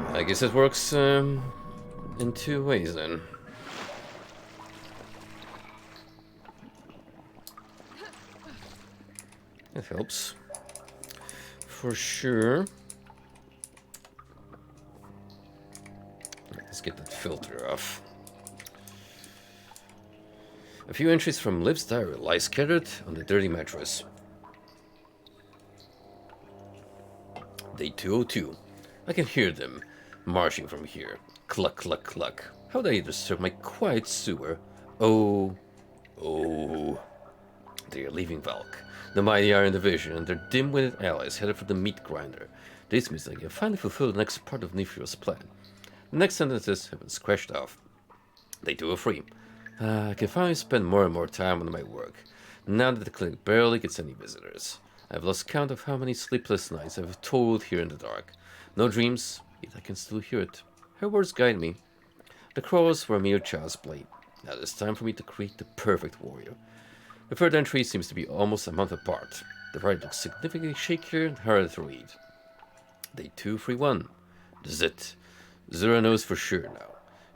I guess it works in two ways then. That helps. For sure. Let's get that filter off. A few entries from Liv's diary lie scattered on the dirty mattress. Day 202. I can hear them marching from here. Cluck, cluck, cluck. How they disturb my quiet sewer. Oh. They are leaving Valk, the mighty Iron Division, and their dim-witted allies headed for the meat grinder. This means they can finally fulfill the next part of Nifrio's plan. The next sentences have been scratched off. Day 203. I can finally spend more and more time on my work, now that the clinic barely gets any visitors. I've lost count of how many sleepless nights I've toiled here in the dark. No dreams, yet I can still hear it. Her words guide me. The crows were mere child's play. Now it's time for me to create the perfect warrior. The third entry seems to be almost a month apart. The writing looks significantly shakier and harder to read. Day 231. This is it. Zura knows for sure now.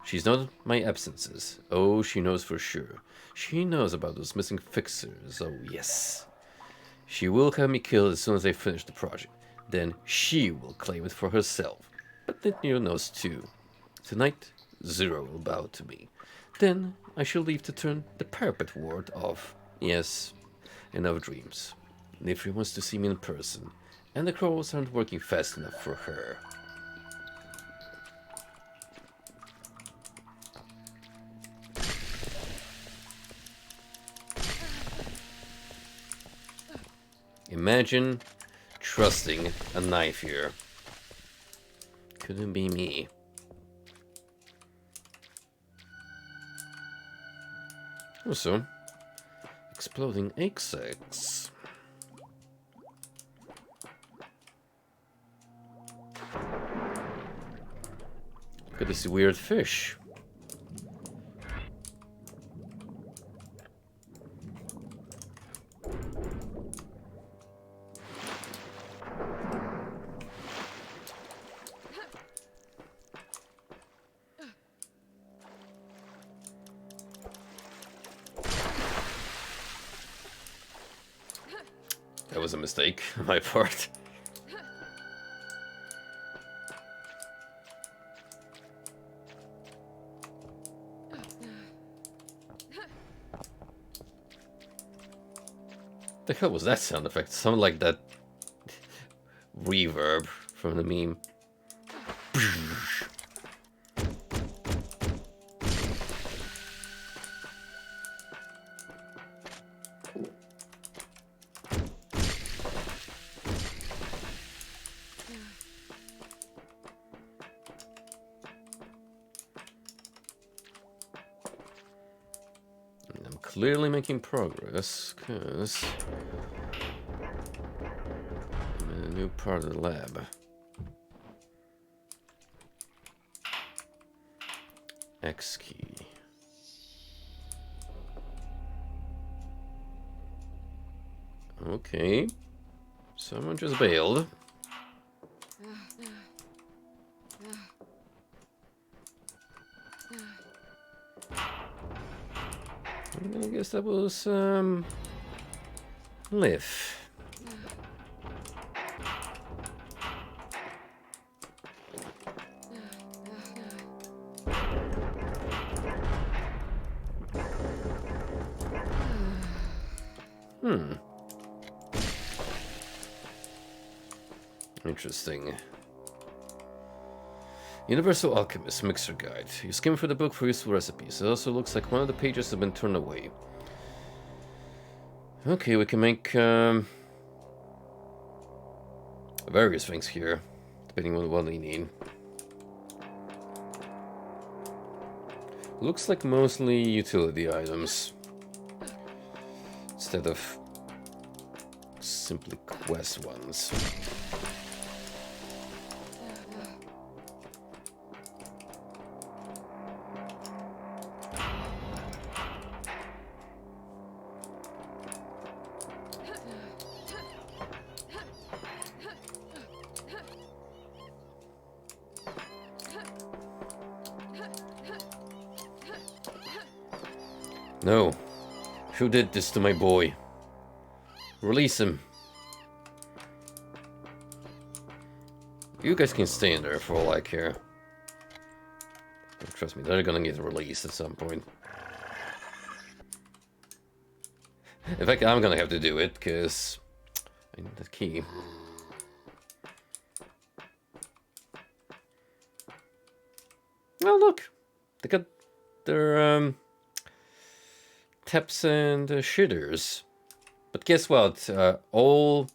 She's noted my absences. Oh, she knows for sure. She knows about those missing fixers. Oh, yes. She will have me killed as soon as I finish the project. Then she will claim it for herself. But Nitnir knows too. Tonight, Zura will bow to me. Then I shall leave to turn the parapet ward off. Yes, enough dreams. Nifri wants to see me in person, and the crows aren't working fast enough for her. Imagine trusting a knife here. Couldn't be me. Also, exploding egg sacs. Look at this weird fish. That was a mistake on my part. The hell was that sound effect? Sounded like that reverb from the meme. Clearly making progress, because I'm in a new part of the lab. X key. Okay. Someone just bailed. I guess that was, Liv. Interesting. Universal Alchemist Mixer Guide. You skim through the book for useful recipes. It also looks like one of the pages has been turned away. Okay, we can make various things here, depending on what we need. Looks like mostly utility items, instead of simply quest ones. No. Who did this to my boy? Release him. You guys can stay in there for all I care. Trust me, they're gonna get released at some point. In fact, I'm gonna have to do it, because I need the key. Oh, look! They got their, taps and shitters. But guess what? All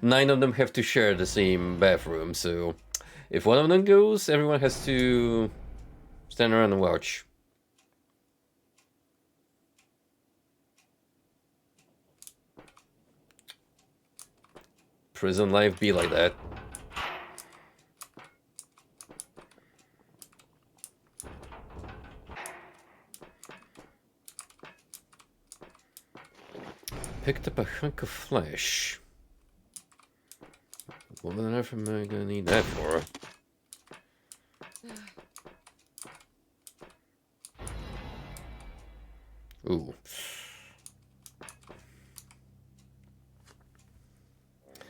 9 of them have to share the same bathroom, so if one of them goes, everyone has to stand around and watch. Prison life be like that. Picked up a hunk of flesh. What on earth am I gonna need that for? Ooh.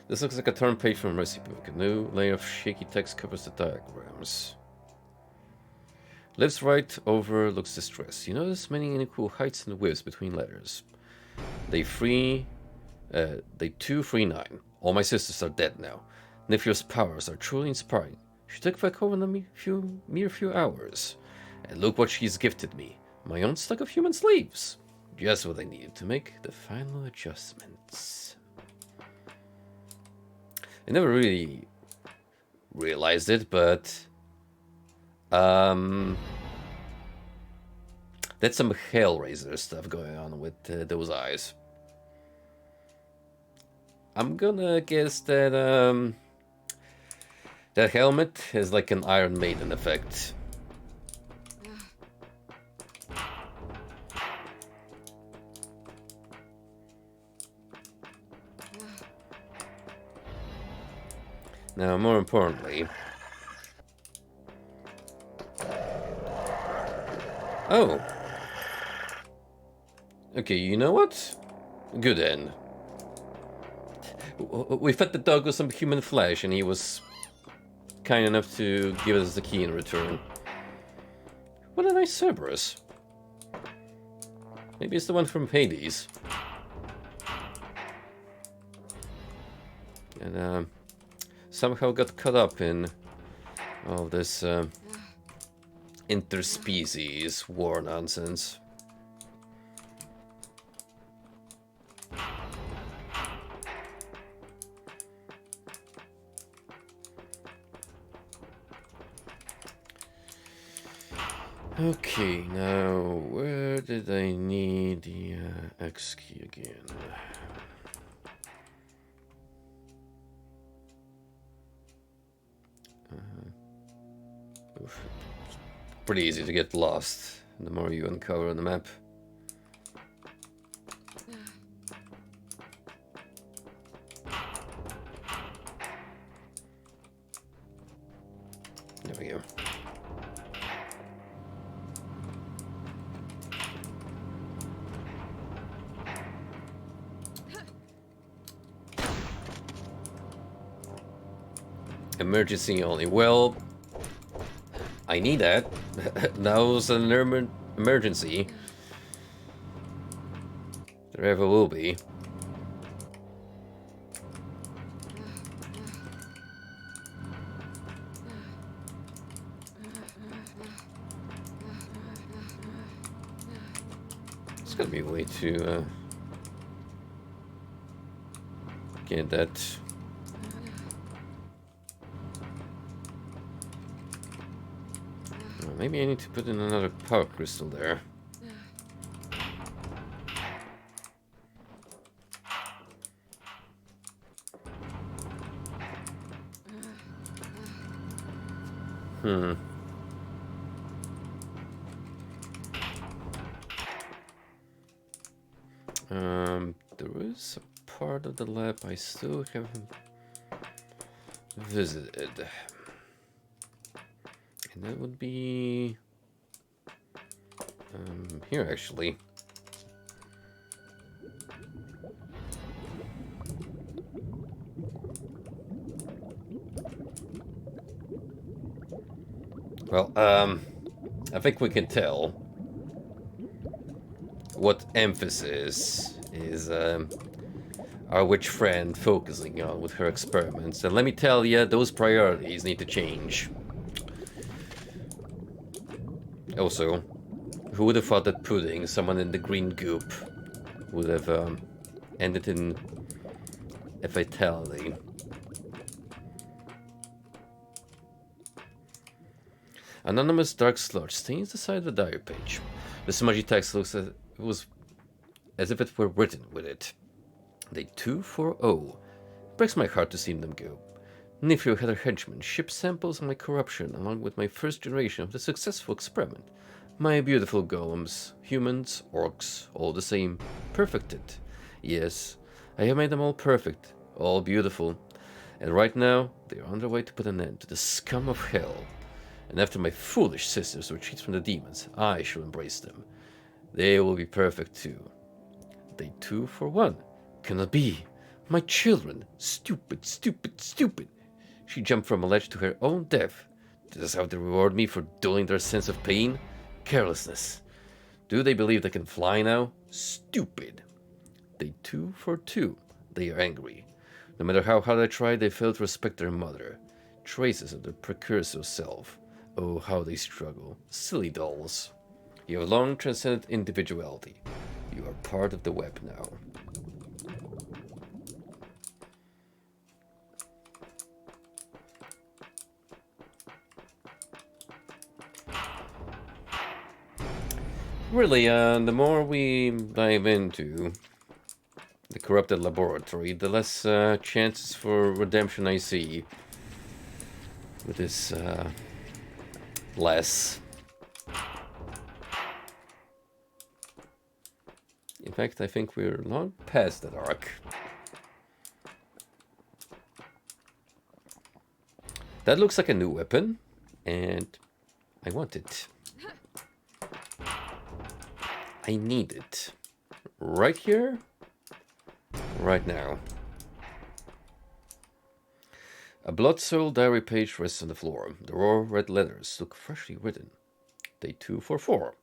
This looks like a turn page from a recipe book. A new layer of shaky text covers the diagrams. Lifts right over, looks distressed. You notice many unequal heights and widths between letters. Day 239. All my sisters are dead now. Nifio's powers are truly inspiring. She took back over in a mere few hours. And look what she's gifted me. My own stock of human slaves. Just what I needed to make the final adjustments. I never really realized it, but that's some Hellraiser stuff going on with those eyes. I'm gonna guess that that helmet has like an Iron Maiden effect. Now, more importantly... Oh! Okay, you know what? Good end. We fed the dog with some human flesh and he was kind enough to give us the key in return. What a nice Cerberus. Maybe it's the one from Hades. And somehow got caught up in all this interspecies war nonsense. Okay, now where did I need the X key again? Pretty easy to get lost the more you uncover on the map. There we go. Emergency only. Well, I need that. That was an emergency. There ever will be. It's gotta be a way to get that. Maybe I need to put in another power crystal there. There is a part of the lab I still haven't visited. And that would be here actually. Well, I think we can tell what emphasis is our witch friend focusing on with her experiments. And let me tell you, those priorities need to change. Also, who would have thought that putting someone in the green goop would have ended in a fatality? Anonymous dark sludge stains the side of the diary page. The smudgy text looks as if it were written with it. Day 240. Breaks my heart to see them go. Nifrio had her henchmen ship samples of my corruption along with my first generation of the successful experiment. My beautiful golems, humans, orcs, all the same, perfected. Yes, I have made them all perfect, all beautiful. And right now, they are on their way to put an end to the scum of hell. And after my foolish sisters retreat from the demons, I shall embrace them. They will be perfect too. Day 241. Cannot be. My children. Stupid, stupid, stupid. She jumped from a ledge to her own death. This is how they reward me for dulling their sense of pain? Carelessness. Do they believe they can fly now? Stupid. Day 242. They are angry. No matter how hard I try, they fail to respect their mother. Traces of their precursor self. Oh, how they struggle. Silly dolls. You have long transcended individuality. You are part of the web now. Really, the more we dive into the corrupted laboratory, the less chances for redemption I see. With this less. In fact, I think we're long past that arc. That looks like a new weapon, and I want it. I need it. Right here, right now. A blood-soiled diary page rests on the floor. The raw red letters look freshly written. Day 244.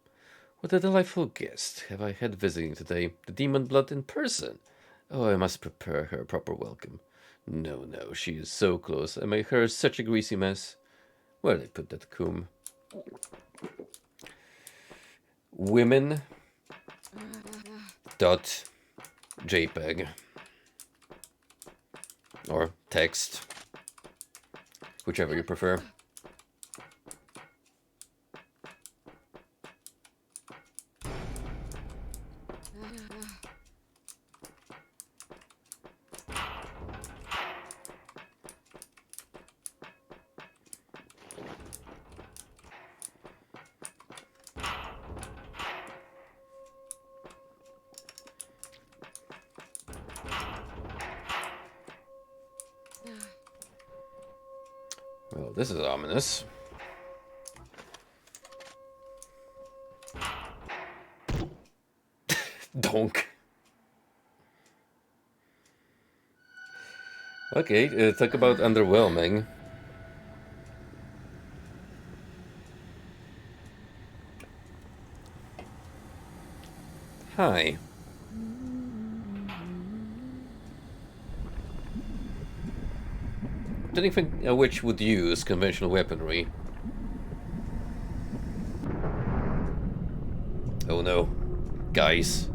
What a delightful guest have I had visiting today. The demon blood in person. Oh, I must prepare her a proper welcome. No, no, she is so close. I make her such a greasy mess. Where did I put that comb? Women. .jpeg. Or text. Whichever you prefer. Well, this is ominous. Donk. Okay, talk about underwhelming. Hi. anything a witch would use conventional weaponry. Oh no. Guys.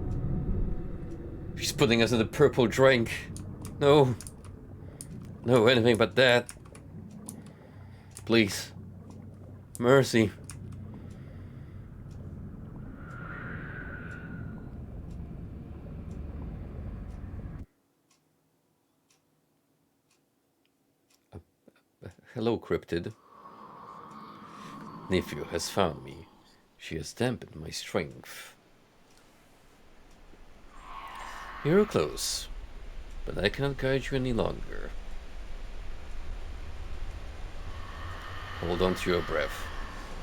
She's putting us in the purple drink. No. No, anything but that. Please. Mercy. Hello, cryptid. Nephew has found me. She has dampened my strength. You're close, but I cannot guide you any longer. Hold on to your breath.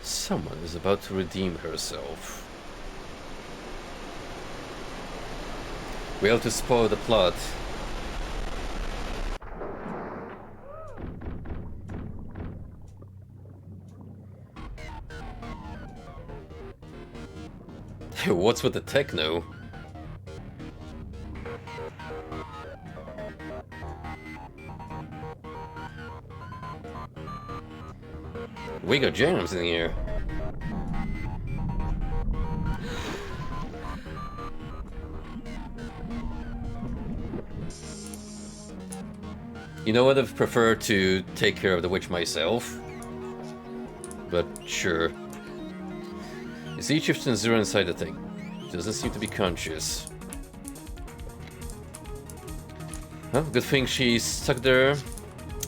Someone is about to redeem herself. We have to spoil the plot. What's with the techno? We got jams in here. You know what? I'd prefer to take care of the witch myself. But sure. Is each of zero inside the thing? Doesn't seem to be conscious. Well, good thing she's stuck there.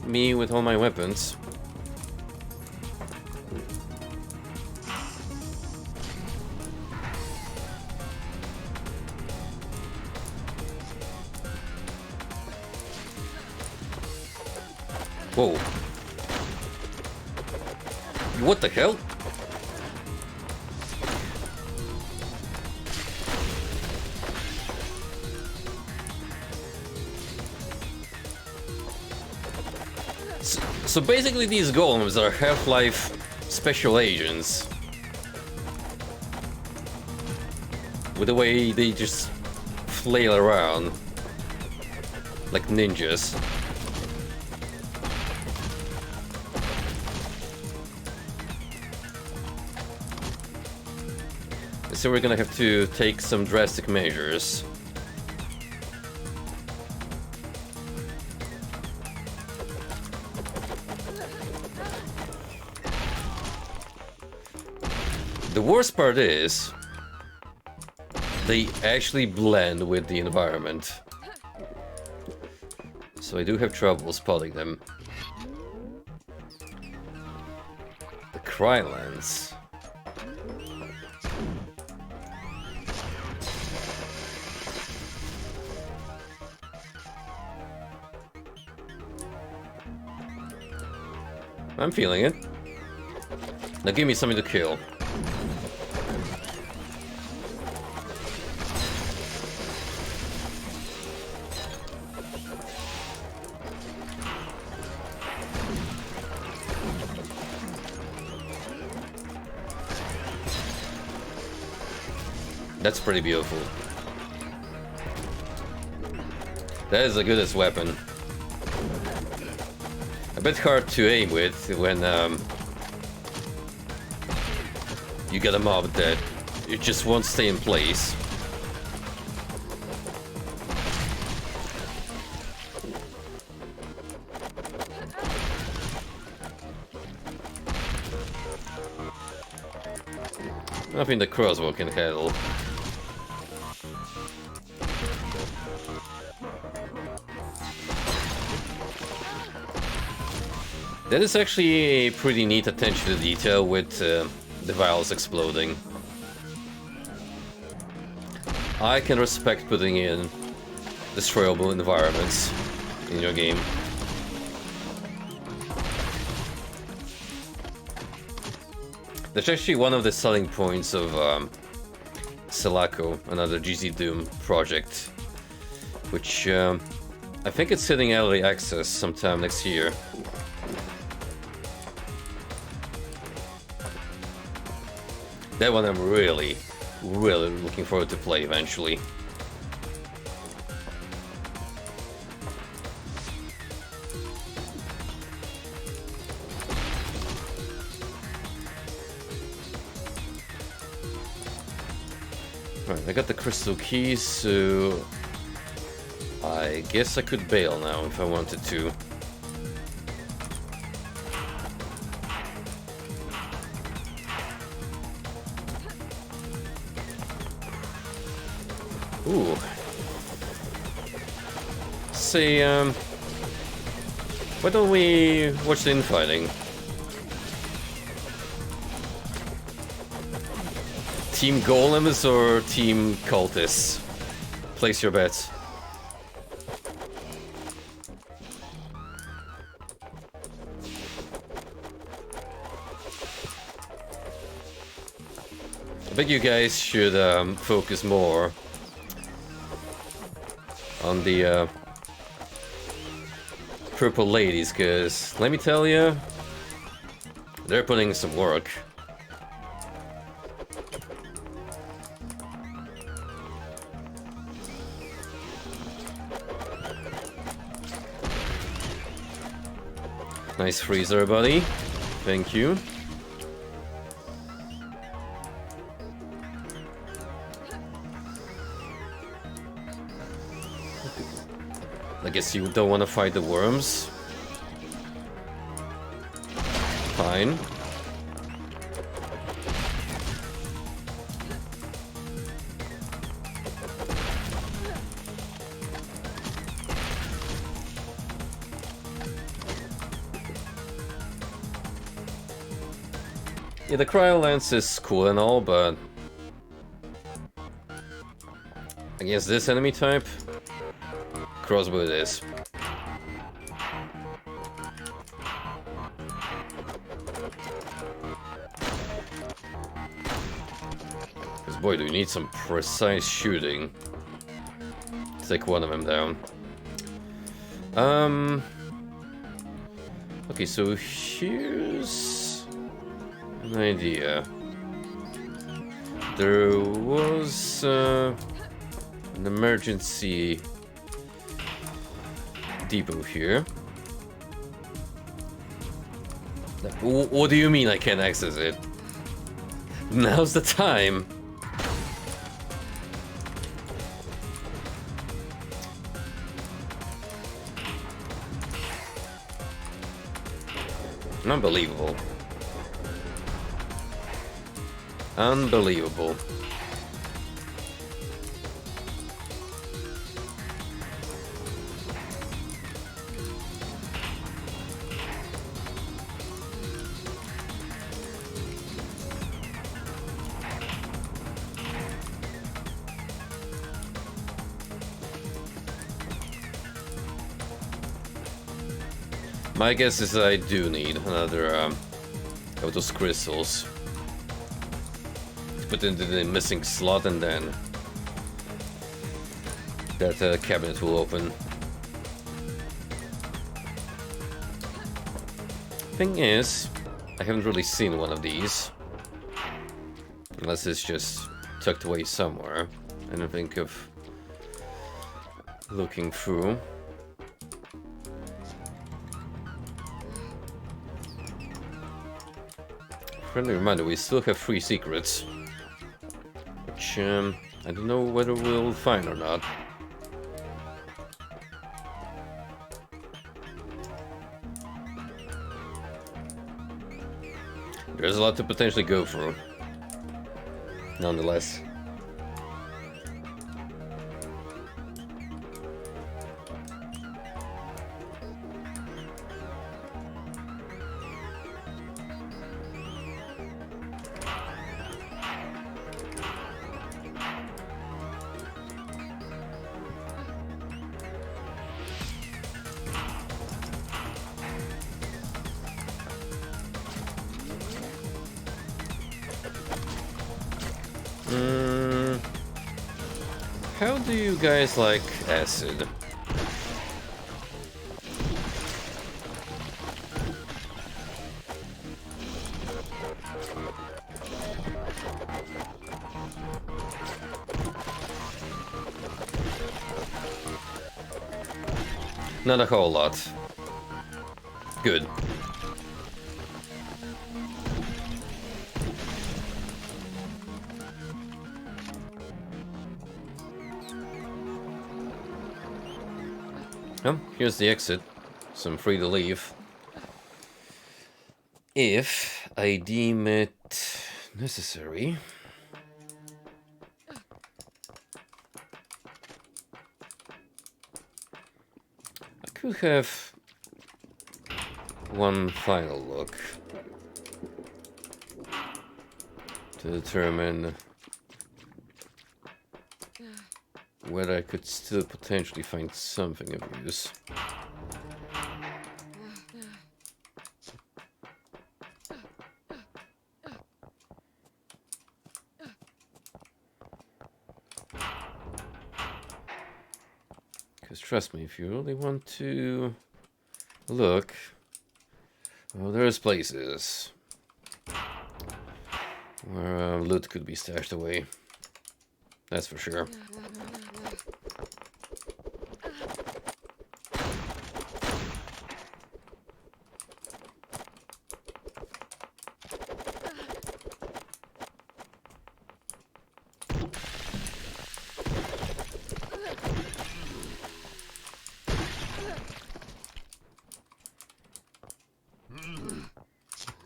Me with all my weapons. Whoa. What the hell? So basically these golems are Half-Life special agents. With the way they just flail around like ninjas. So we're gonna have to take some drastic measures. The worst part is, they actually blend with the environment. So I do have trouble spotting them. The Krylands. I'm feeling it. Now give me something to kill. That's pretty beautiful. That is the goodest weapon. A bit hard to aim with when you get a mob that it just won't stay in place. Nothing the crossbow can handle. That is actually a pretty neat attention to detail with the vials exploding. I can respect putting in destroyable environments in your game. That's actually one of the selling points of Selaco, another GZ Doom project, which I think it's hitting early access sometime next year. That one I'm really looking forward to play eventually. Right, I got the crystal keys, so I guess I could bail now if I wanted to. Ooh. Say, why don't we watch the infighting? Team Golems or Team Cultists? Place your bets. I bet you guys should focus more on the purple ladies, because let me tell you, they're putting in some work. Nice freezer, buddy. Thank you. I guess you don't want to fight the worms. Fine. Yeah, the cryo lance is cool and all, but against this enemy type, crossbow it is. Because boy, do you need some precise shooting to take one of them down. Okay, so here's an idea. There was an emergency depot here. What do you mean I can't access it? Now's the time. Unbelievable. Unbelievable. My guess is I do need another of those crystals to put into the missing slot, and then that cabinet will open. Thing is, I haven't really seen one of these, unless it's just tucked away somewhere. I don't think of looking through. Friendly reminder, we still have 3 secrets, which I don't know whether we'll find or not. There's a lot to potentially go through, nonetheless. How do you guys like acid? Not a whole lot. Good. Well, here's the exit, so I'm free to leave. If I deem it necessary. I could have one final look to determine whether I could still potentially find something of use. Because trust me, if you really want to look, well, there's places where loot could be stashed away. That's for sure.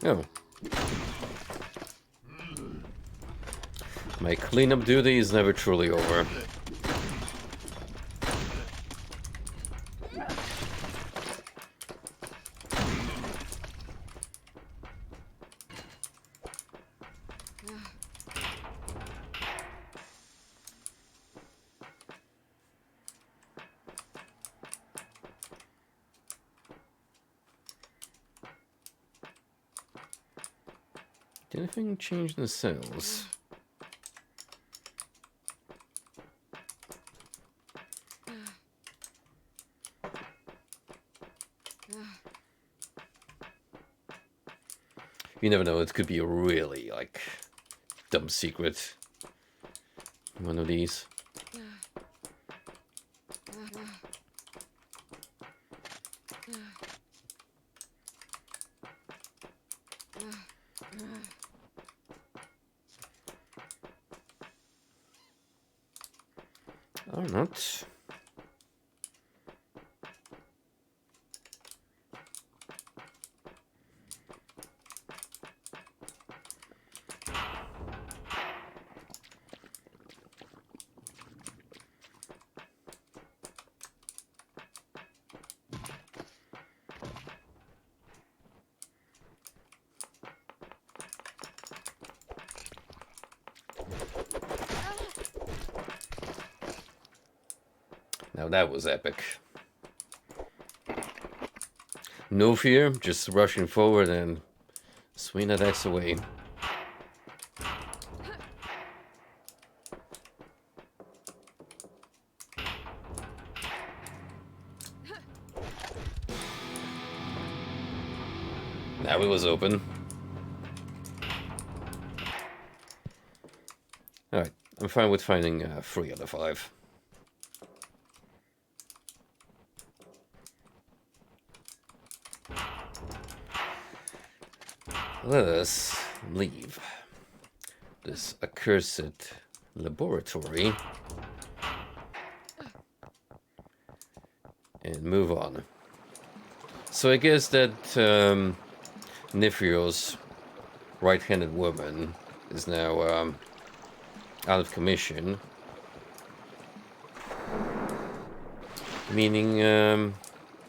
Oh. My cleanup duty is never truly over. Did anything change in the cells? You never know, it could be a really, like, dumb secret. One of these. Or not. Now that was epic. No fear, just rushing forward and swing that axe away. Now it was open. Alright, I'm fine with finding 3 out of 5. Let us leave this accursed laboratory and move on. So I guess that Nifrio's right-handed woman is now out of commission. Meaning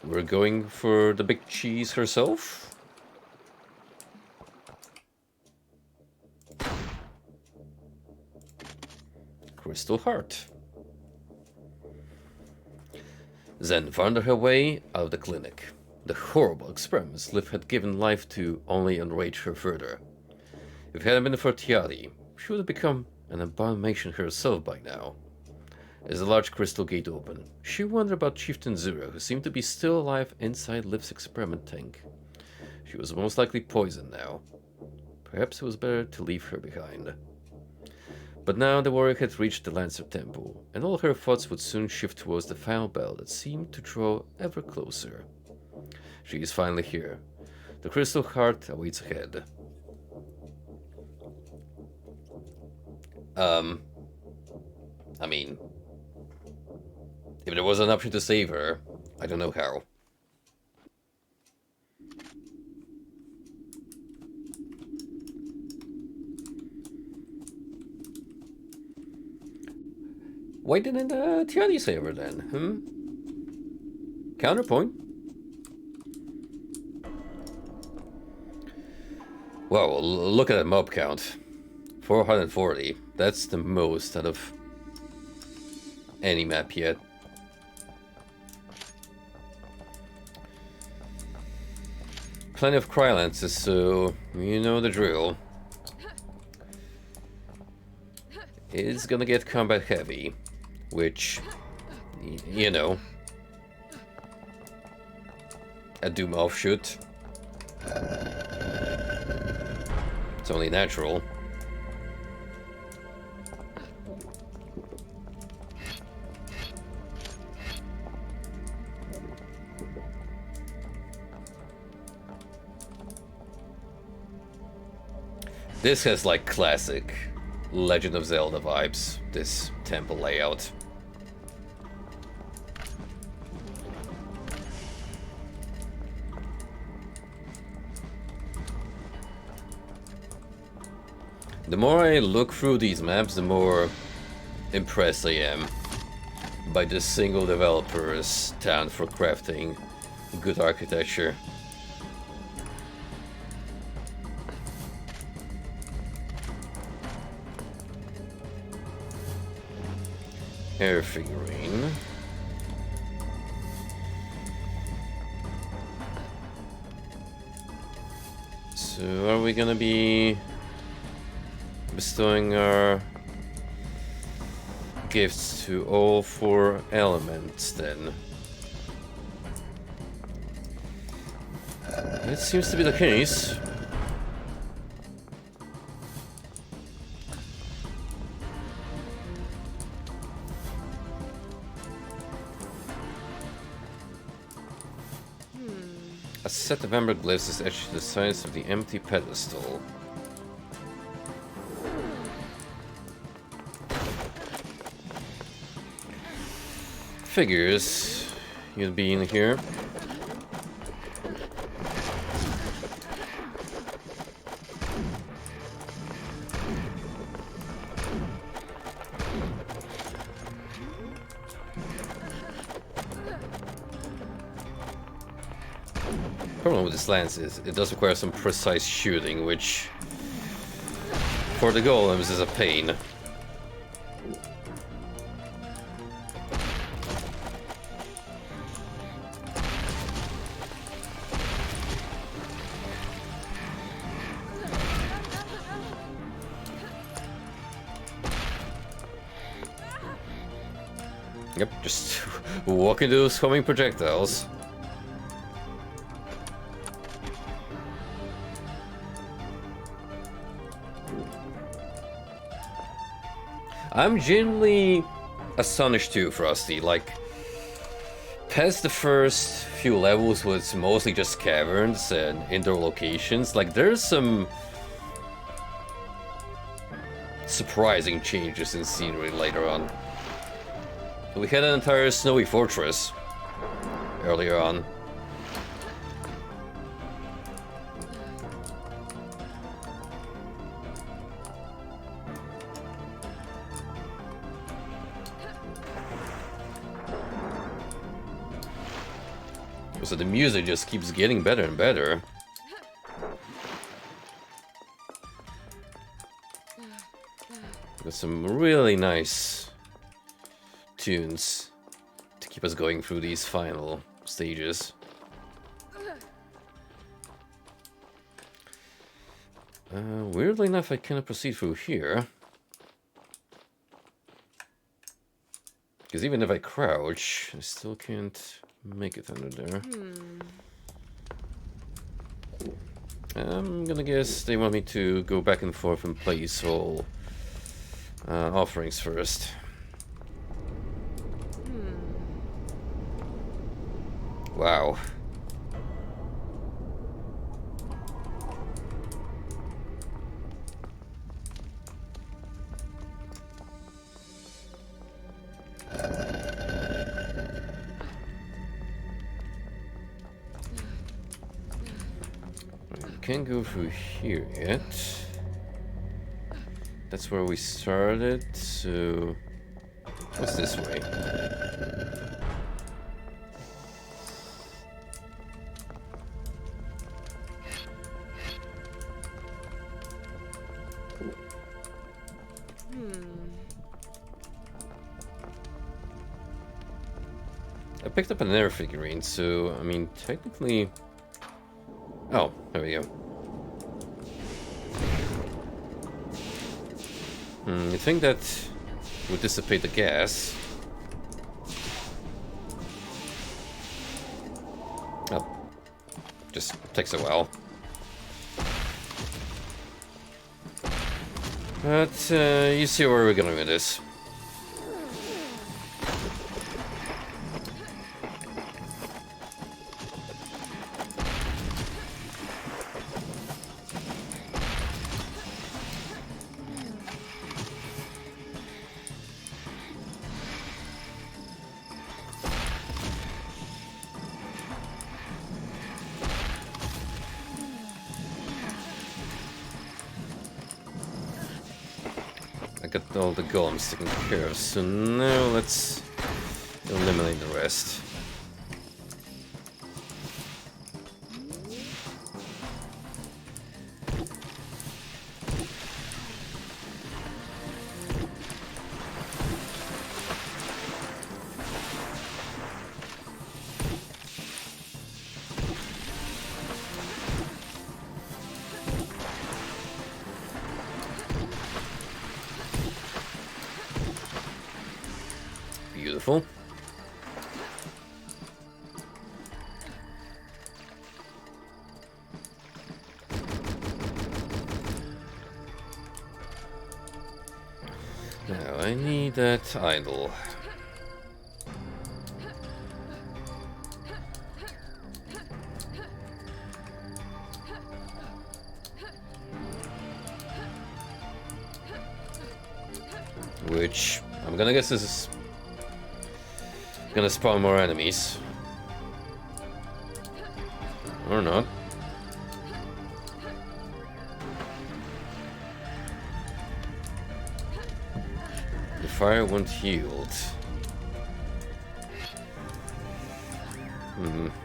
we're going for the big cheese herself? Crystal Heart. Zen found her way out of the clinic. The horrible experiments Liv had given life to only enraged her further. If it hadn't been for Tiari, she would have become an abomination herself by now. As the large crystal gate opened, she wondered about Chieftain Zura, who seemed to be still alive inside Liv's experiment tank. She was most likely poisoned now. Perhaps it was better to leave her behind. But now the warrior had reached the Lancer Temple, and all her thoughts would soon shift towards the final bell that seemed to draw ever closer. She is finally here. The Crystal Heart awaits ahead. I mean, if there was an option to save her, I don't know how. Why didn't Tiani save her then? Counterpoint. Wow, look at that mob count. 440. That's the most out of any map yet. Plenty of Krylances, so you know the drill. It's gonna get combat heavy, which, you know, a Doom offshoot. It's only natural. This has like classic Legend of Zelda vibes, this temple layout. The more I look through these maps, the more impressed I am by the single developer's talent for crafting good architecture. Air figurine. So are we gonna be bestowing our gifts to all 4 elements then? It seems to be the case. A set of amber glyphs is etched to the sides of the empty pedestal. Figures you'd be in here. Problem with this lance is it does require some precise shooting, which for the golems is a pain. Yep, just walk into those homing projectiles. I'm genuinely astonished too, Frosty. Like, past the first few levels was mostly just caverns and indoor locations. Like, there's some surprising changes in scenery later on. We had an entire snowy fortress earlier on. So the music just keeps getting better and better. Got some really nice tunes to keep us going through these final stages. Weirdly enough, I cannot proceed through here. Because even if I crouch, I still can't make it under there. I'm gonna guess they want me to go back and forth and place all offerings first. Wow. can't go through here yet. That's where we started, so... What's this way? I picked up an air figurine, so, I mean, technically... Oh, there we go. You think that would dissipate the gas? Oh, just takes a while. But you see where we're going with this. Got all the golems taken care of, so now let's eliminate the rest. Beautiful. Now I need that idol. Which I'm gonna guess is gonna spawn more enemies. Or not. The fire won't yield.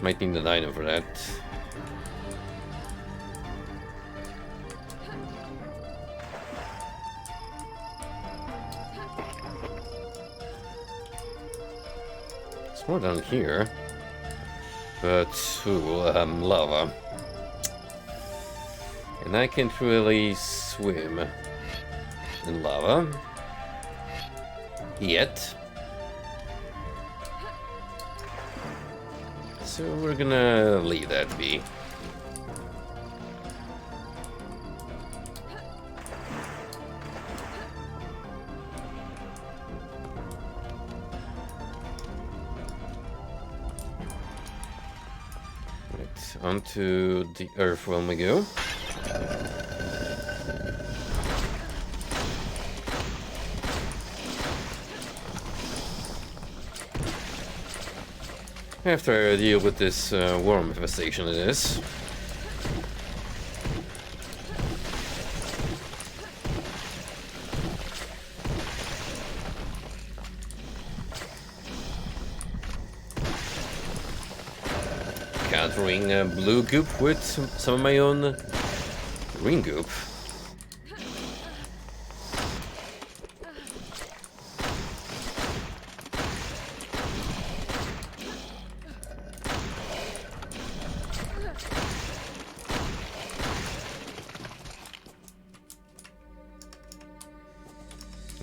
Might need an item for that. More down here, but lava, and I can't really swim in lava yet, so we're gonna leave that be. Onto the earth when we go. After I deal with this worm infestation it is. Countering blue goop with some of my own green goop.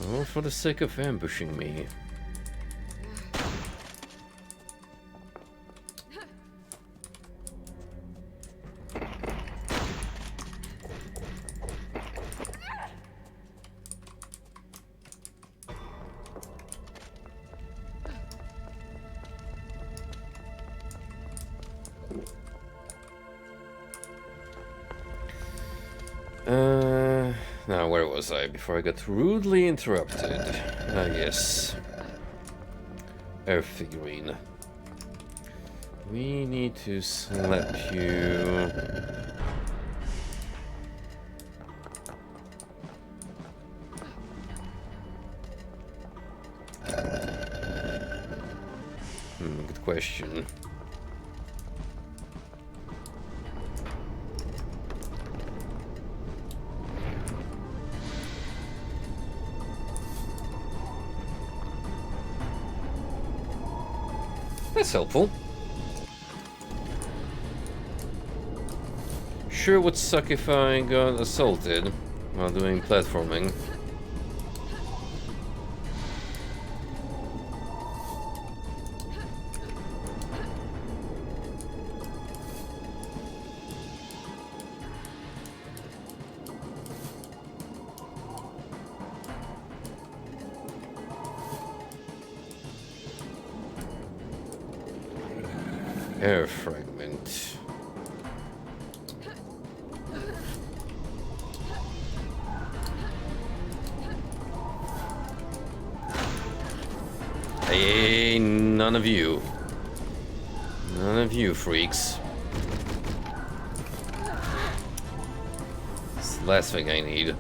All for the sake of ambushing me. Now, where was I before I got rudely interrupted? Yes. Air figurine. We need to slap you Good question. That's helpful. Sure would suck if I got assaulted while doing platforming. Air fragment. Hey, none of you. None of you freaks. It's the last thing I need.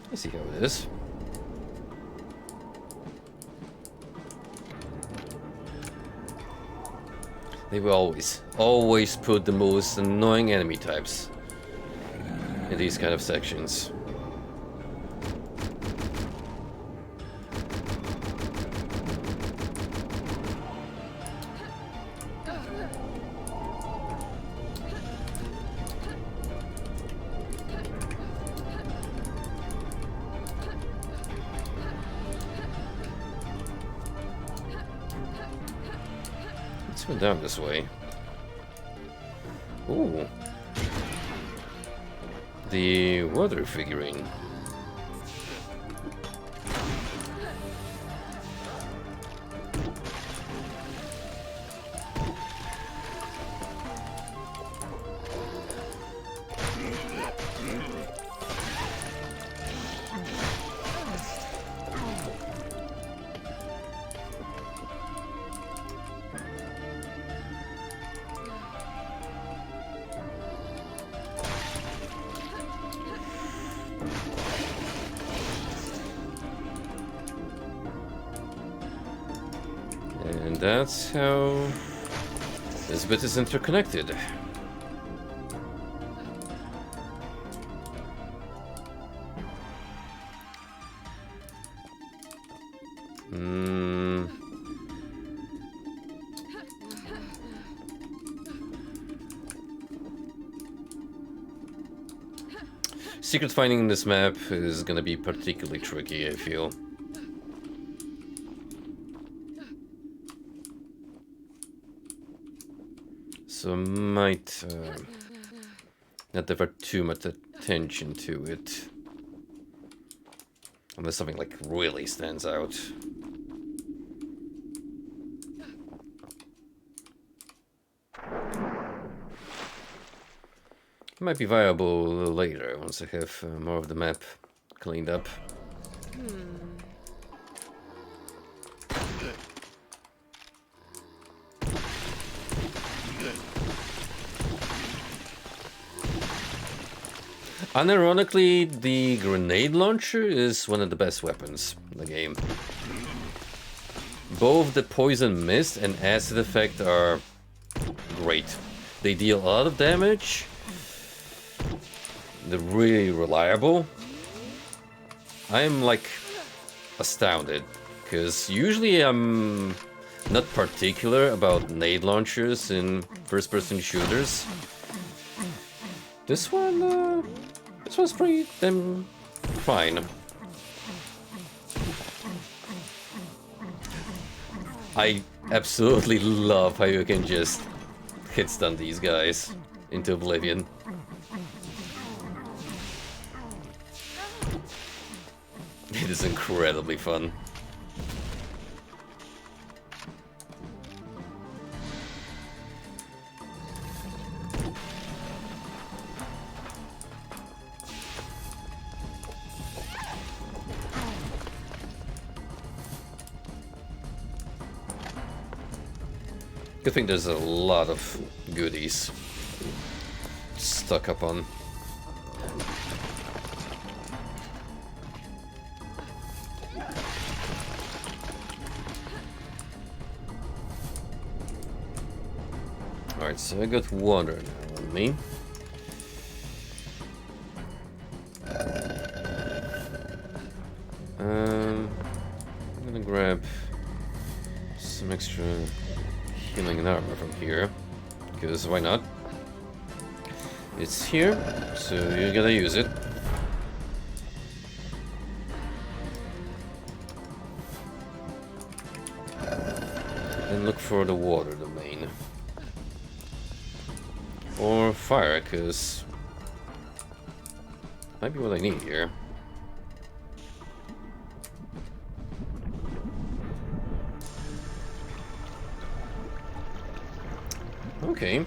I see how it is. They will always put the most annoying enemy types in these kind of sections. Let's go down this way. Ooh. The water figurine. And that's how this bit is interconnected. Secret finding this map is gonna be particularly tricky, I feel. So I might not divert too much attention to it. Unless something like really stands out. It might be viable a little later once I have more of the map cleaned up. Unironically, the grenade launcher is one of the best weapons in the game. Both the poison mist and acid effect are great. They deal a lot of damage. They're really reliable. I'm like astounded, because usually I'm not particular about nade launchers in first-person shooters. This one's pretty damn fine. I absolutely love how you can just hit stun these guys into oblivion. It is incredibly fun. Good thing there's a lot of goodies stuck up on. Alright, so I got water now on me. I'm gonna grab some extra healing and armor from here, because why not? It's here, so you gotta use it. And look for the water domain. Or fire, because might be what I need here. Okay.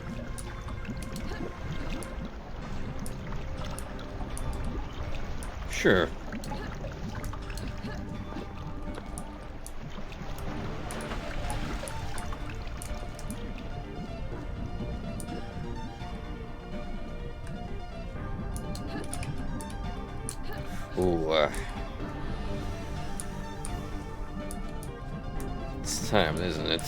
Sure. Ooh, it's time, isn't it?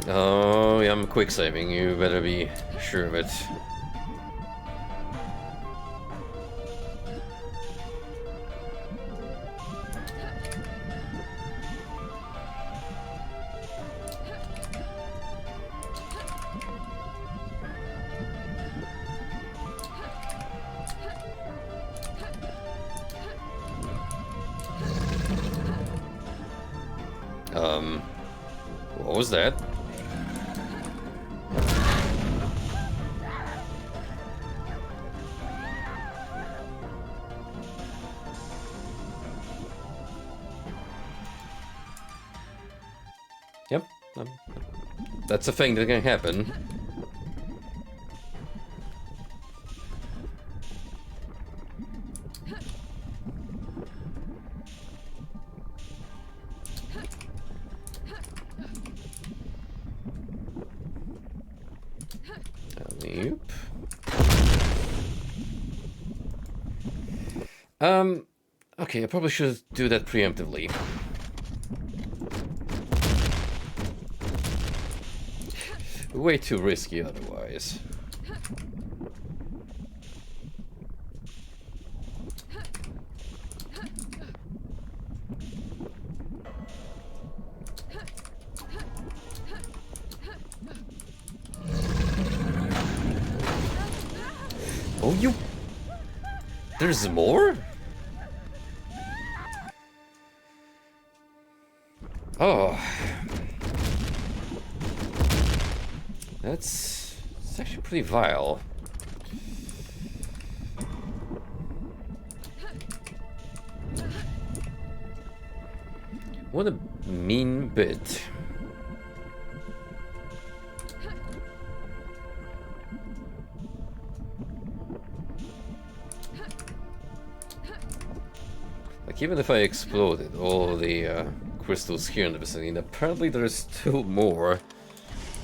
Oh, yeah, I'm quick saving. You better be sure of it. What was that? Yep, that's a thing that can happen. Okay, I probably should do that preemptively. Way too risky otherwise. Oh, you... There's more? Oh. It's actually pretty vile. What a mean bit. Like, even if I exploded all the crystals here in the vicinity, apparently there's still more.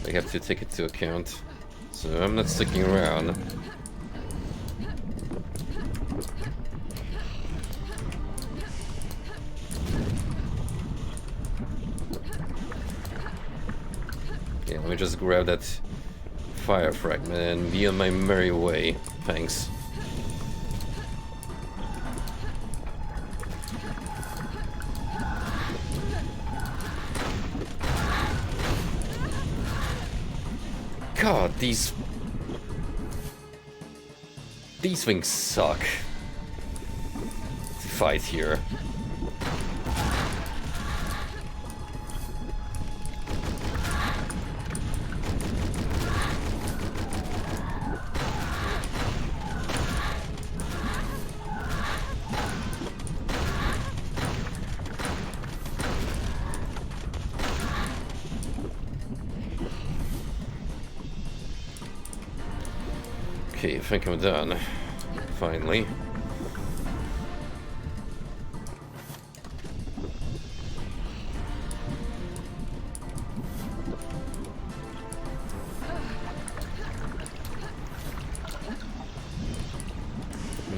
I have to take it into account, so I'm not sticking around. Yeah, let me just grab that fire fragment and be on my merry way. Thanks. God, these things suck to fight here. Okay, I think I'm done. Finally.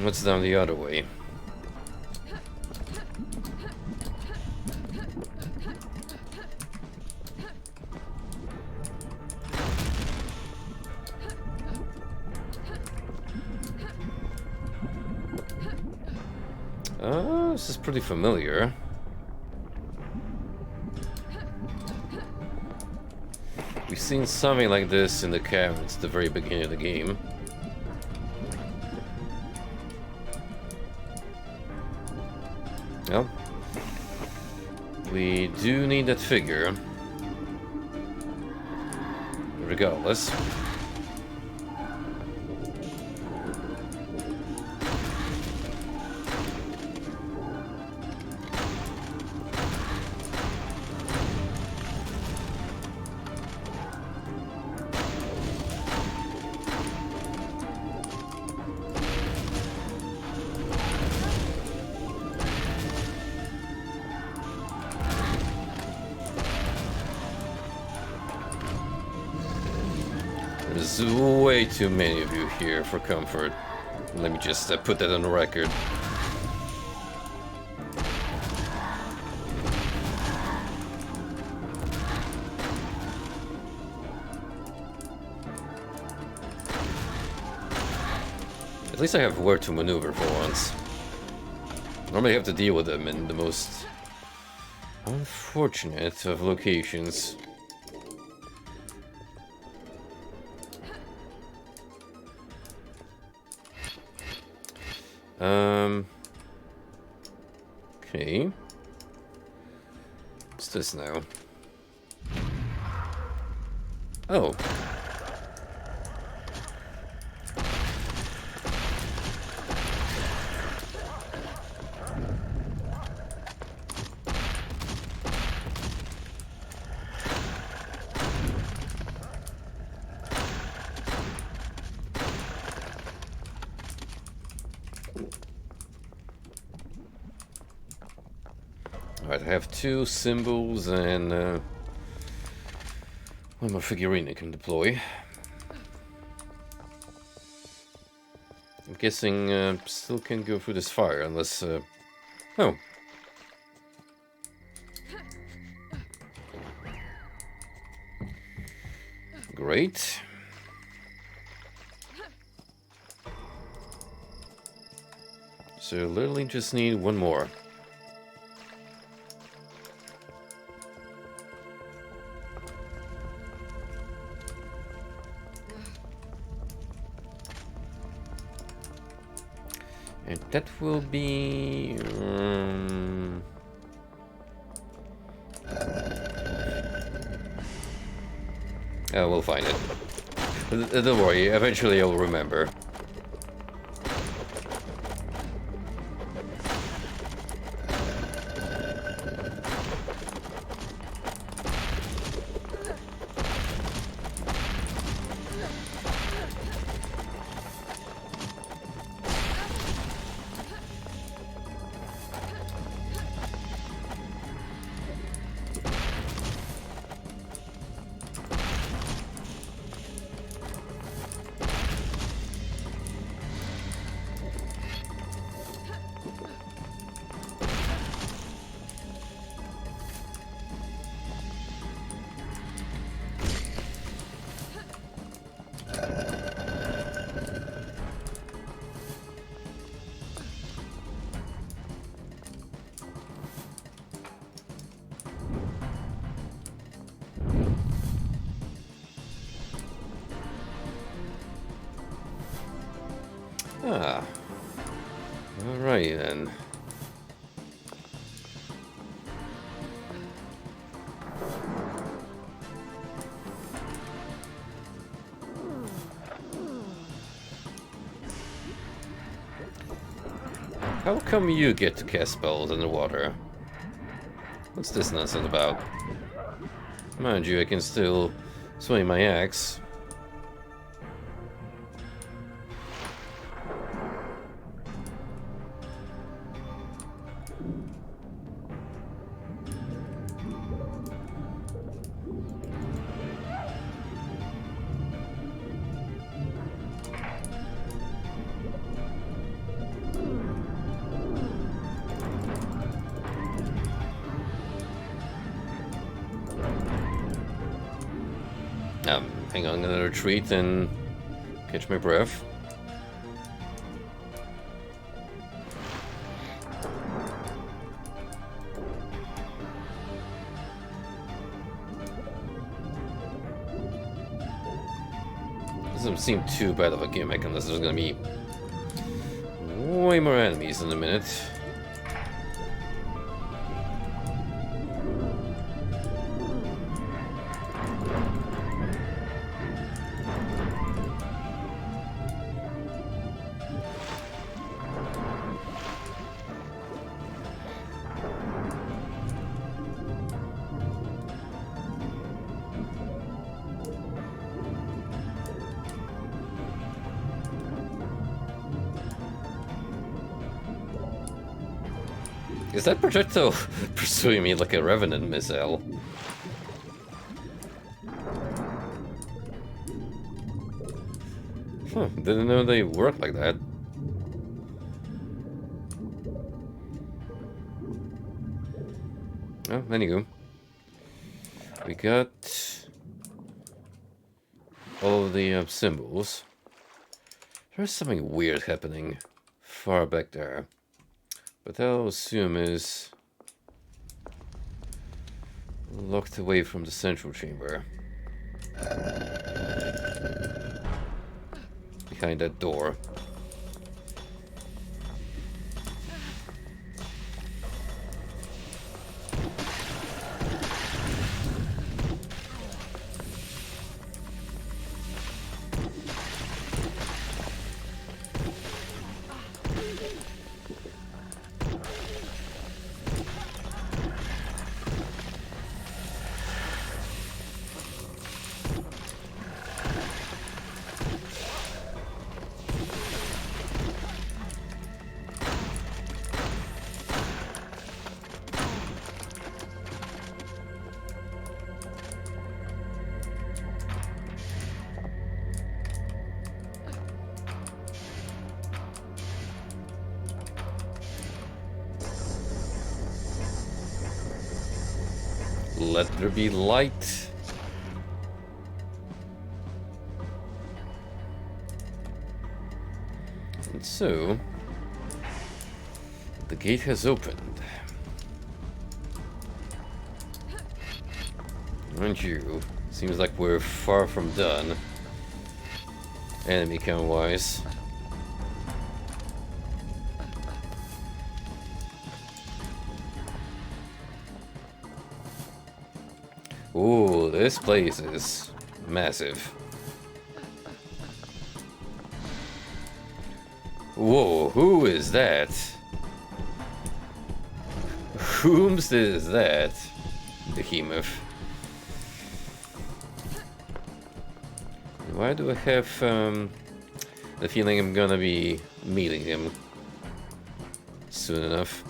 What's down the other way? This is pretty familiar. We've seen something like this in the camp at the very beginning of the game. Well, we do need that figure. Regardless. There's way too many of you here for comfort. Let me just put that on the record. At least I have where to maneuver for once. Normally I have to deal with them in the most unfortunate of locations. Okay. What's this now? Oh. Alright, I have 2 symbols and one more figurine I can deploy. I'm guessing still can't go through this fire unless... Oh. Great. So literally just need one more. And that will be... Oh, we'll find it. Don't worry, eventually I'll remember. Ah. Alright then. How come you get to cast spells underwater? What's this nonsense about? Mind you, I can still swing my axe. Hang on, I'm gonna retreat and catch my breath. Doesn't seem too bad of a gimmick unless there's gonna be way more enemies in a minute. Is that projectile pursuing me like a revenant missile? Huh, didn't know they work like that. Oh, anywho. We got all of the symbols. There's something weird happening far back there. But I'll assume is locked away from the central chamber. Behind that door. Let there be light. And so, the gate has opened. Aren't you? Seems like we're far from done. Enemy count wise. Ooh, this place is massive. Whoa, who is that? Whom's is that? Behemoth. Why do I have the feeling I'm gonna be meeting him soon enough?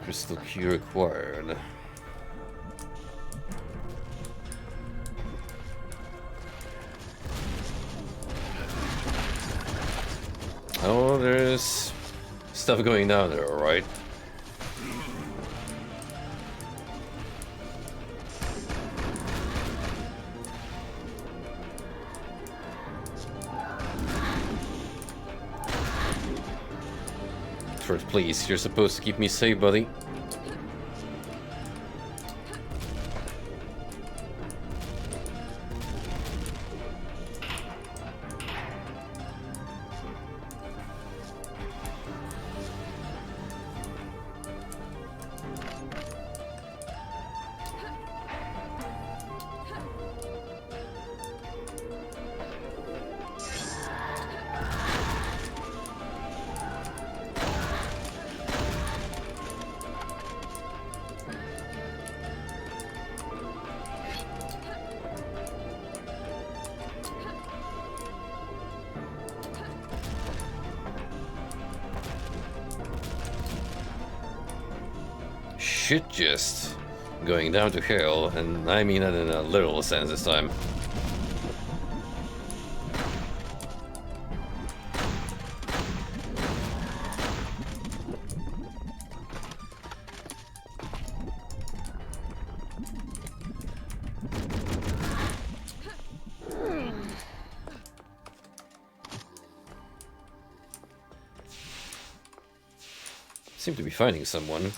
Crystal key required. Oh, there's stuff going down there, alright. First, please, you're supposed to keep me safe, buddy. shit just going down to hell, and I mean that in a literal sense this time. Seem to be finding someone.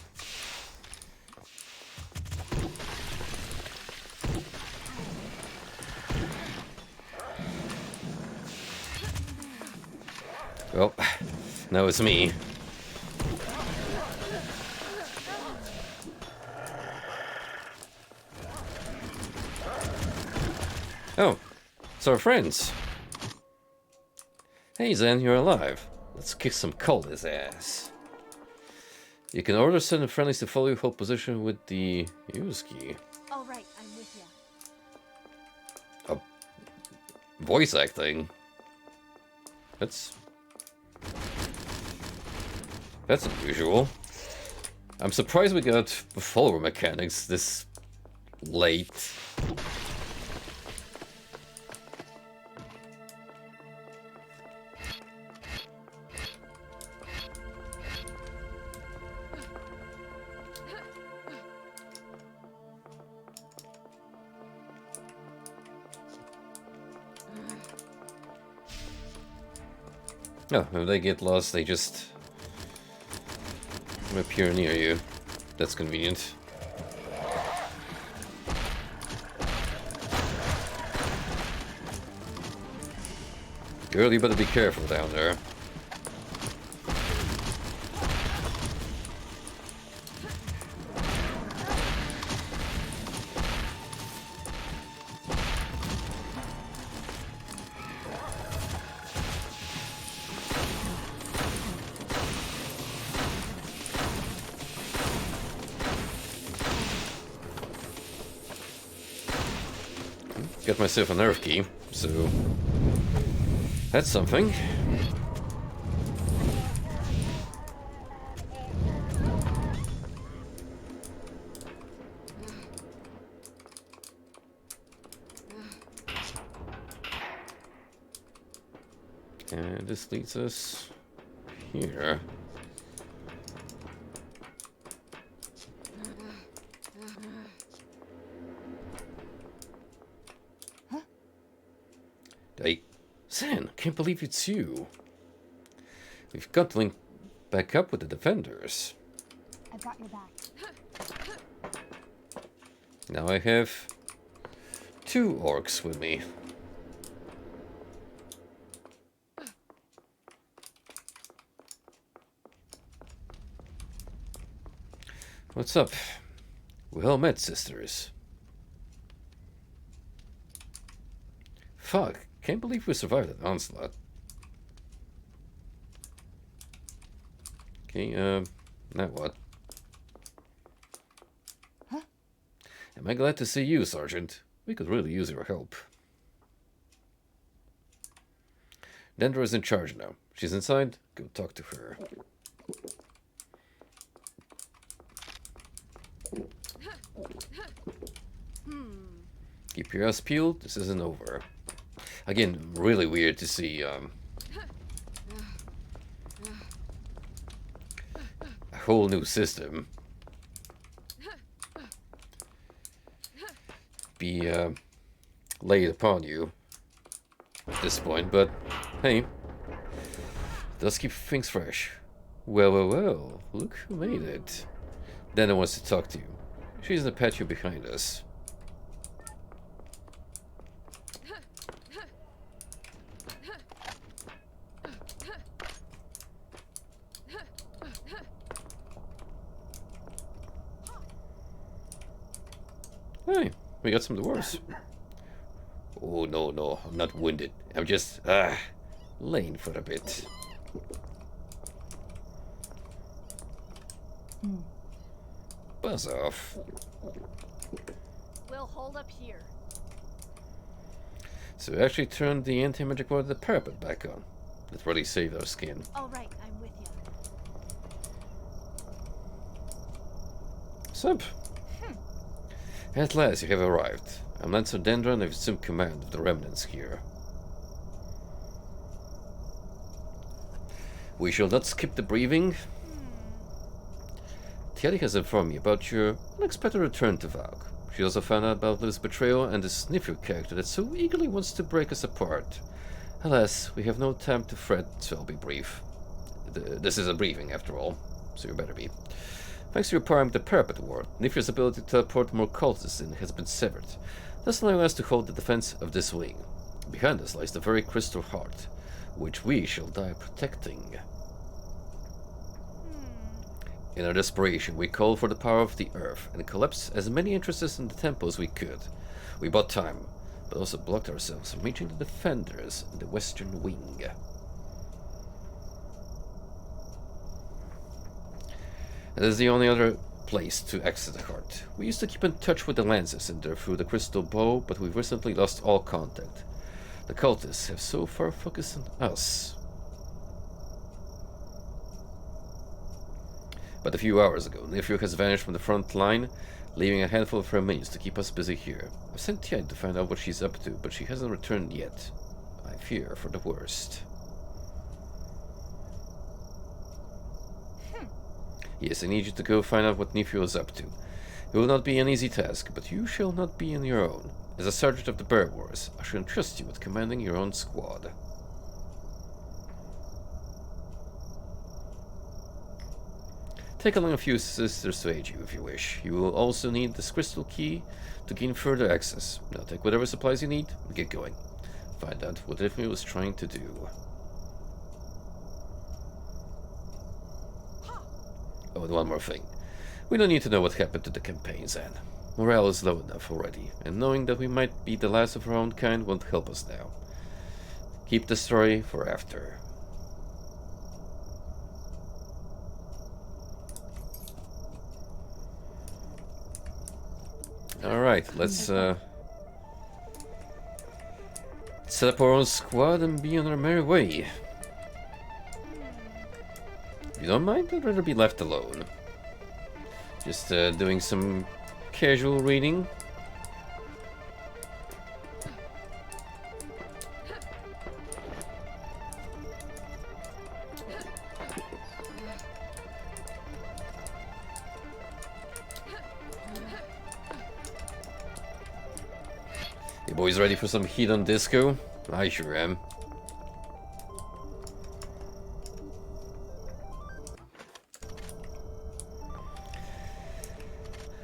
Well, now it's me. Oh, it's our friends. Hey Zen, you're alive. Let's kick some cultist ass. You can order certain friendlies to follow you, hold position with the use key. All right, I'm with you. Voice acting. That's unusual. I'm surprised we got follower mechanics this late. No, if they get lost, they just appear near you. That's convenient. Girl, you better be careful down there. Got myself a nerve key, so that's something. And this leads us here. San, can't believe it's you. We've got to link back up with the defenders. I've got your back. Now I have 2 orcs with me. What's up? Well met, sisters. Fuck. Can't believe we survived that onslaught. Okay, now what? Huh? Am I glad to see you, Sergeant? We could really use your help. Dendra is in charge now. She's inside. Go talk to her. Keep your ass peeled. This isn't over. Again, really weird to see a whole new system be laid upon you at this point, but hey, it does keep things fresh. Well, look who made it. Dana wants to talk to you. She's in the patio behind us. Hey, we got some dwarves. Oh, no, I'm not wounded. I'm just, laying for a bit. Buzz off. We'll hold up here. So we actually turned the anti-magic ward of the parapet back on. That really saved our skin. All right, I'm with you. Sup? At last you have arrived. I'm Lancer Dendron and I've assumed command of the remnants here. We shall not skip the briefing. Tiali has informed me about your unexpected return to Valk. She also found out about Liv's betrayal and this Nifir character that so eagerly wants to break us apart. Alas, we have no time to fret, so I'll be brief. This is a briefing, after all, so you better be. Thanks to your power with the Parapet Ward, Nifir's ability to teleport more cultists in has been severed, thus allowing us to hold the defense of this wing. Behind us lies the very crystal heart, which we shall die protecting. In our desperation, we called for the power of the earth and collapsed as many entrances in the temple as we could. We bought time, but also blocked ourselves from reaching the defenders in the western wing. That is the only other place to access the heart. We used to keep in touch with the Lancers in there through the crystal bow, but we've recently lost all contact. The cultists have so far focused on us. But a few hours ago, Nifir has vanished from the front line, leaving a handful of her minions to keep us busy here. I've sent Tian to find out what she's up to, but she hasn't returned yet. I fear for the worst. Yes, I need you to go find out what Nifir is up to. It will not be an easy task, but you shall not be on your own. As a sergeant of the Bear Wars, I shall entrust you with commanding your own squad. Take along a few sisters to aid you if you wish. You will also need this crystal key to gain further access. Now take whatever supplies you need and get going. Find out what Nifir was trying to do. Oh, and one more thing. We don't need to know what happened to the campaign's end. Morale is low enough already, and knowing that we might be the last of our own kind won't help us now. Keep the story for after. Alright, let's set up our own squad and be on our merry way. If you don't mind, I'd rather be left alone. Just doing some casual reading. You boys ready for some Hedon disco? I sure am.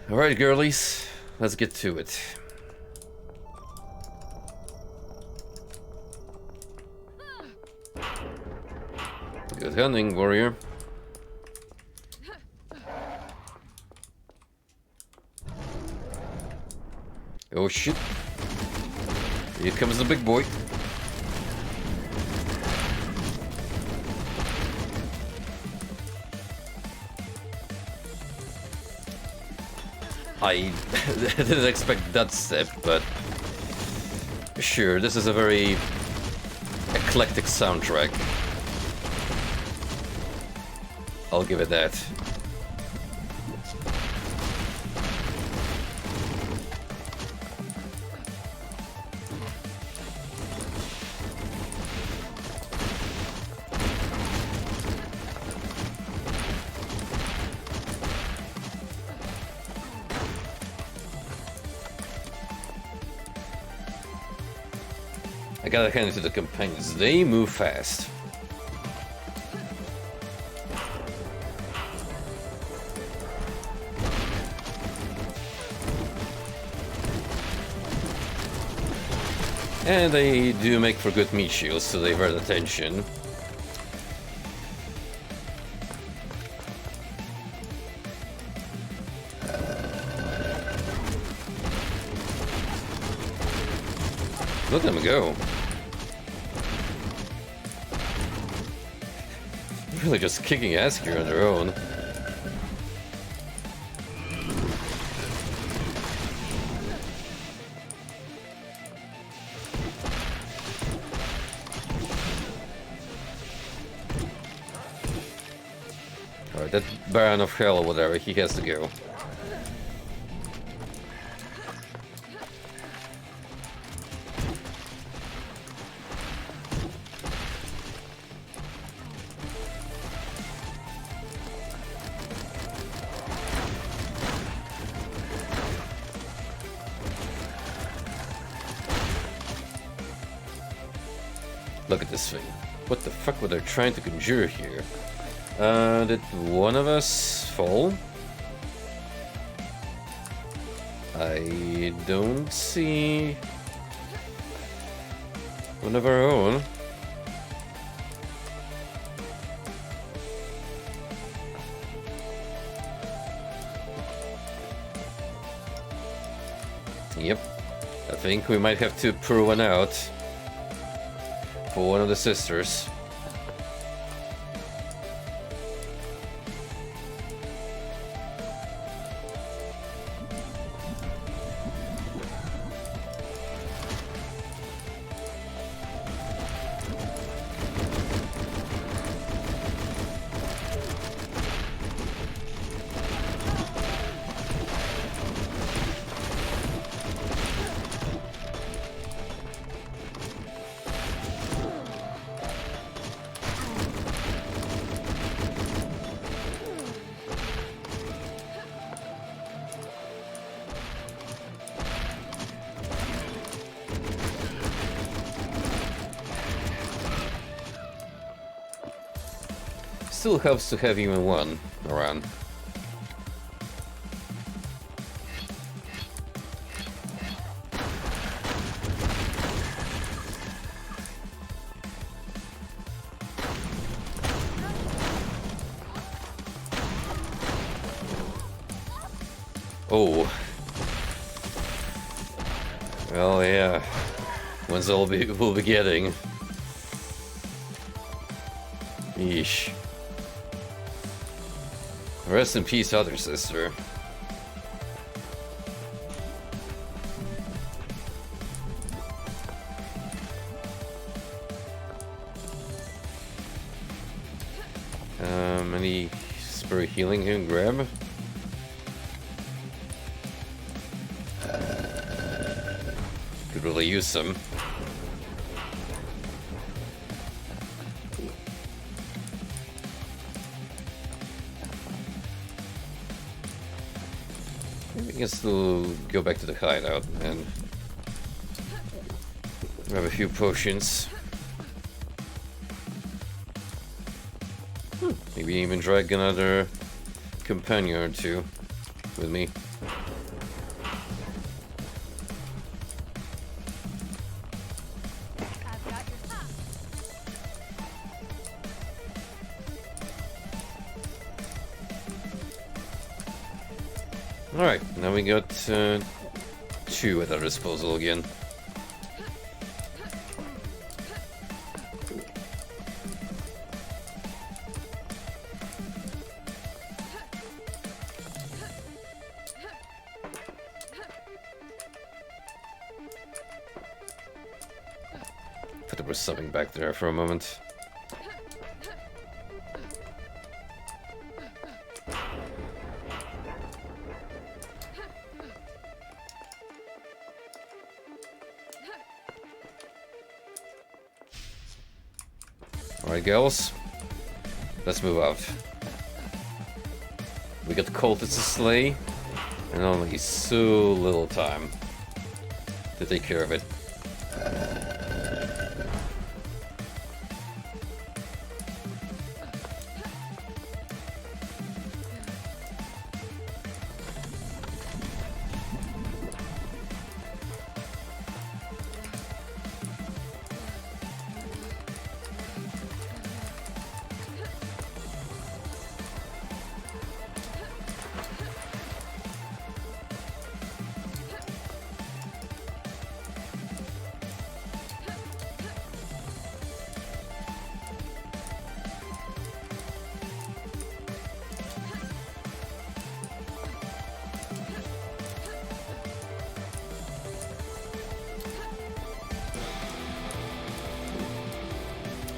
Alright, girlies, let's get to it. Good hunting, warrior. Oh shit. Here comes the big boy. I didn't expect that step, but sure, this is a very eclectic soundtrack. I'll give it that. I gotta hand it to the companions, they move fast. And they do make for good meat shields, so they've earned attention. Look at them go. Really just kicking ass here on their own. Alright, that Baron of Hell or whatever, he has to go. Look at this thing. What the fuck were they trying to conjure here? Did one of us fall? I don't see one of our own. Yep, I think we might have to pour one out for one of the sisters. Still helps to have even one around. Oh. Well, yeah. One's all we'll be getting. Yeesh. Rest in peace, other sister. Any spirit healing you can grab? Could really use some. I can still go back to the hideout and grab a few potions. Maybe even drag another companion or two with me. Alright, now we got two at our disposal again. Thought there was something back there for a moment. Alright, girls. Let's move out. We got the cultists to slay, and only so little time to take care of it.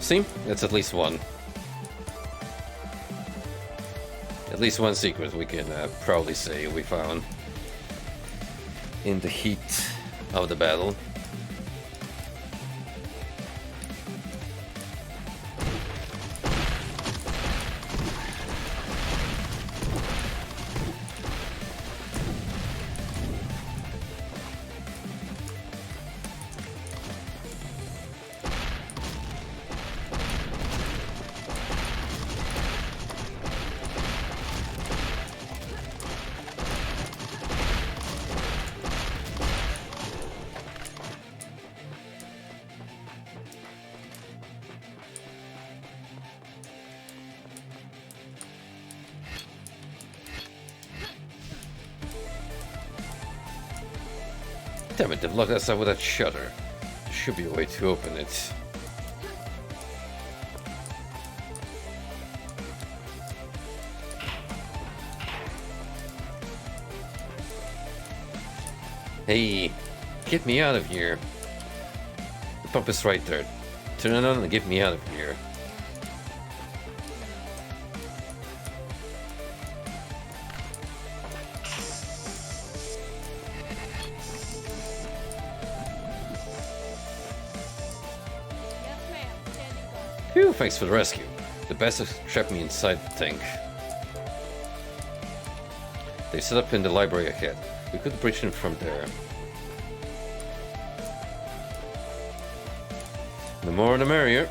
See? That's at least one. At least one secret we can proudly say we found in the heat of the battle. Damn it, they've locked us out with that shutter. There should be a way to open it. Hey, get me out of here. The pump is right there. Turn it on and get me out of here. Phew, thanks for the rescue. The bastards trapped me inside the tank. They set up in the library ahead. We could breach in from there. The more the merrier.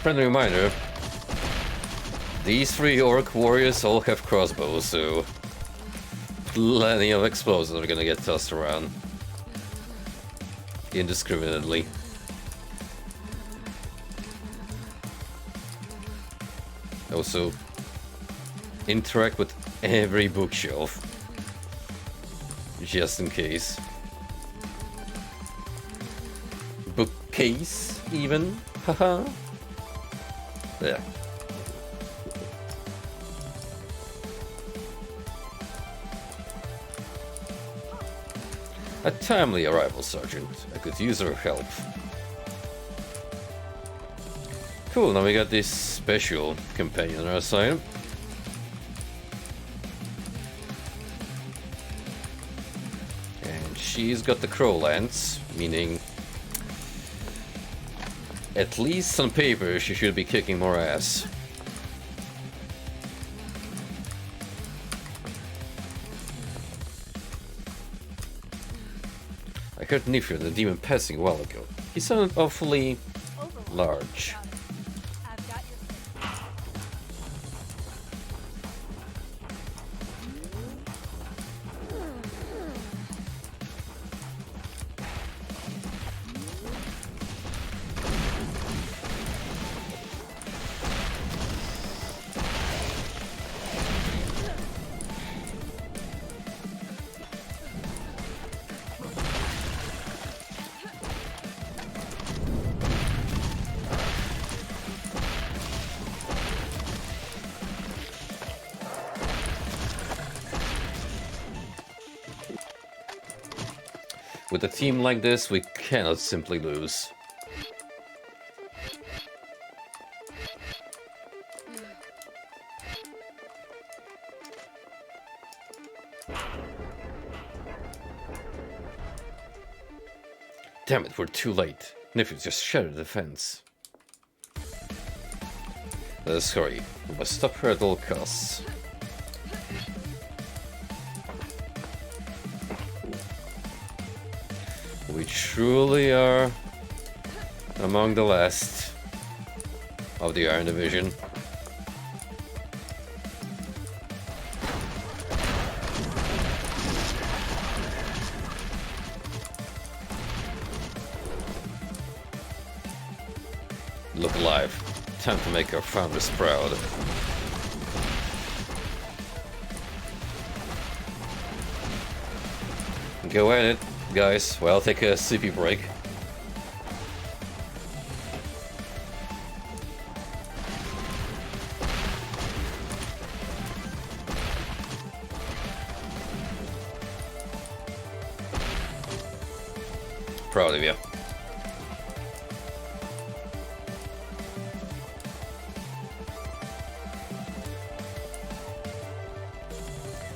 Friendly reminder, these 3 orc warriors all have crossbows, so plenty of explosives are gonna get tossed around indiscriminately. Also, interact with every bookshelf, just in case. Bookcase, even? Haha. Yeah. A timely arrival, Sergeant. I could use your help. Cool, now we got this special companion on our side. And she's got the crow lance, meaning at least on paper, she should be kicking more ass. I heard Nifir, the demon, passing a while ago. He sounded awfully large. With a team like this, we cannot simply lose. Damn it, we're too late. Nifus just shattered the fence. Let us hurry. We must stop her at all costs. We truly are among the last of the Iron Division. Look alive. Time to make our founders proud. Go at it, guys. Well, take a sleepy break. Proud of you.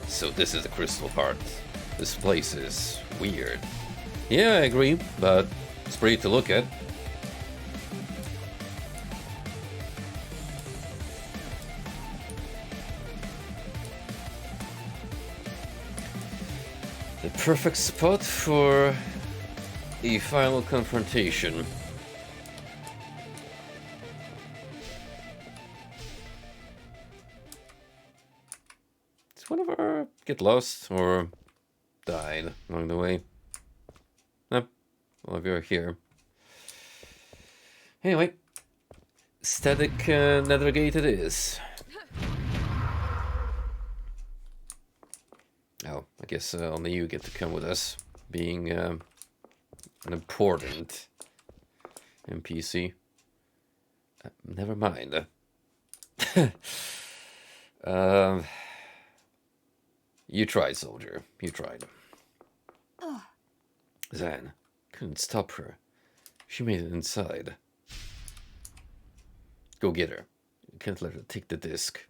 So this is the crystal part. This place is weird. Yeah, I agree, but it's pretty to look at. Perfect spot for a final confrontation. Did one of our get lost or died along the way? No, well, we are here. Anyway, static nether gate it is. Oh, I guess only you get to come with us, being an important NPC. Never mind. You tried, soldier. You tried. Zan, couldn't stop her. She made it inside. Go get her. You can't let her take the disc.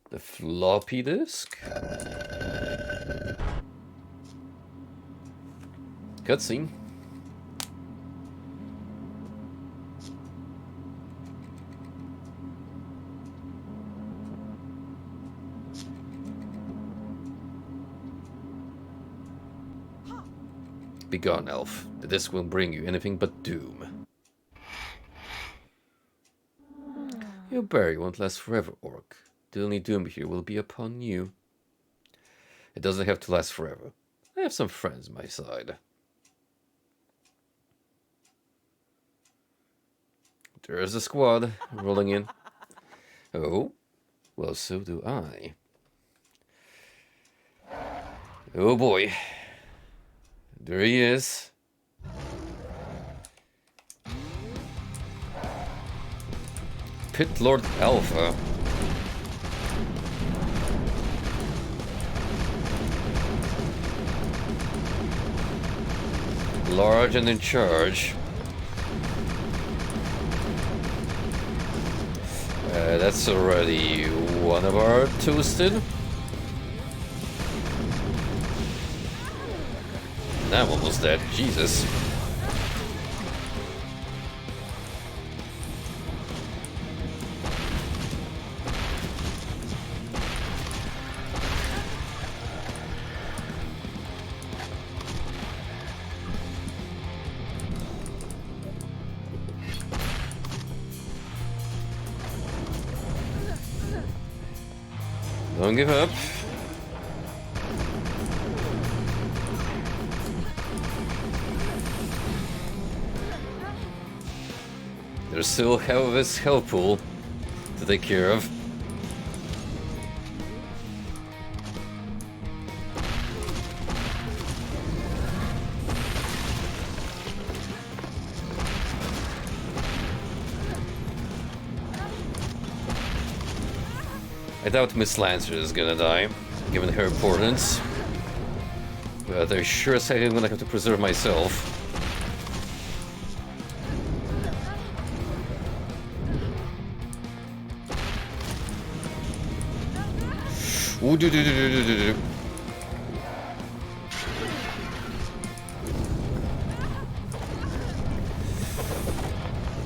The floppy disk? Cutscene. Begone, elf. The disc won't bring you anything but doom. Your bury won't last forever, orc. The only doom here will be upon you. It doesn't have to last forever. I have some friends on my side. There's the squad rolling in. Oh, well, so do I. Oh boy. There he is. Pit Lord Alpha. Large and in charge. That's already one of our toasted. I'm almost dead. Jesus. Don't give up. There's still half of this hell pool to take care of. I doubt Miss Lancer is gonna die, given her importance. But I sure as heck I'm gonna have to preserve myself. Ooh, do.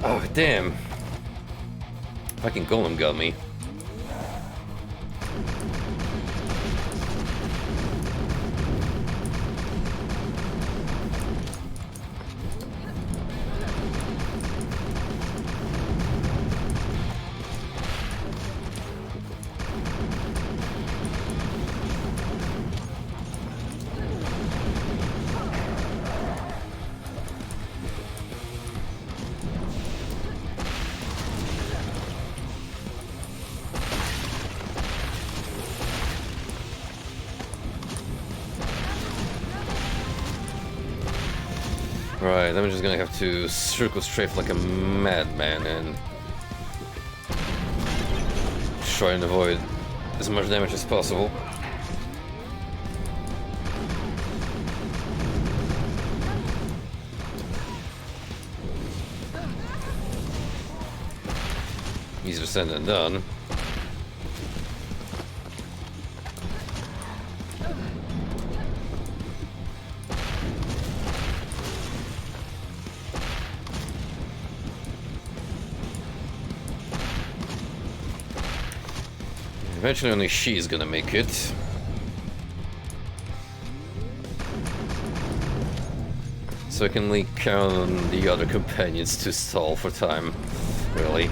Oh, damn. Fucking golem got me. Right, I'm just gonna have to circle strafe like a madman and try and avoid as much damage as possible. Easier said than done. Eventually only she's gonna make it. So I can only count on the other companions to stall for time, really.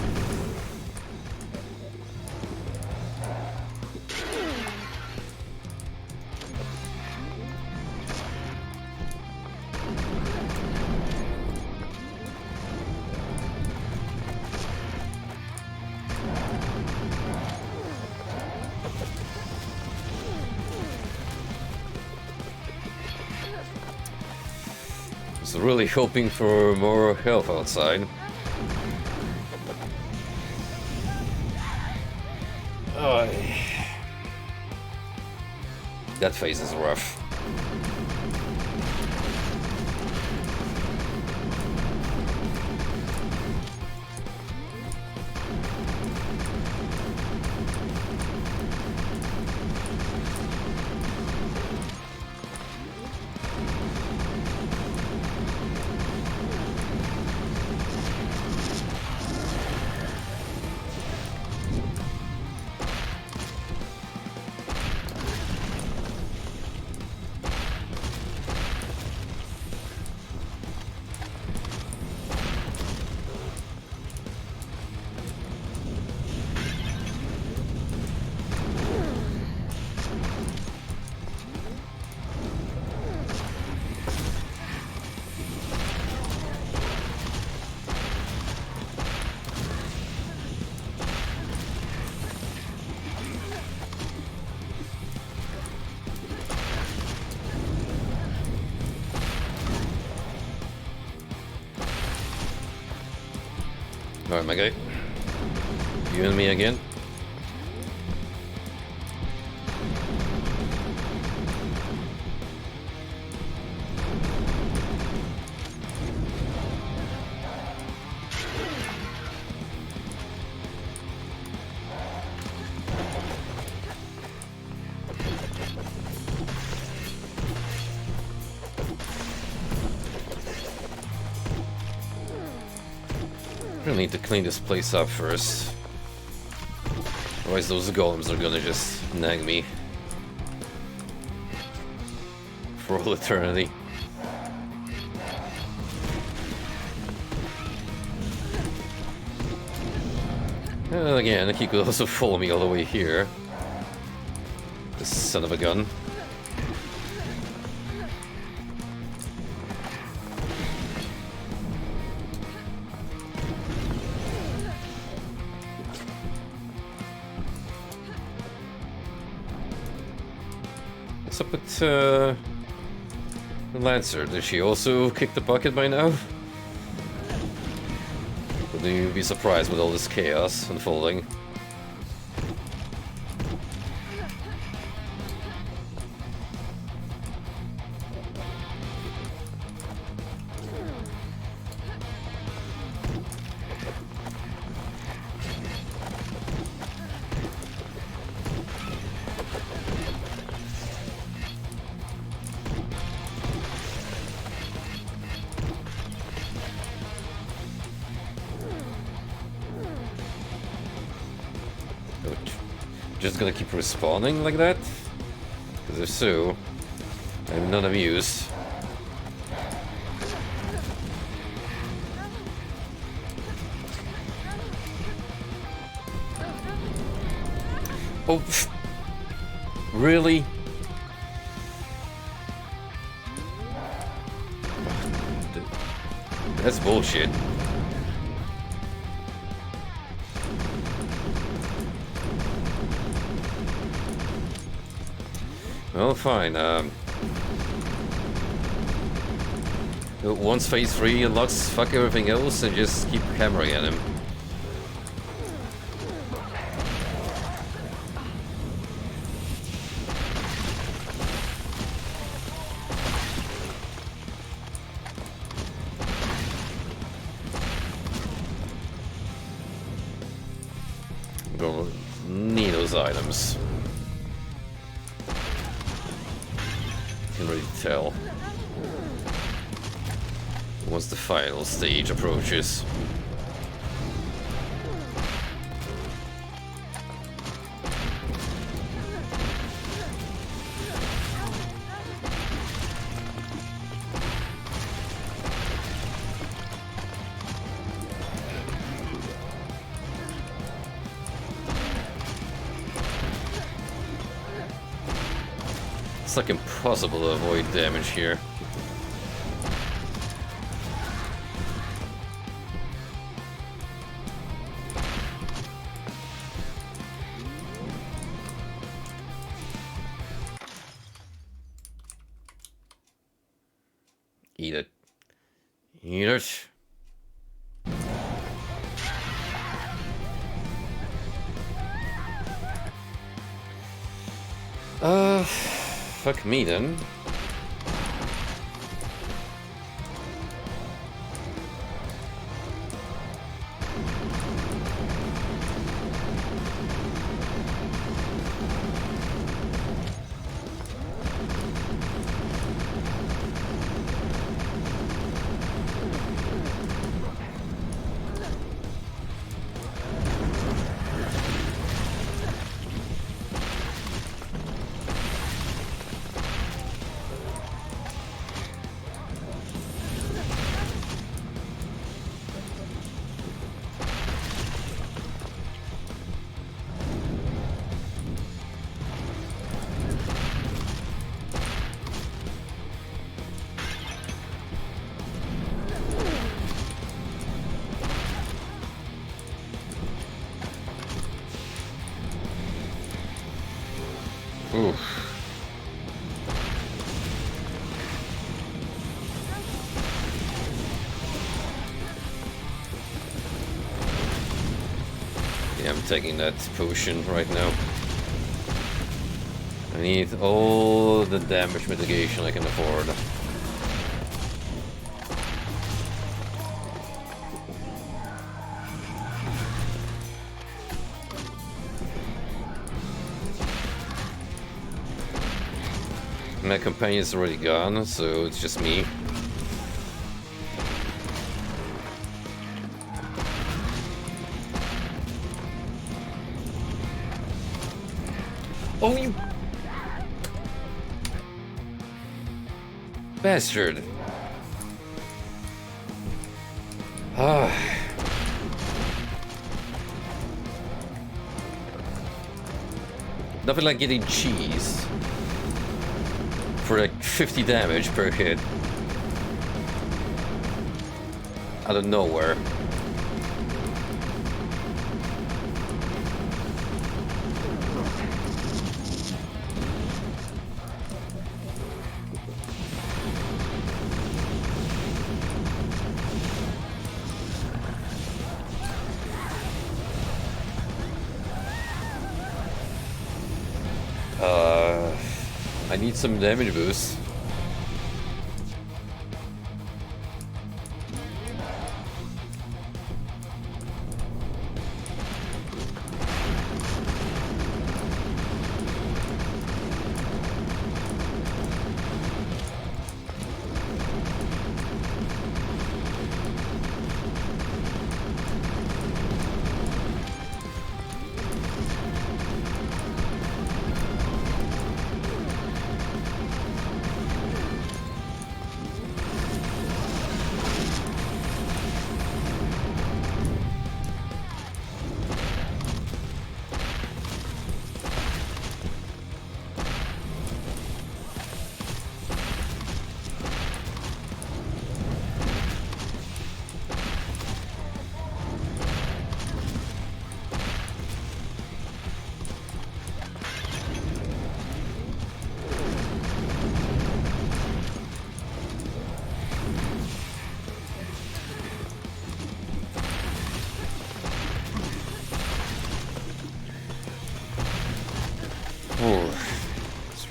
So really hoping for more health outside. Oh, that phase is rough. Alright, my guy. You and me again. I need to clean this place up first. Otherwise those golems are gonna just nag me for all eternity. And again, he could also follow me all the way here. This son of a gun. What's up with the Lancer? Did she also kick the bucket by now? Would you be surprised with all this chaos unfolding? Just gonna keep respawning like that? Because if so, I'm not amused. Oh, really? That's bullshit. Well, fine. Once phase 3 unlocks, fuck everything else and just keep hammering at him. Gonna need those items. Can really tell once the final stage approaches. It's like impossible to avoid damage here. Eat it. Eat it. Fuck me then. Oof. Yeah, I'm taking that potion right now. I need all the damage mitigation I can afford. My companion's already gone, so it's just me. Oh, you bastard! Ah. Nothing like getting cheese for like 50 damage per hit out of nowhere. I need some damage boost.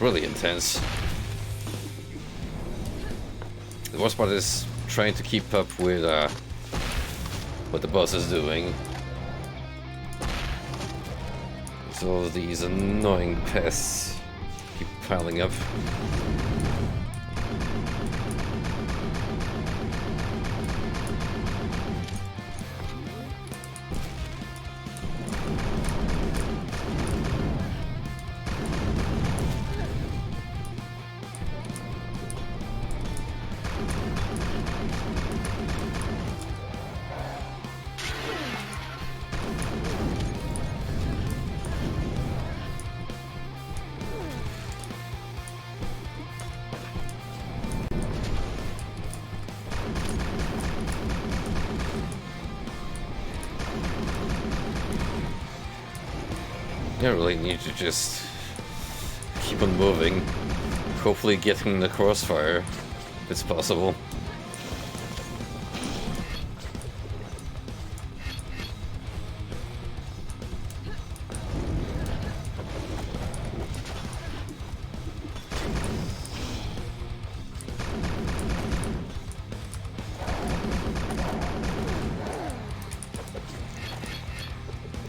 Really intense. The worst part is trying to keep up with what the boss is doing. So these annoying pests keep piling up. I really need to just keep on moving. Hopefully getting the crossfire, if it's possible.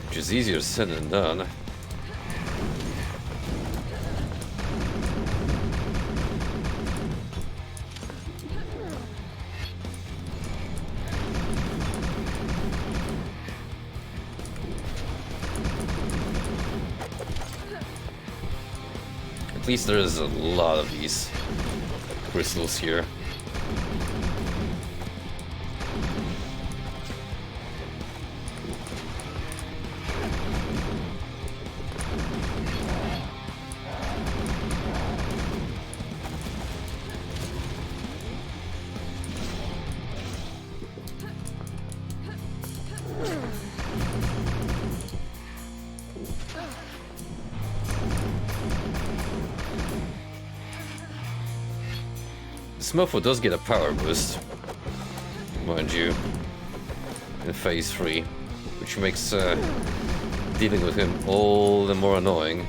Which is easier said than done. At least there's a lot of these crystals here. This mofo does get a power boost, mind you, in phase 3, which makes dealing with him all the more annoying.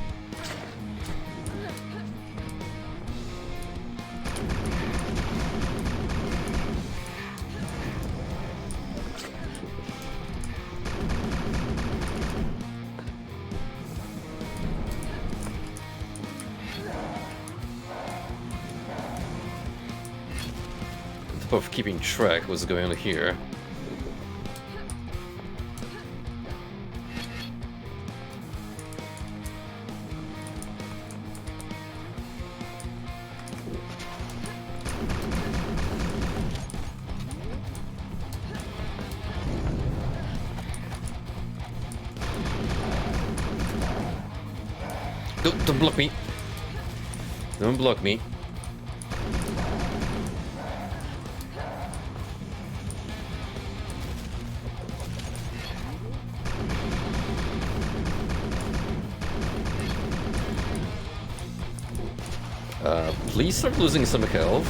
Of keeping track what's going on here. Don't block me. Don't block me. Please stop losing some health.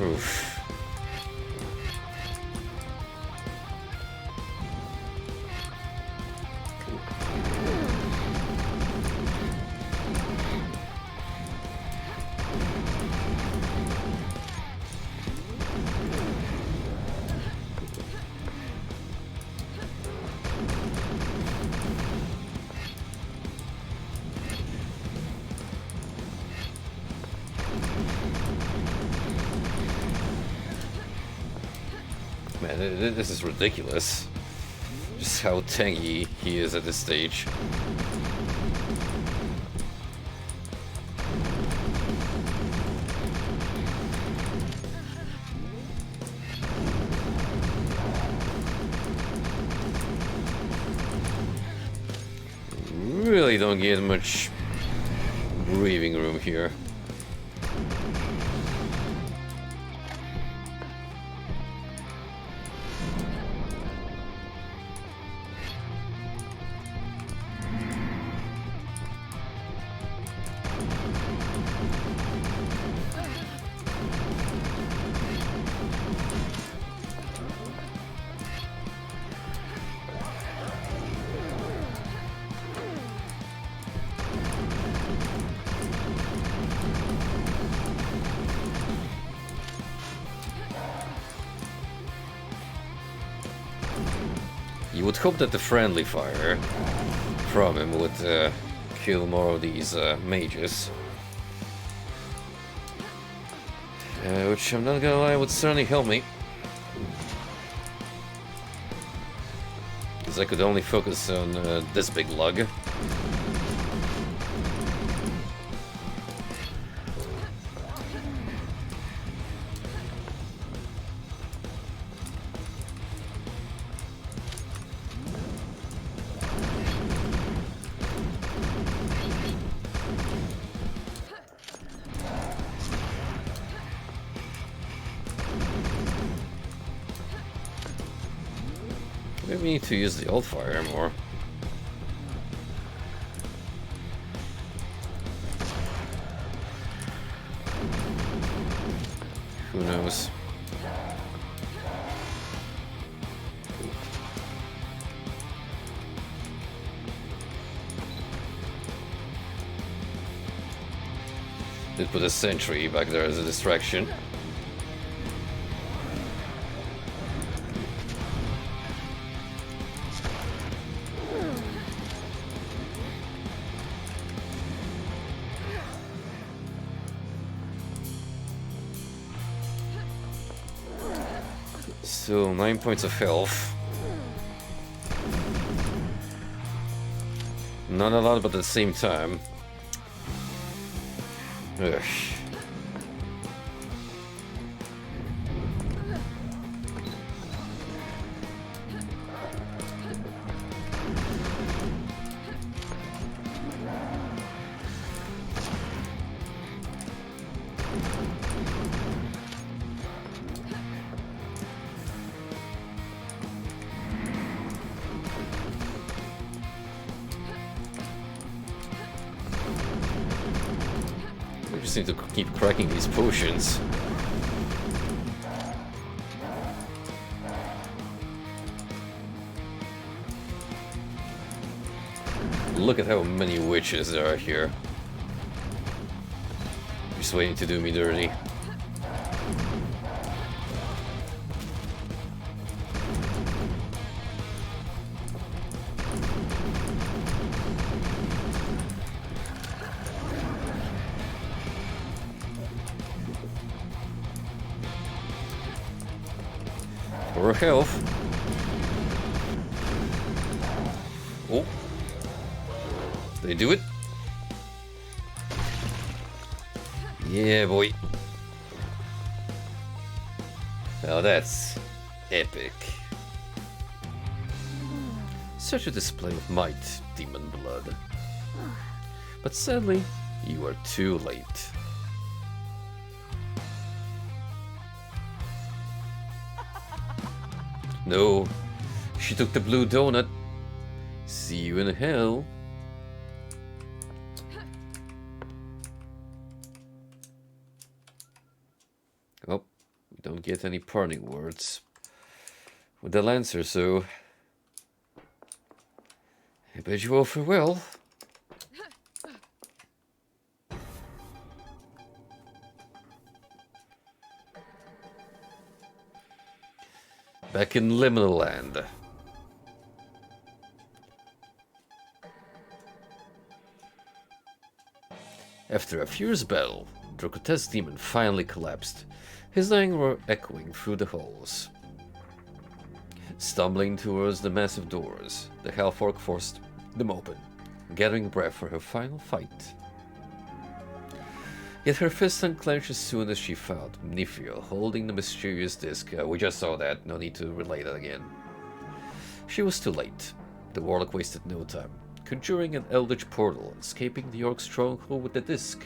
Oof. Man, this is ridiculous. Just how tanky he is at this stage. Really don't get much breathing room here. You would hope that the friendly fire from him would kill more of these mages. Which I'm not gonna lie would certainly help me. Because I could only focus on this big lug. Maybe we need to use the old fire more. Who knows? Did put a sentry back there as a distraction. So 9 points of health. Not a lot, but at the same time. Ugh. We just need to keep cracking these potions. Look at how many witches there are here. Just waiting to do me dirty. For health. Oh. They do it? Yeah, boy. Now that's epic. Such a display of might, demon blood. But sadly, you are too late. No, she took the blue donut. See you in hell. Oh, we don't get any parting words with the Lancer, so I bid you all farewell. Back in Liminal Land. After a fierce battle, Drogoth's demon finally collapsed, his dying roar echoing through the halls. Stumbling towards the massive doors, the Halfork forced them open, gathering breath for her final fight. Yet her fist unclenched as soon as she found Nifio holding the mysterious disc. We just saw that, no need to relay that again. She was too late. The warlock wasted no time, conjuring an eldritch portal, escaping the orc's stronghold with the disc.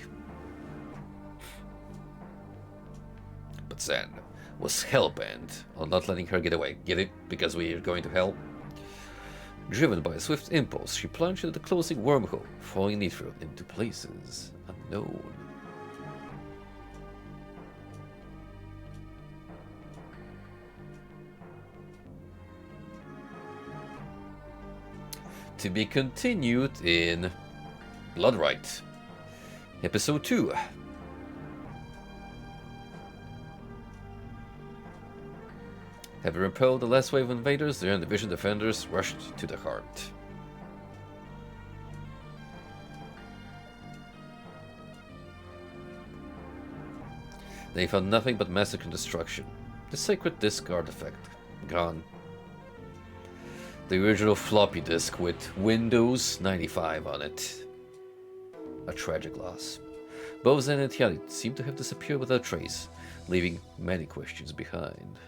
But Zan was hell-bent on not letting her get away. Get it? Because we are going to hell? Driven by a swift impulse, she plunged into the closing wormhole, throwing Nifio into places unknown. To be continued in Bloodrite, Episode 2. Having repelled the last wave of invaders, the Division defenders rushed to the heart. They found nothing but massacre and destruction. The sacred disk artifact, gone. The original floppy disk with Windows 95 on it. A tragic loss. Both Zen and Tiamat seem to have disappeared without trace, leaving many questions behind.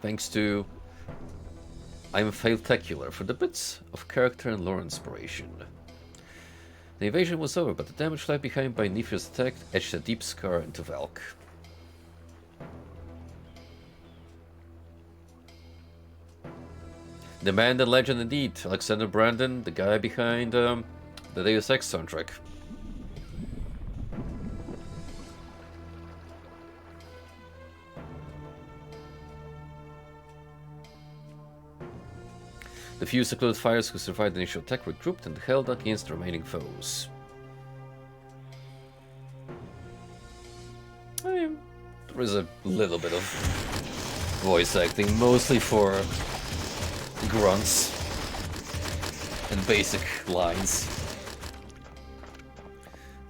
Thanks to I'm Failtacular for the bits of character and lore inspiration. The invasion was over, but the damage left behind by Niflheur's attack etched a deep scar into Valk. The man, the legend indeed, Alexander Brandon, the guy behind the Deus Ex soundtrack. The few secluded fighters who survived the initial attack were grouped and held against the remaining foes. I mean, there is a little bit of voice acting, mostly for grunts and basic lines.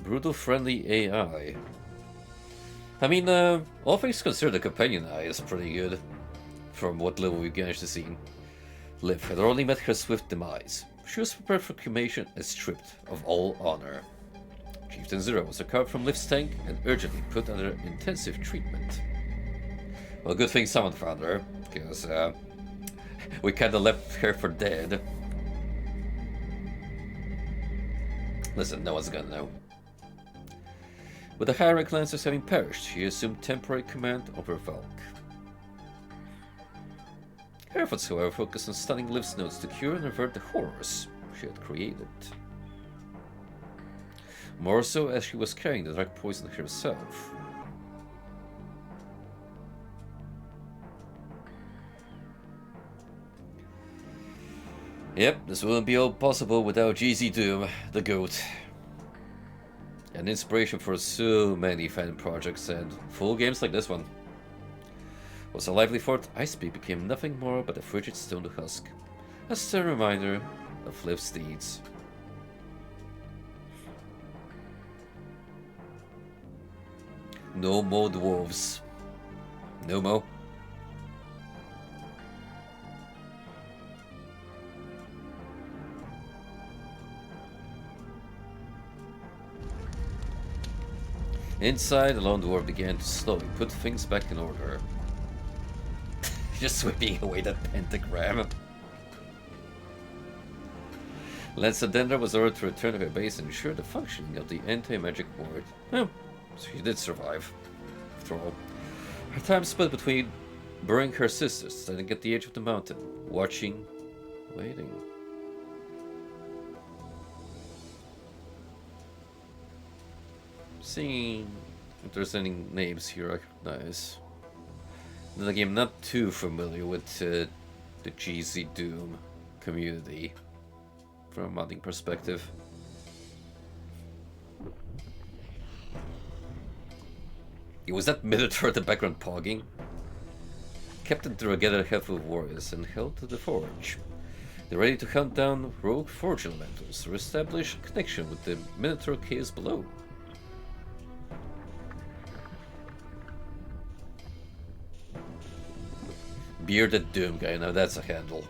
Brutal friendly AI. I mean, all things considered, the companion AI is pretty good, from what little we managed to see. Liv had only met her swift demise. She was prepared for cremation and stripped of all honor. Chieftain Zero was recovered from Liv's tank and urgently put under intensive treatment. Well, good thing someone found her, because we kinda left her for dead. Listen, no one's gonna know. With the higher rank Lancers having perished, she assumed temporary command over Valk. Her efforts, however, focused on stunning Liv's notes to cure and avert the horrors she had created. More so as she was carrying the dark poison herself. Yep, this wouldn't be all possible without GZ Doom, the GOAT. An inspiration for so many fan projects and full games like this one. Was a lively fort, Icepeak became nothing more but a frigid stone husk. A stern reminder of Liv's deeds. No more dwarves. No more. Inside, the lone dwarf began to slowly put things back in order. Just sweeping away that pentagram. Lancer Dendra was ordered to return to her base and ensure the functioning of the anti-magic ward. Well, she did survive, after all. Her time split between burying her sisters, standing at the edge of the mountain, watching, waiting. Seeing if there's any names here I recognize. Then again, I'm not too familiar with the GZ Doom community from a modding perspective. It was that Minotaur at the background pogging. Captain drew together a handful of warriors and held to the forge. They're ready to hunt down rogue forge elementals to establish a connection with the Minotaur chaos below. Bearded Doom guy, now that's a handle.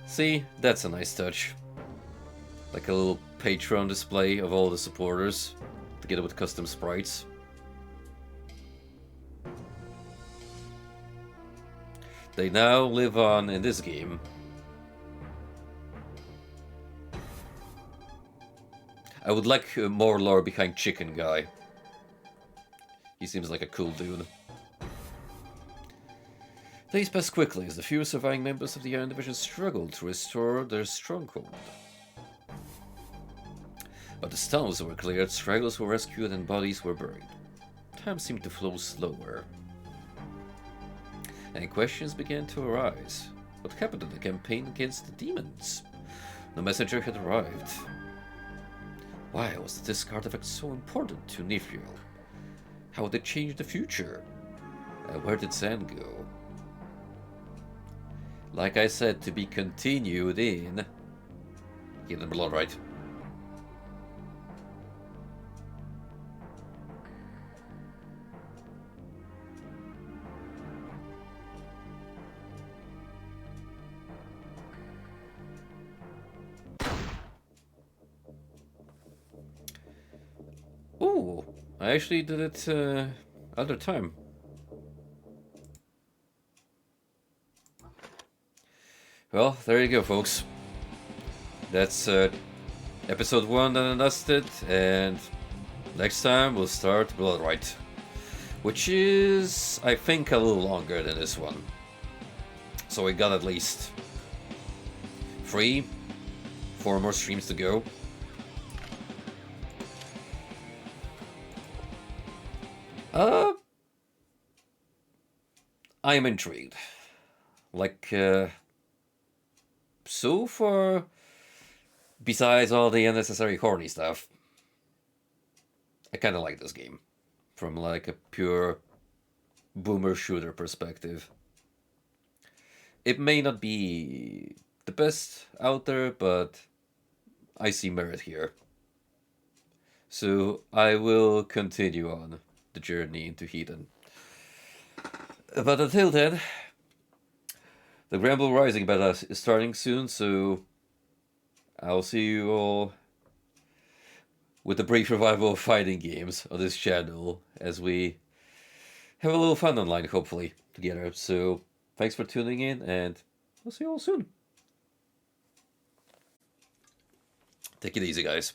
See, that's a nice touch. Like a little Patreon display of all the supporters, together with custom sprites. They now live on in this game. I would like more lore behind Chicken Guy. He seems like a cool dude. Days passed quickly as the few surviving members of the Iron Division struggled to restore their stronghold. But the tunnels were cleared, stragglers were rescued, and bodies were buried. Time seemed to flow slower. And questions began to arise. What happened to the campaign against the demons? No messenger had arrived. Why was this artifact so important to Niflheurel? How would it change the future? And where did Zan go? Like I said, to be continued in Hedon Bloodrite. I actually did it other time. Well, there you go, folks. That's episode 1 done and dusted, and next time we'll start Bloodrite, which is, I think, a little longer than this one. So we got at least 3, 4 more streams to go. I am intrigued. Like, so far, besides all the unnecessary HORDE stuff, I kind of like this game. From like a pure boomer shooter perspective. It may not be the best out there, but I see merit here. So I will continue on the journey into Hedon. But until then, the Gramble Rising beta is starting soon, so I'll see you all with the brief revival of fighting games on this channel as we have a little fun online, hopefully, together. So thanks for tuning in, and I'll see you all soon. Take it easy, guys.